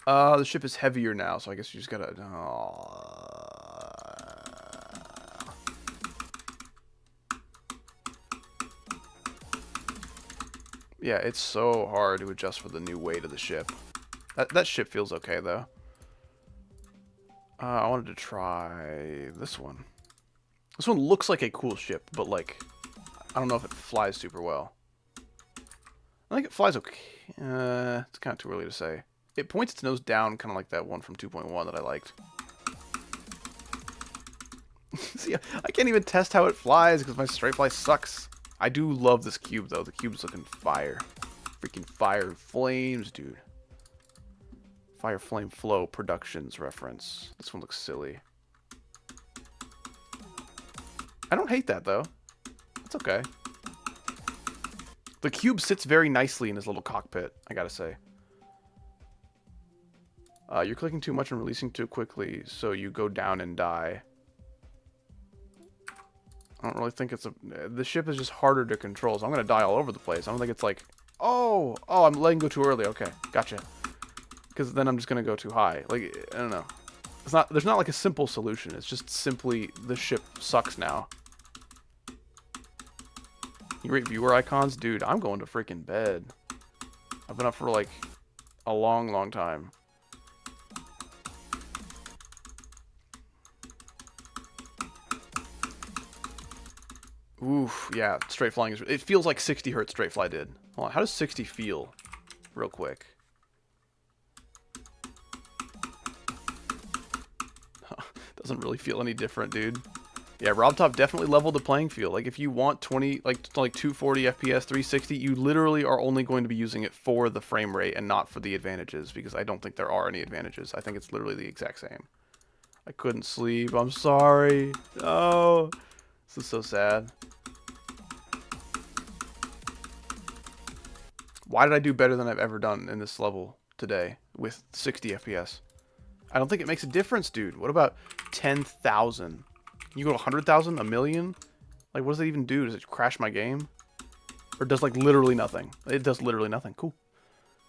The ship is heavier now, so I guess you just gotta... Yeah, it's so hard to adjust for the new weight of the ship. That ship feels okay, though. I wanted to try this one. This one looks like a cool ship, but, like, I don't know if it flies super well. I think it flies okay. It's kind of too early to say. It points its nose down, kind of like that one from 2.1 that I liked. See, I can't even test how it flies because my straight fly sucks. I do love this cube, though. The cube's looking fire. Freaking fire flames, dude. Fire Flame Flow Productions reference. This one looks silly. I don't hate that, though. It's okay. The cube sits very nicely in his little cockpit, I gotta say. You're clicking too much and releasing too quickly, so you go down and die. I don't really think it's a... The ship is just harder to control, so I'm gonna die all over the place. I don't think it's like... Oh, I'm letting go too early. Okay, gotcha. Because then I'm just gonna go too high. Like, I don't know. It's not... There's not like a simple solution. It's just simply the ship sucks now. You rate viewer icons? Dude, I'm going to freaking bed. I've been up for like a long, long time. Oof, yeah, straight flying is... It feels like 60 hertz straight fly did. Hold on, how does 60 feel? Real quick. Doesn't really feel any different, dude. Yeah, Robtop definitely leveled the playing field. Like, if you want 20, like 240 FPS, 360, you literally are only going to be using it for the frame rate and not for the advantages, because I don't think there are any advantages. I think it's literally the exact same. I couldn't sleep. I'm sorry. No. This is so sad. Why did I do better than I've ever done in this level today with 60 FPS? I don't think it makes a difference, dude. What about 10,000? Can you go to 100,000? A million? Like, what does it even do? Does it crash my game? Or does, like, literally nothing? It does literally nothing. Cool.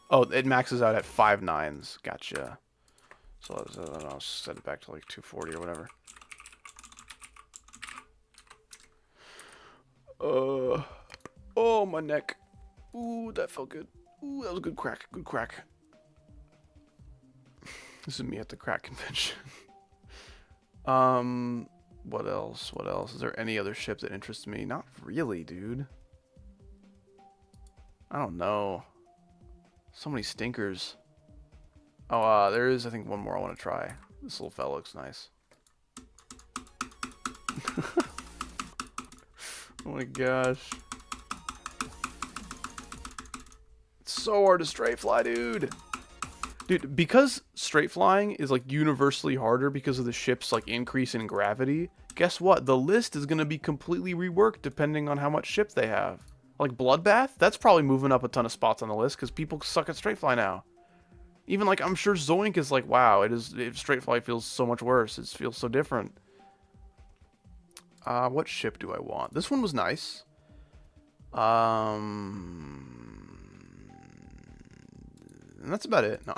Oh, it maxes out at 5 nines. Gotcha. So I'll set it back to, like, 240 or whatever. Oh, my neck. Ooh, that felt good. Ooh, that was a good crack. Good crack. This is me at the crack convention. What else? What else? Is there any other ship that interests me? Not really, dude. I don't know. So many stinkers. Oh, there is, I think, one more I want to try. This little fella looks nice. Oh my gosh. It's so hard to straight fly, dude. Dude, because straight flying is like universally harder because of the ship's like increase in gravity, guess what? The list is going to be completely reworked depending on how much ship they have. Like Bloodbath, that's probably moving up a ton of spots on the list because people suck at straight fly now. Even like, I'm sure Zoink is like, wow, straight fly feels so much worse. It feels so different. What ship do I want? This one was nice. And that's about it. No.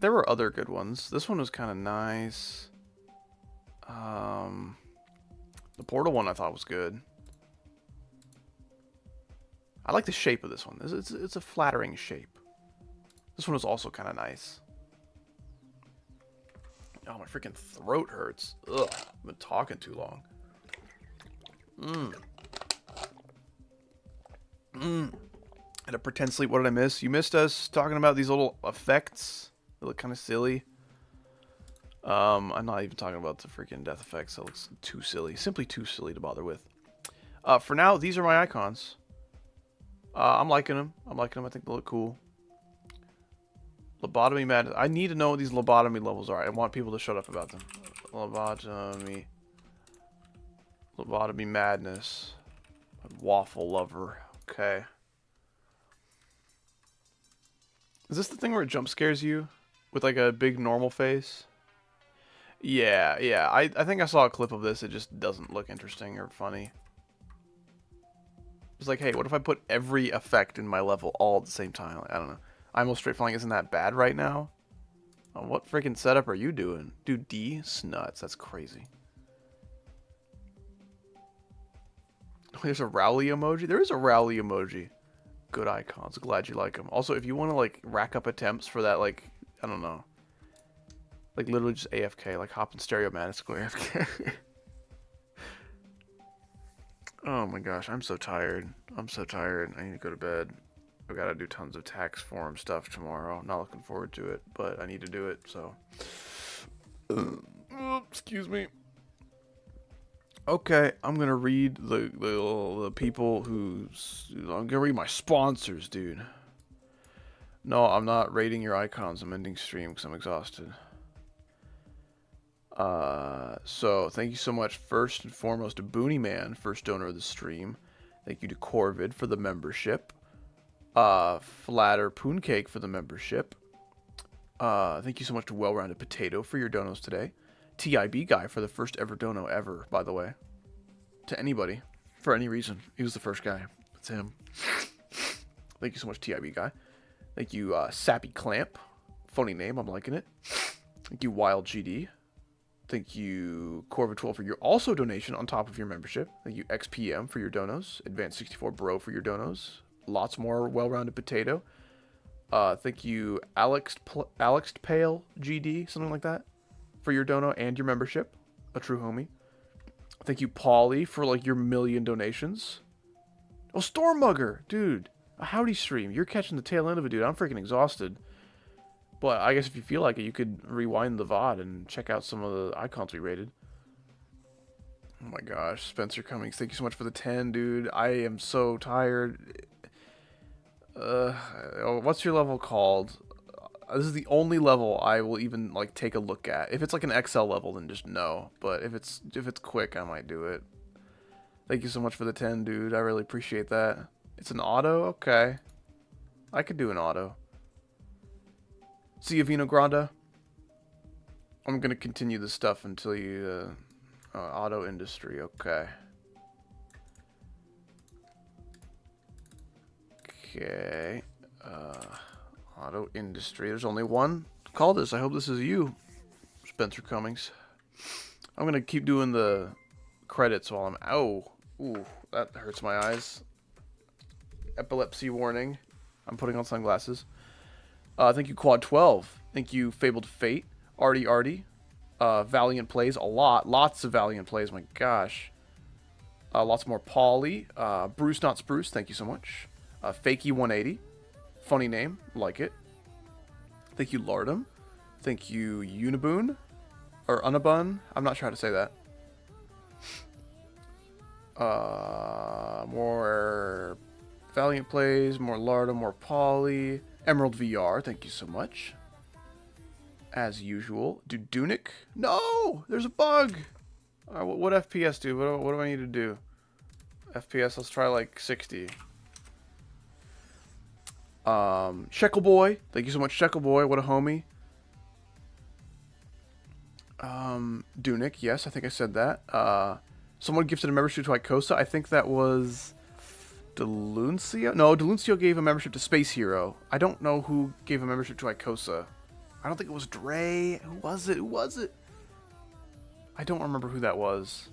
There were other good ones. This one was kind of nice. The Portal one I thought was good. I like the shape of this one. It's a flattering shape. This one was also kind of nice. Oh, my freaking throat hurts. Ugh, I've been talking too long. Had a pretend sleep. What did I miss? You missed us talking about these little effects. They look kind of silly. I'm not even talking about the freaking death effects. That looks too silly. Simply too silly to bother with. For now, these are my icons. I'm liking them. I think they look cool. Lobotomy madness. I need to know what these lobotomy levels are. I want people to shut up about them. Lobotomy madness. Waffle lover. Okay. Is this the thing where it jump scares you? With like a big normal face? Yeah. I think I saw a clip of this. It just doesn't look interesting or funny. It's like, hey, what if I put every effect in my level all at the same time? Like, I don't know. IMO straight flying isn't that bad right now. What freaking setup are you doing? Dude, D? Snuts. That's crazy. There's a rally emoji. There is a rally emoji. Good icons. Glad you like them. Also, if you want to like rack up attempts for that, like I don't know, like literally just AFK, like hop in stereo maniacal AFK. Oh my gosh, I'm so tired. I'm so tired. I need to go to bed. I gotta do tons of tax form stuff tomorrow. Not looking forward to it, but I need to do it. So, excuse me. Okay, I'm gonna read the people who's. I'm gonna read my sponsors, dude. No, I'm not rating your icons. I'm ending stream because I'm exhausted. So thank you so much. First and foremost, to Booney Man, first donor of the stream. Thank you to Corvid for the membership. Flatter Pooncake for the membership. Thank you so much to Well-Rounded Potato for your donos today. TIB Guy for the first ever dono ever, by the way. To anybody, for any reason. He was the first guy. It's him. Thank you so much, TIB Guy. Thank you, Sappy Clamp. Funny name, I'm liking it. Thank you, Wild GD. Thank you, Corvid12 for your also donation on top of your membership. Thank you, XPM for your donos. Advanced 64 Bro for your donos. Lots more Well-Rounded Potato. Thank you, Alex Pale GD, something like that, for your dono and your membership. A true homie. Thank you, Paulie, for like your 1,000,000 donations. Oh, Stormmugger, dude. A howdy stream. You're catching the tail end of it, dude. I'm freaking exhausted. But I guess if you feel like it, you could rewind the VOD and check out some of the icons we rated. Oh my gosh, Spencer Cummings, thank you so much for the 10, dude. I am so tired. What's your level called? This is the only level I will even like take a look at. If it's like an XL level, then just no. But if it's quick, I might do it. Thank you so much for the 10, dude. I really appreciate that. It's an auto? Okay. I could do an auto. See you, Vino Granda. I'm gonna continue this stuff until you, auto industry, okay. Okay, auto industry, there's only one. Call this, I hope this is you, Spencer Cummings. I'm gonna keep doing the credits while I'm, ooh, that hurts my eyes. Epilepsy warning. I'm putting on sunglasses. Thank you, Quad 12. Thank you, Fabled Fate. Artie. Valiant Plays, lots of Valiant Plays, my gosh. Lots more Paulie. Bruce Not Spruce, thank you so much. Fakey 180. Funny name, like it. Thank you, Lardum. Thank you, Uniboon. Or Unabun. I'm not sure how to say that. More Valiant Plays, more Lardum, more Paulie. Emerald VR, thank you so much. As usual. Dudunic? No! There's a bug! Alright, what FPS do? What do I need to do? FPS, let's try like 60. Shekel Boy. Thank you so much, Shekel Boy. What a homie. Dunic, yes, I think I said that. Someone gifted a membership to Icosa. I think that was Deluncio? No, Deluncio gave a membership to Space Hero. I don't know who gave a membership to Icosa. I don't think it was Dre. Who was it? I don't remember who that was.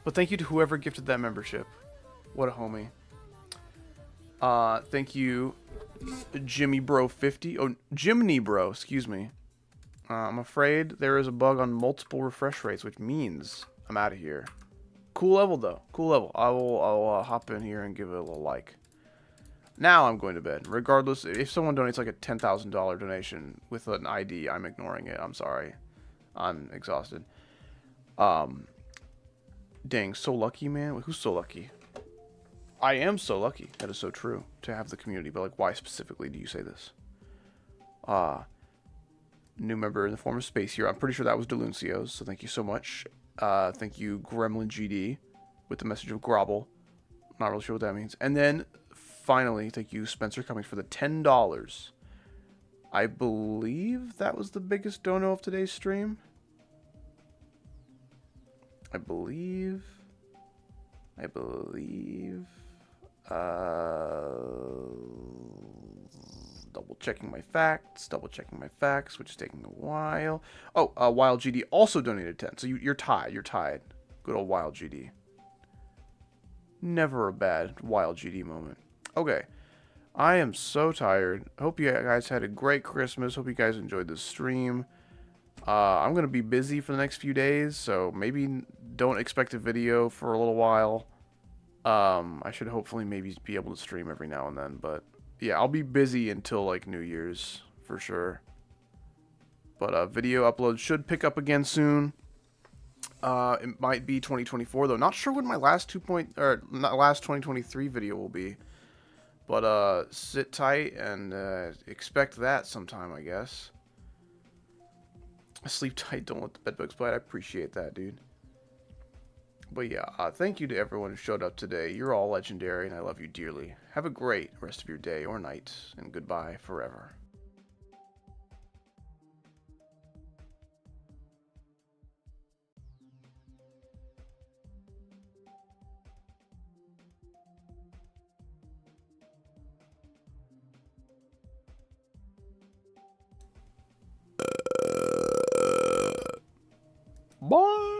But thank you to whoever gifted that membership. What a homie. Thank you, Jimmy Bro 50. Oh, Jimny Bro, excuse me. I'm afraid there is a bug on multiple refresh rates, which means I'm out of here. Cool level, though. Cool level. I'll hop in here and give it a little like. Now I'm going to bed. Regardless, if someone donates like a $10,000 donation with an ID, I'm ignoring it. I'm sorry. I'm exhausted. Dang, so lucky, man. Who's so lucky? I am so lucky. That is so true to have the community. But like, why specifically do you say this? New member in the form of Space Hero. I'm pretty sure that was Deluncio's. So thank you so much. Thank you, Gremlin GD, with the message of Grobble. Not really sure what that means. And then finally, thank you, Spencer Cummings, for the $10. I believe that was the biggest dono of today's stream. I believe. Double checking my facts, which is taking a while. Oh, Wild GD also donated 10. So you're tied. Good old Wild GD. Never a bad wild GD moment. Okay. I am so tired. Hope you guys had a great Christmas. Hope you guys enjoyed the stream. I'm going to be busy for the next few days, so maybe don't expect a video for a little while. I should hopefully maybe be able to stream every now and then, but yeah, I'll be busy until like New Year's for sure. But video uploads should pick up again soon. It might be 2024 though. Not sure when my last 2023 video will be. But sit tight and expect that sometime, I guess. Sleep tight, don't let the bedbugs bite. I appreciate that, dude. But yeah, thank you to everyone who showed up today. You're all legendary, and I love you dearly. Have a great rest of your day or night, and goodbye forever. Bye!